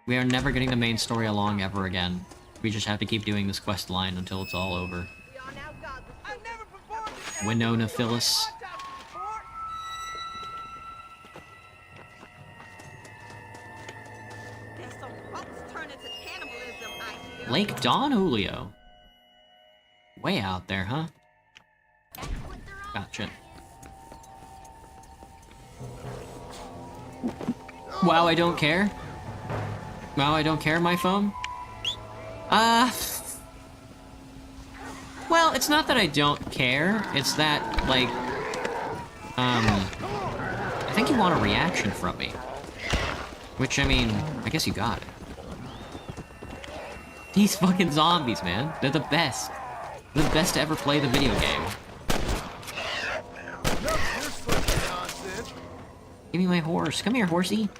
We are never getting the main story along ever again. We just have to keep doing this quest line until it's all over. Winona Phyllis. Lake Don Julio. Way out there, huh? Gotcha. Wow, I don't care. Wow, I don't care, my phone. Well, it's not that I don't care. It's that, like, I think you want a reaction from me. Which, I mean, I guess you got it. These fucking zombies, man. They're the best. They're the best to ever play the video game. Give me my horse. Come here, horsey.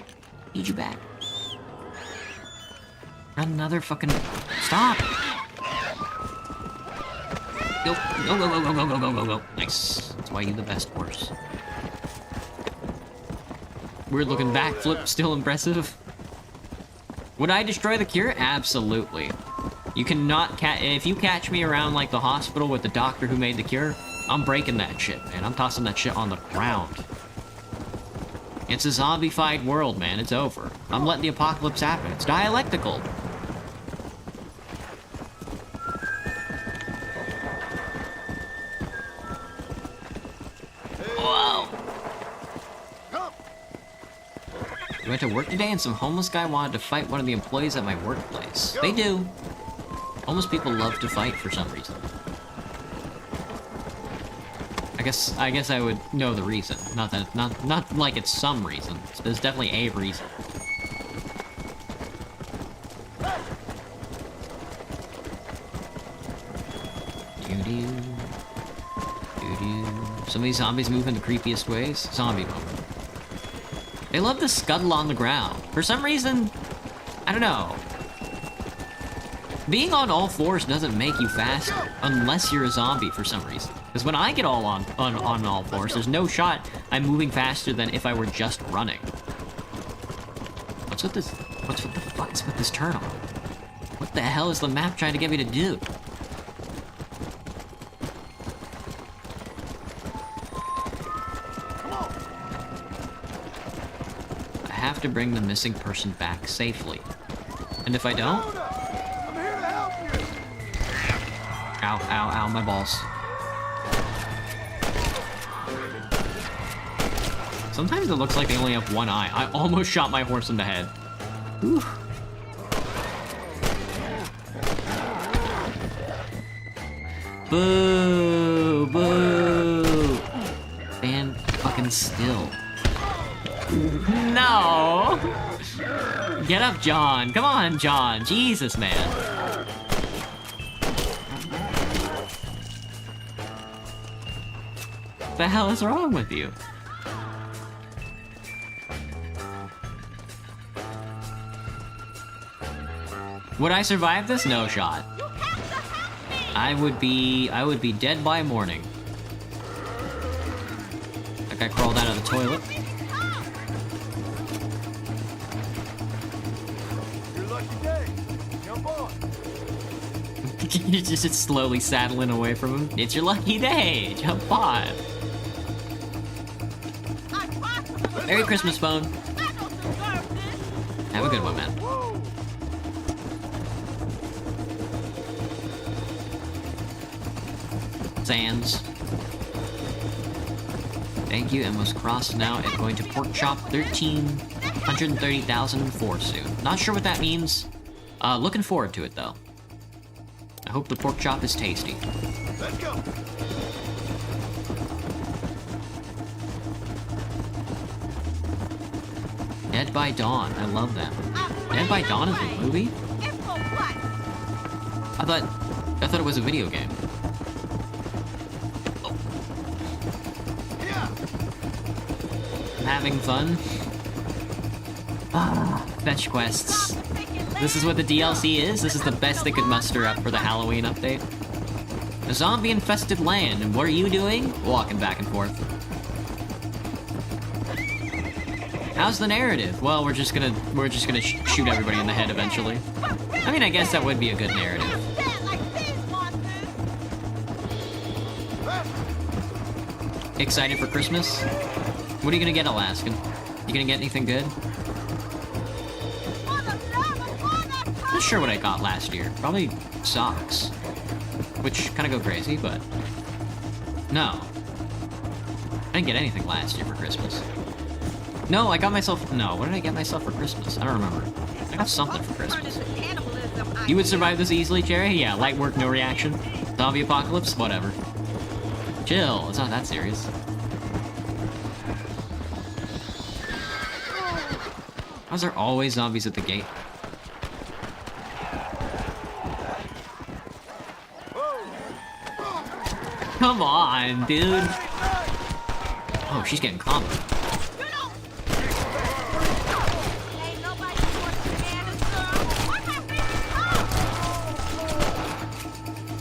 Need you back. Another fucking... Stop! Go, go, go, go, go, go, go, go, go, go. Nice. That's why you're the best horse. Weird looking backflip, still impressive. Would I destroy the cure? Absolutely. You cannot if you catch me around, like, the hospital with the doctor who made the cure, I'm breaking that shit, man. I'm tossing that shit on the ground. It's a zombified world, man. It's over. I'm letting the apocalypse happen. It's dialectical. Whoa! We went to work today and some homeless guy wanted to fight one of the employees at my workplace. They do. Homeless people love to fight for some reason. I guess I would know the reason. Not like it's some reason. There's definitely a reason. Some of these zombies move in the creepiest ways. Zombie moment. They love to scuttle on the ground. For some reason, I don't know. Being on all fours doesn't make you faster, unless you're a zombie for some reason. Because when I get all on all fours, there's no shot I'm moving faster than if I were just running. What the fuck is with this turtle? What the hell is the map trying to get me to do? I have to bring the missing person back safely. And if I don't... I'm here to help you. Ow, ow, ow, my balls. Sometimes it looks like they only have one eye. I almost shot my horse in the head. Whew. Boo! Boo! Stand fucking still. No! Get up, John. Come on, John. Jesus, man. What the hell is wrong with you? Would I survive this? No shot. I would be dead by morning. That guy crawled out of the toilet. Your lucky day. Jump on. You're just slowly saddling away from him. It's your lucky day. Jump on. Merry Christmas, phone. Have a good one, man. Sands. Thank you, and was crossed now and going to pork chop 130,004 soon. Not sure what that means. Looking forward to it though. I hope the pork chop is tasty. Let's go. Dead by Dawn. I love them. Dead by Dawn is a movie? I thought it was a video game. I'm having fun. Fetch quests. This is what the DLC is? This is the best they could muster up for the Halloween update. A zombie-infested land, and what are you doing? Walking back and forth. How's the narrative? Well, we're just gonna shoot everybody in the head eventually. I mean, I guess that would be a good narrative. Excited for Christmas? What are you gonna get, Alaskan? You gonna get anything good? Not sure what I got last year. Probably socks. Which kind of go crazy, but... No. I didn't get anything last year for Christmas. No, I got myself... No, what did I get myself for Christmas? I don't remember. I got something for Christmas. You would survive this easily, Jerry? Yeah, light work, no reaction. Zombie apocalypse? Whatever. Chill, it's not that serious. Why is there always zombies at the gate? Come on, dude. Oh, she's getting calmer.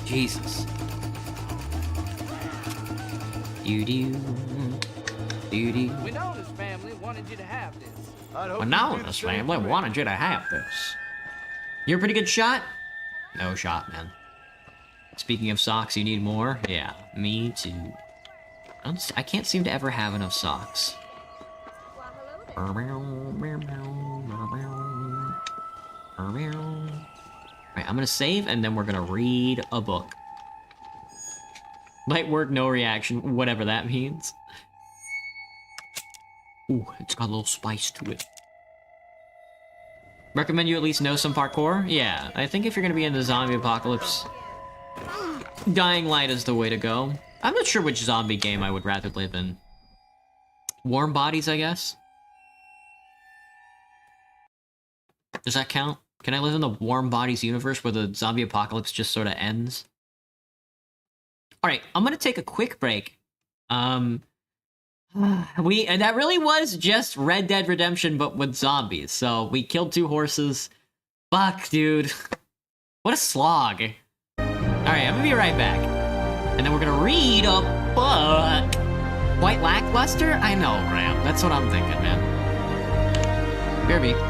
Jesus. Winona's family wanted you to have this. Winona's family wanted you to have this. You're a pretty good shot? No shot, man. Speaking of socks, you need more? Yeah, me too. I can't seem to ever have enough socks. Right, I'm gonna save, and then we're gonna read a book. Light work, no reaction, whatever that means. Ooh, it's got a little spice to it. Recommend you at least know some parkour? Yeah, I think if you're gonna be in the zombie apocalypse, Dying Light is the way to go. I'm not sure which zombie game I would rather live in. Warm Bodies, I guess? Does that count? Can I live in the Warm Bodies universe where the zombie apocalypse just sort of ends? Alright, I'm gonna take a quick break. And that really was just Red Dead Redemption, but with zombies. So we killed 2 horses. Fuck, dude. What a slog. Alright, I'm gonna be right back. And then we're gonna read a book. Quite lackluster? I know, Graham. That's what I'm thinking, man. BRB.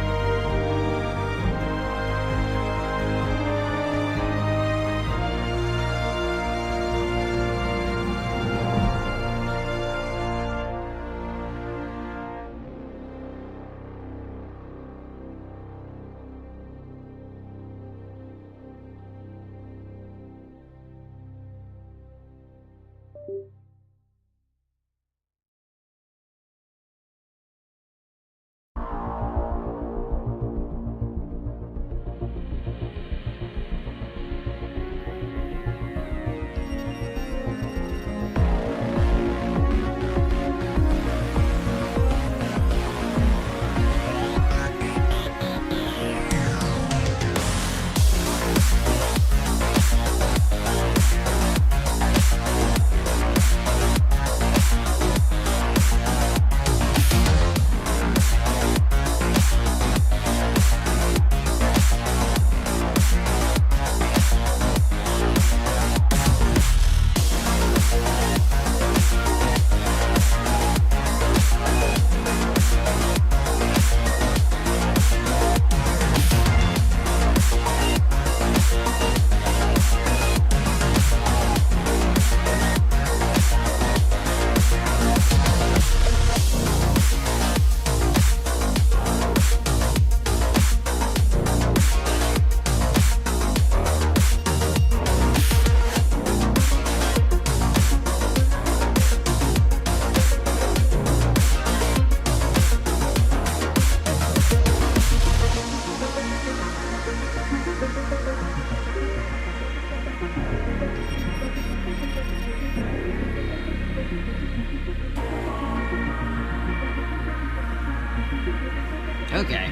Okay.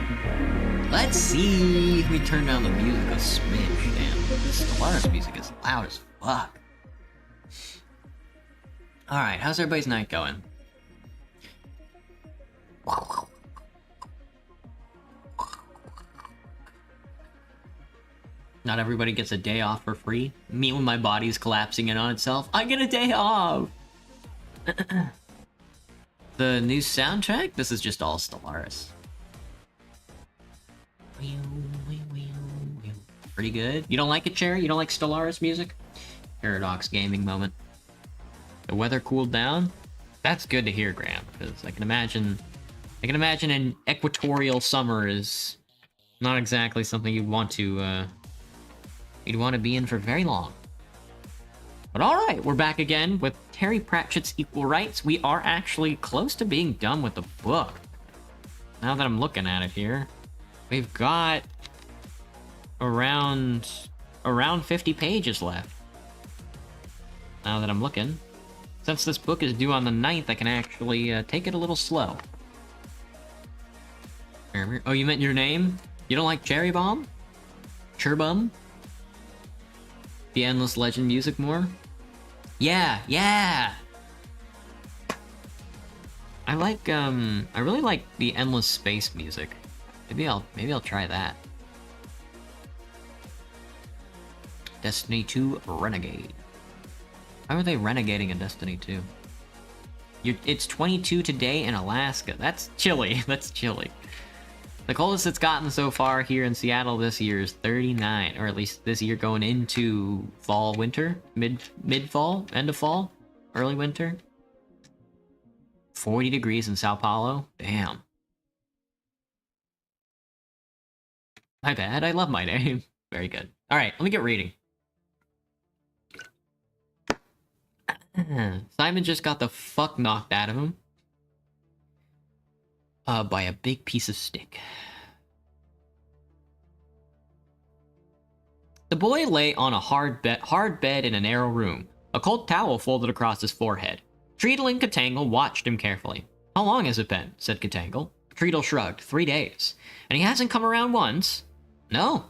Let's see if we turn down the music a smidge. Damn, this Stellaris music is loud as fuck. Alright, how's everybody's night going? Not everybody gets a day off for free. Me when my body's collapsing in on itself, I get a day off! The new soundtrack? This is just all Stellaris. Pretty good. You don't like it, Cherry? You don't like Stellaris music? Paradox gaming moment. The weather cooled down? That's good to hear, Graham, because I can imagine an equatorial summer is not exactly something you'd want to be in for very long. But alright, we're back again with Terry Pratchett's Equal Rights. We are actually close to being done with the book. Now that I'm looking at it here. We've got around 50 pages left. Now that I'm looking. Since this book is due on the 9th, I can actually take it a little slow. Oh, you meant your name? You don't like Cherry Bomb? Cherbum? The Endless Legend music more? Yeah, yeah! I really like the Endless Space music. Maybe I'll try that. Destiny 2 Renegade. How are they renegading in Destiny 2? It's 22 today in Alaska. That's chilly. That's chilly. The coldest it's gotten so far here in Seattle this year is 39, or at least this year going into fall, winter, mid-fall, end of fall, early winter. 40 degrees in Sao Paulo. Damn. My bad. I love my name. Very good. All right, let me get reading. Simon just got the fuck knocked out of him. By a big piece of stick. The boy lay on a hard bed in a narrow room. a cold towel folded across his forehead. Treadle and Katangle watched him carefully. How long has it been? Said Katangle. Treadle shrugged. 3 days. And he hasn't come around once? No.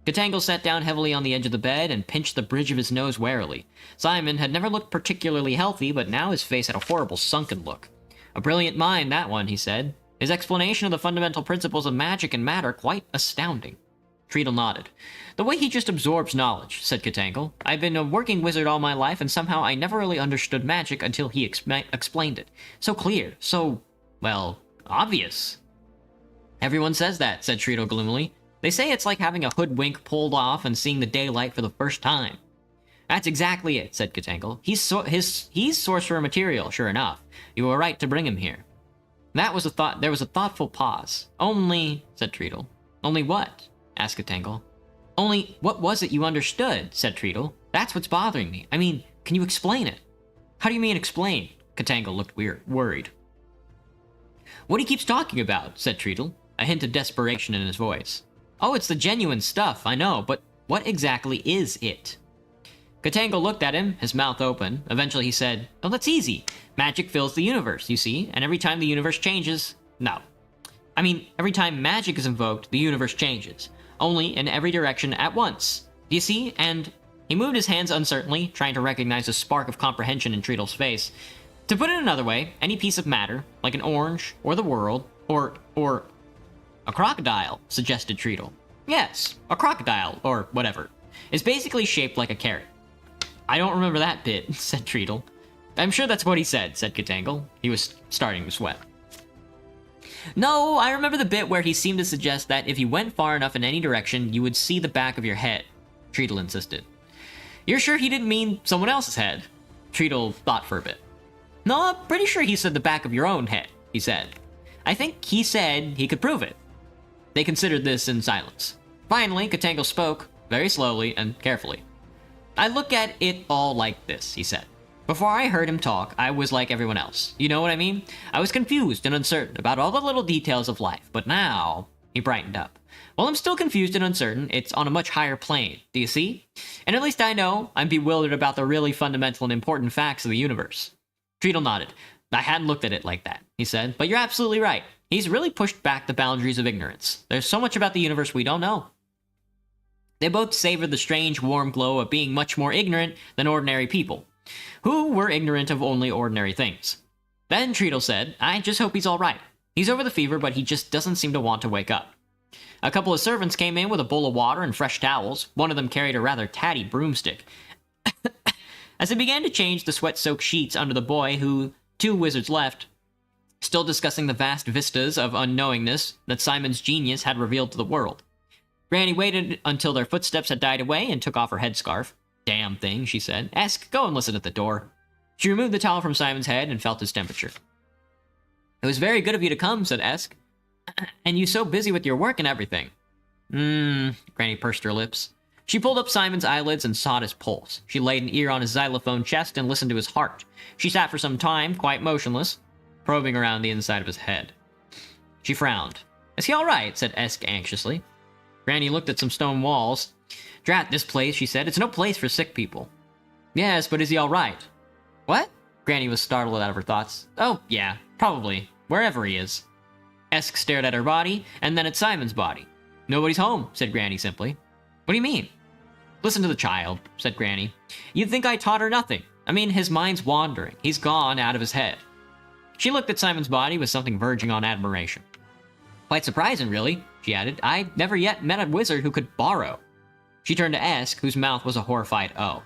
Katangle sat down heavily on the edge of the bed and pinched the bridge of his nose warily. Simon had never looked particularly healthy, but now his face had a horrible sunken look. A brilliant mind, that one, he said. His explanation of the fundamental principles of magic and matter quite astounding. Treadle nodded. The way he just absorbs knowledge, said Katangle. I've been a working wizard all my life, and somehow I never really understood magic until he explained it. So clear, so, well, obvious. Everyone says that, said Treadle gloomily. They say it's like having a hoodwink pulled off and seeing the daylight for the first time. That's exactly it, said Katangle. He's sorcerer material, sure enough. You were right to bring him here. There was a thoughtful pause. Only, said Treadle. Only what? Asked Katangle. Only, what was it you understood? Said Treadle. That's what's bothering me. I mean, can you explain it? How do you mean explain? Katangle looked worried. What he keeps talking about, said Treadle, a hint of desperation in his voice. Oh, it's the genuine stuff, I know, but what exactly is it? Katangle looked at him, his mouth open. Eventually he said, oh, that's easy. Magic fills the universe, you see, and every time the universe changes... No. I mean, every time magic is invoked, the universe changes. Only in every direction at once. Do you see? And he moved his hands uncertainly, trying to recognize a spark of comprehension in Treadle's face. To put it another way, any piece of matter, like an orange, or the world, or... A crocodile, suggested Treadle. Yes, a crocodile, or whatever, is basically shaped like a carrot. I don't remember that bit, said Treadle. I'm sure that's what he said Katangle. He was starting to sweat. No, I remember the bit where he seemed to suggest that if you went far enough in any direction, you would see the back of your head, Treadle insisted. You're sure he didn't mean someone else's head? Treadle thought for a bit. No, I'm pretty sure he said the back of your own head, he said. I think he said he could prove it. They considered this in silence. Finally, Katangle spoke, very slowly and carefully. I look at it all like this, he said. Before I heard him talk, I was like everyone else. You know what I mean? I was confused and uncertain about all the little details of life, but now... He brightened up. While I'm still confused and uncertain, it's on a much higher plane, do you see? And at least I know I'm bewildered about the really fundamental and important facts of the universe. Treadle nodded. I hadn't looked at it like that, he said, but you're absolutely right. He's really pushed back the boundaries of ignorance. There's so much about the universe we don't know. They both savored the strange, warm glow of being much more ignorant than ordinary people, who were ignorant of only ordinary things. Then Treadle said, I just hope he's all right. He's over the fever, but he just doesn't seem to want to wake up. A couple of servants came in with a bowl of water and fresh towels. One of them carried a rather tatty broomstick. As they began to change the sweat-soaked sheets under the boy, who 2 wizards left, still discussing the vast vistas of unknowingness that Simon's genius had revealed to the world. Granny waited until their footsteps had died away and took off her headscarf. Damn thing, she said. Esk, go and listen at the door. She removed the towel from Simon's head and felt his temperature. It was very good of you to come, said Esk. And you so busy with your work and everything. Granny pursed her lips. She pulled up Simon's eyelids and sought his pulse. She laid an ear on his xylophone chest and listened to his heart. She sat for some time, quite motionless, probing around the inside of his head. She frowned. Is he all right? Said Esk anxiously. Granny looked at some stone walls. Drat this place, she said. It's no place for sick people. Yes, but is he all right? What? Granny was startled out of her thoughts. Oh, yeah, probably. Wherever he is. Esk stared at her body, and then at Simon's body. Nobody's home, said Granny simply. What do you mean? Listen to the child, said Granny. You'd think I taught her nothing. I mean, his mind's wandering. He's gone out of his head. She looked at Simon's body with something verging on admiration. Quite surprising, really, she added. I've never yet met a wizard who could borrow. She turned to Esk, whose mouth was a horrified O.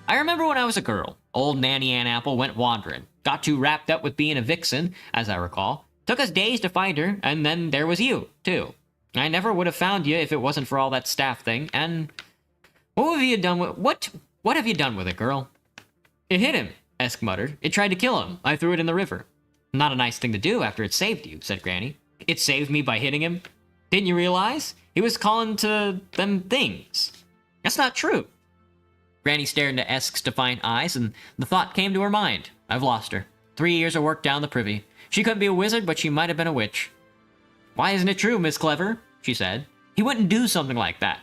I remember when I was a girl. Old Nanny Ann Apple went wandering. Got too wrapped up with being a vixen, as I recall. Took us days to find her, and then there was you, too. I never would have found you if it wasn't for all that staff thing, and... What have you done with... What have you done with it, girl? It hit him, Esk muttered. It tried to kill him. I threw it in the river. Not a nice thing to do after it saved you, said Granny. It saved me by hitting him? Didn't you realize? He was calling to them things. That's not true. Granny stared into Esk's defiant eyes, and the thought came to her mind. I've lost her. 3 years of work down the privy. She couldn't be a wizard, but she might have been a witch. Why isn't it true, Miss Clever? She said. He wouldn't do something like that.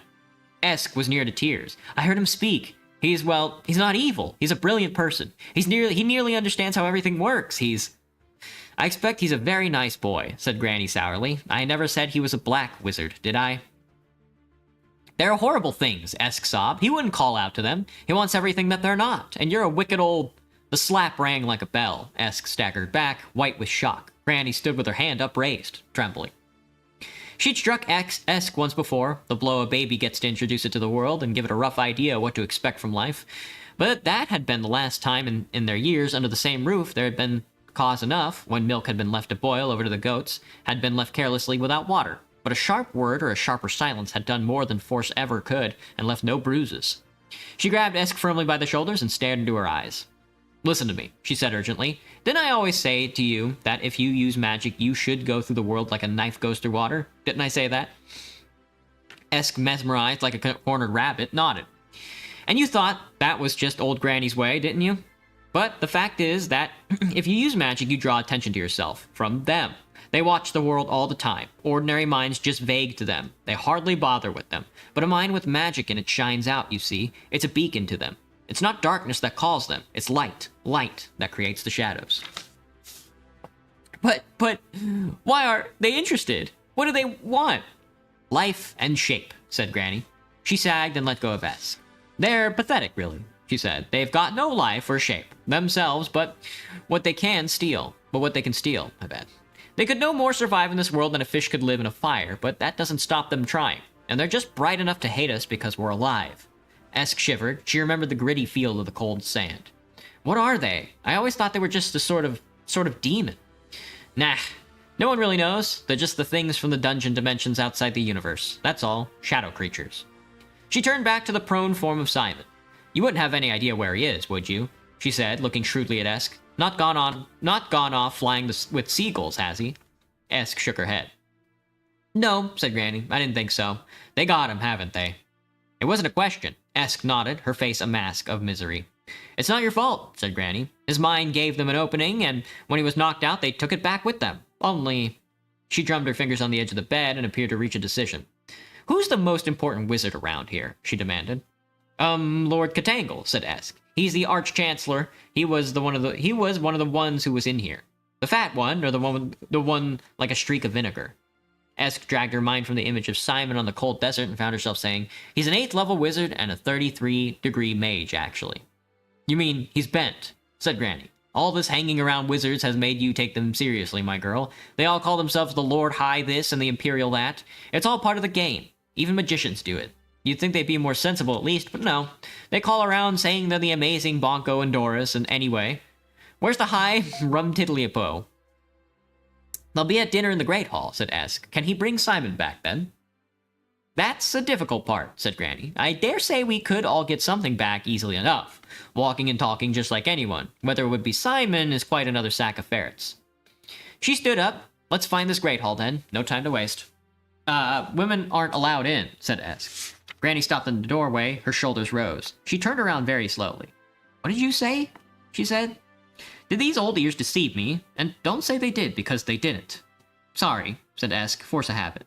Esk was near to tears. I heard him speak. He's not evil. He's a brilliant person. He nearly understands how everything works. I expect he's a very nice boy, said Granny sourly. I never said he was a black wizard, did I? They're horrible things, Esk sobbed. He wouldn't call out to them. He wants everything that they're not. And you're a wicked old... The slap rang like a bell. Esk staggered back, white with shock. Granny stood with her hand upraised, trembling. She'd struck Esk once before, the blow a baby gets to introduce it to the world and give it a rough idea what to expect from life. But that had been the last time in their years under the same roof there had been cause enough, when milk had been left to boil over to the goats, had been left carelessly without water. But a sharp word or a sharper silence had done more than force ever could, and left no bruises. She grabbed Esk firmly by the shoulders and stared into her eyes. Listen to me, she said urgently. Didn't I always say to you that if you use magic, you should go through the world like a knife goes through water? Didn't I say that? Esk, mesmerized like a cornered rabbit, nodded. And you thought that was just old Granny's way, didn't you? But the fact is that if you use magic, you draw attention to yourself from them. They watch the world all the time. Ordinary minds just vague to them. They hardly bother with them. But a mind with magic in it shines out, you see. It's a beacon to them. It's not darkness that calls them. It's light. Light that creates the shadows. But why are they interested? What do they want? Life and shape, said Granny. She sagged and let go of Esk. They're pathetic, really, she said. They've got no life or shape themselves, but what they can steal. I bet. They could no more survive in this world than a fish could live in a fire, but that doesn't stop them trying. And they're just bright enough to hate us because we're alive. Esk shivered. She remembered the gritty feel of the cold sand. What are they? I always thought they were just a sort of demon. Nah, no one really knows. They're just the things from the dungeon dimensions outside the universe. That's all. Shadow creatures. She turned back to the prone form of Simon. You wouldn't have any idea where he is, would you? She said, looking shrewdly at Esk. Not gone off flying with seagulls, has he? Esk shook her head. No, said Granny. I didn't think so. They got him, haven't they? It wasn't a question. Esk nodded, her face a mask of misery. It's not your fault, said Granny. His mind gave them an opening, and when he was knocked out, they took it back with them. Only... She drummed her fingers on the edge of the bed and appeared to reach a decision. Who's the most important wizard around here? She demanded. Lord Katangle, said Esk. He's the Arch-Chancellor. He was one of the ones who was in here. The fat one, or the one like a streak of vinegar. Esk dragged her mind from the image of Simon on the cold desert and found herself saying, he's an 8th level wizard and a 33-degree mage, actually. You mean, he's bent, said Granny. All this hanging around wizards has made you take them seriously, my girl. They all call themselves the Lord High this and the Imperial that. It's all part of the game. Even magicians do it. You'd think they'd be more sensible at least, but no. They call around saying they're the amazing Bonko and Doris, and anyway. Where's the high rum-tiddly-po? They'll be at dinner in the Great Hall, said Esk. Can he bring Simon back, then? That's a difficult part, said Granny. I dare say we could all get something back easily enough. Walking and talking just like anyone. Whether it would be Simon is quite another sack of ferrets. She stood up. Let's find this Great Hall, then. No time to waste. Women aren't allowed in, said Esk. Granny stopped in the doorway. Her shoulders rose. She turned around very slowly. What did you say? She said. Did these old ears deceive me? And don't say they did, because they didn't. Sorry, said Esk, force a habit.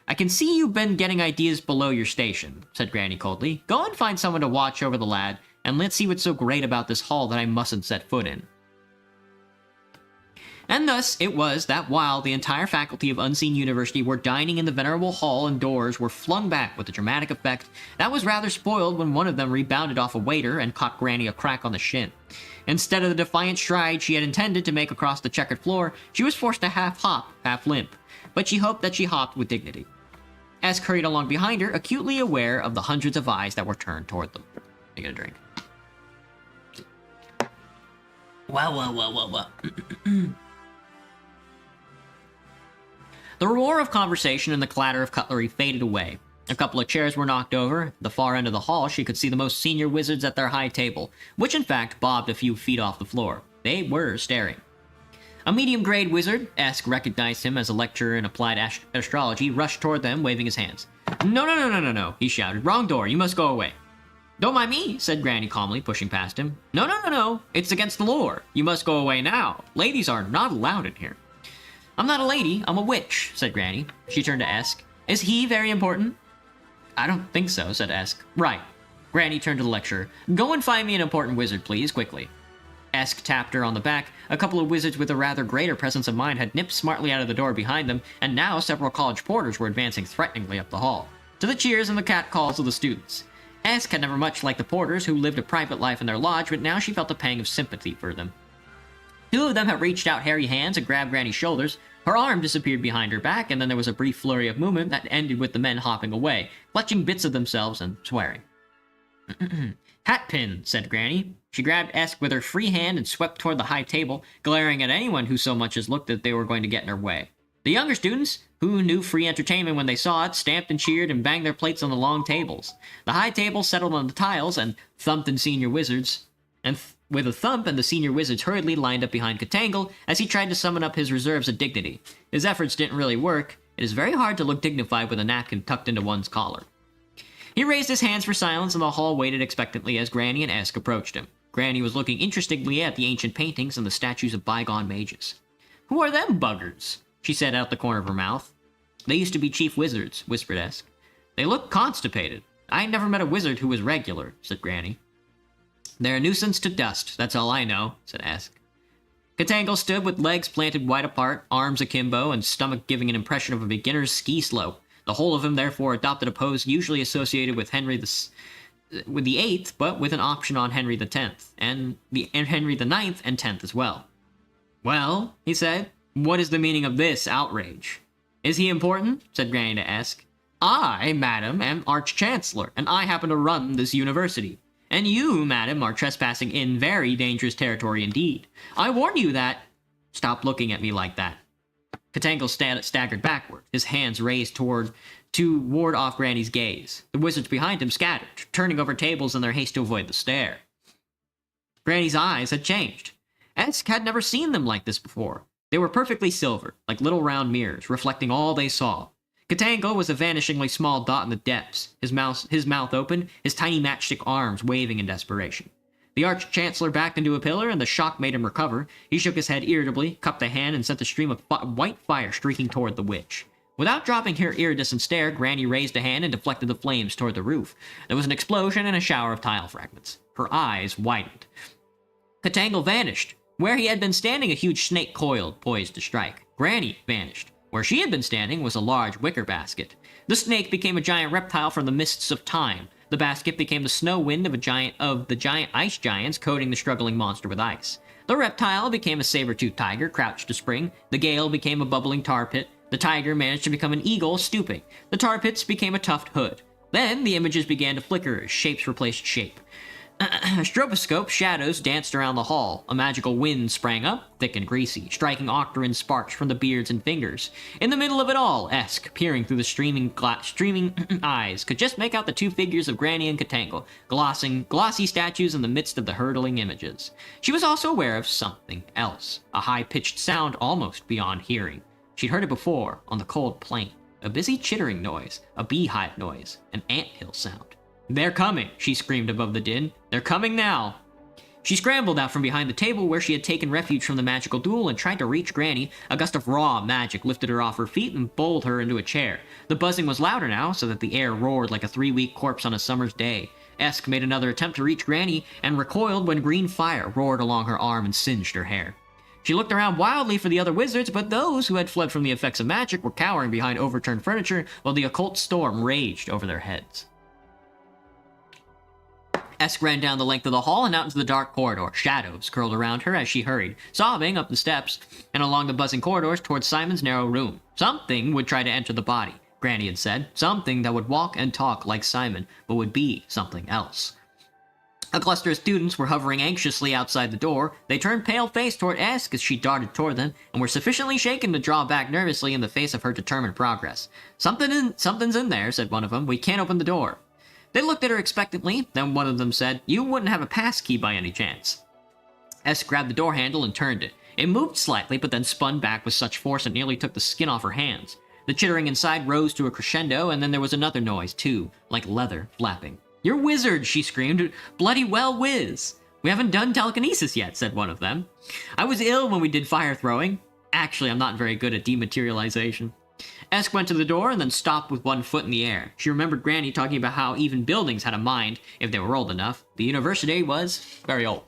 I can see you've been getting ideas below your station, said Granny coldly. Go and find someone to watch over the lad, and let's see what's so great about this hall that I mustn't set foot in. And thus it was that while the entire faculty of Unseen University were dining in the venerable hall and doors were flung back with a dramatic effect, that was rather spoiled when one of them rebounded off a waiter and caught Granny a crack on the shin. Instead of the defiant stride she had intended to make across the checkered floor, she was forced to half hop, half limp. But she hoped that she hopped with dignity. Esk hurried along behind her, acutely aware of the hundreds of eyes that were turned toward them. You get a drink. Well. The roar of conversation and the clatter of cutlery faded away. A couple of chairs were knocked over. At the far end of the hall, she could see the most senior wizards at their high table, which in fact bobbed a few feet off the floor. They were staring. A medium-grade wizard, Esk recognized him as a lecturer in applied astrology, rushed toward them, waving his hands. No, he shouted. Wrong door, you must go away. Don't mind me, said Granny calmly, pushing past him. No, it's against the lore. You must go away now. Ladies are not allowed in here. I'm not a lady, I'm a witch, said Granny. She turned to Esk. Is he very important? I don't think so, said Esk. Right. Granny turned to the lecturer. Go and find me an important wizard, please, quickly. Esk tapped her on the back. A couple of wizards with a rather greater presence of mind had nipped smartly out of the door behind them, and now several college porters were advancing threateningly up the hall, to the cheers and the catcalls of the students. Esk had never much liked the porters, who lived a private life in their lodge, but now she felt a pang of sympathy for them. Two of them had reached out hairy hands and grabbed Granny's shoulders. Her arm disappeared behind her back, and then there was a brief flurry of movement that ended with the men hopping away, clutching bits of themselves and swearing. Hatpin, said Granny. She grabbed Esk with her free hand and swept toward the high table, glaring at anyone who so much as looked that they were going to get in her way. The younger students, who knew free entertainment when they saw it, stamped and cheered and banged their plates on the long tables. The high table settled on the tiles and thumped in senior wizards, and with a thump, and the senior wizards hurriedly lined up behind Katangle as he tried to summon up his reserves of dignity. His efforts didn't really work. It is very hard to look dignified with a napkin tucked into one's collar. He raised his hands for silence, and the hall waited expectantly as Granny and Esk approached him. Granny was looking interestedly at the ancient paintings and the statues of bygone mages. Who are them buggers? She said out the corner of her mouth. They used to be chief wizards, whispered Esk. They look constipated. I never met a wizard who was regular, said Granny. They're a nuisance to dust, that's all I know, said Esk. Katangle stood with legs planted wide apart, arms akimbo, and stomach giving an impression of a beginner's ski slope. The whole of him, therefore, adopted a pose usually associated with with the 8th, but with an option on Henry the 10th, and Henry the 9th and 10th as well. Well, he said, what is the meaning of this outrage? Is he important? Said Granny to Esk. I, madam, am Arch-Chancellor, and I happen to run this university. And you, madam, are trespassing in very dangerous territory indeed. I warn you that... Stop looking at me like that. Katangle staggered backward, his hands raised to ward off Granny's gaze. The wizards behind him scattered, turning over tables in their haste to avoid the stare. Granny's eyes had changed. Esk had never seen them like this before. They were perfectly silver, like little round mirrors, reflecting all they saw. Katangle was a vanishingly small dot in the depths, his mouth open, his tiny matchstick arms waving in desperation. The Arch-Chancellor backed into a pillar, and the shock made him recover. He shook his head irritably, cupped a hand, and sent a stream of white fire streaking toward the witch. Without dropping her iridescent stare, Granny raised a hand and deflected the flames toward the roof. There was an explosion and a shower of tile fragments. Her eyes widened. Katangle vanished. Where he had been standing, a huge snake coiled, poised to strike. Granny vanished. Where she had been standing was a large wicker basket. The snake became a giant reptile from the mists of time. The basket became the snow wind of the giant ice giants coating the struggling monster with ice. The reptile became a saber-toothed tiger crouched to spring. The gale became a bubbling tar pit. The tiger managed to become an eagle stooping. The tar pits became a tufted hood. Then the images began to flicker as shapes replaced shape. Stroboscope shadows danced around the hall. A magical wind sprang up, thick and greasy, striking octarine sparks from the beards and fingers. In the middle of it all, Esk, peering through the streaming eyes, could just make out the two figures of Granny and Katangle, glossy statues in the midst of the hurtling images. She was also aware of something else, a high-pitched sound almost beyond hearing. She'd heard it before, on the cold plain. A busy chittering noise, a beehive noise, an anthill sound. They're coming, she screamed above the din. They're coming now. She scrambled out from behind the table where she had taken refuge from the magical duel and tried to reach Granny. A gust of raw magic lifted her off her feet and bowled her into a chair. The buzzing was louder now, so that the air roared like a 3-week corpse on a summer's day. Esk made another attempt to reach Granny and recoiled when green fire roared along her arm and singed her hair. She looked around wildly for the other wizards, but those who had fled from the effects of magic were cowering behind overturned furniture while the occult storm raged over their heads. Esk ran down the length of the hall and out into the dark corridor. Shadows curled around her as she hurried, sobbing up the steps and along the buzzing corridors towards Simon's narrow room. Something would try to enter the body, Granny had said. Something that would walk and talk like Simon, but would be something else. A cluster of students were hovering anxiously outside the door. They turned pale-faced toward Esk as she darted toward them, and were sufficiently shaken to draw back nervously in the face of her determined progress. Something's in there, said one of them. We can't open the door. They looked at her expectantly, then one of them said, You wouldn't have a pass key by any chance. Esk grabbed the door handle and turned it. It moved slightly, but then spun back with such force it nearly took the skin off her hands. The chittering inside rose to a crescendo, and then there was another noise, too, like leather flapping. You're wizards, she screamed. Bloody well whiz. We haven't done telekinesis yet, said one of them. I was ill when we did fire throwing. Actually, I'm not very good at dematerialization. Esk went to the door and then stopped with one foot in the air. She remembered Granny talking about how even buildings had a mind if they were old enough. The university was very old.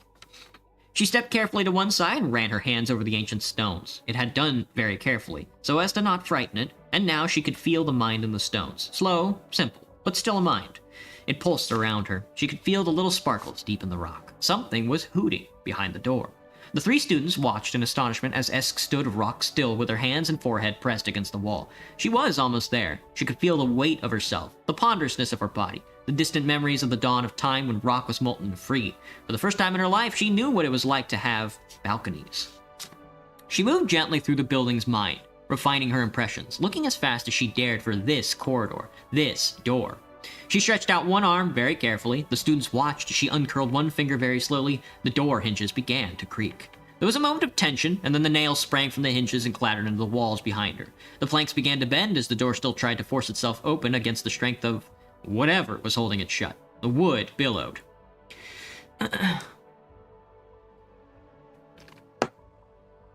She stepped carefully to one side and ran her hands over the ancient stones. It had done very carefully, so as to not frighten it, and now she could feel the mind in the stones. Slow, simple, but still a mind. It pulsed around her. She could feel the little sparkles deep in the rock. Something was hooting behind the door. The three students watched in astonishment as Esk stood rock still with her hands and forehead pressed against the wall. She was almost there. She could feel the weight of herself, the ponderousness of her body, the distant memories of the dawn of time when rock was molten and free. For the first time in her life, she knew what it was like to have balconies. She moved gently through the building's mind, refining her impressions, looking as fast as she dared for this corridor, this door. She stretched out one arm very carefully. The students watched as she uncurled one finger very slowly. The door hinges began to creak. There was a moment of tension, and then the nails sprang from the hinges and clattered into the walls behind her. The planks began to bend as the door still tried to force itself open against the strength of whatever was holding it shut. The wood billowed.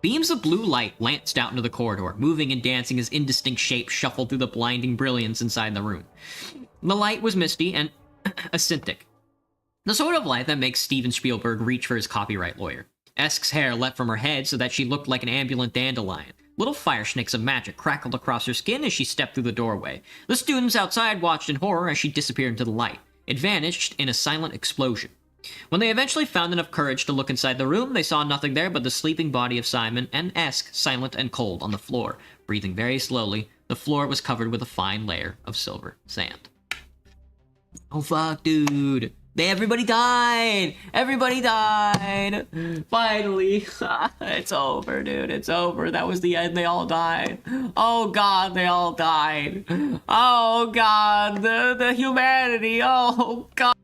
Beams of blue light lanced out into the corridor, moving and dancing as indistinct shapes shuffled through the blinding brilliance inside the room. The light was misty and acidic. The sort of light that makes Steven Spielberg reach for his copyright lawyer. Esk's hair leapt from her head so that she looked like an ambulant dandelion. Little fire snakes of magic crackled across her skin as she stepped through the doorway. The students outside watched in horror as she disappeared into the light. It vanished in a silent explosion. When they eventually found enough courage to look inside the room, they saw nothing there but the sleeping body of Simon and Esk, silent and cold, on the floor, breathing very slowly. The floor was covered with a fine layer of silver sand. Oh fuck, dude. Everybody died! Everybody died! Finally! It's over, dude. It's over. That was the end. They all died. Oh god, they all died. Oh god, the humanity. Oh god.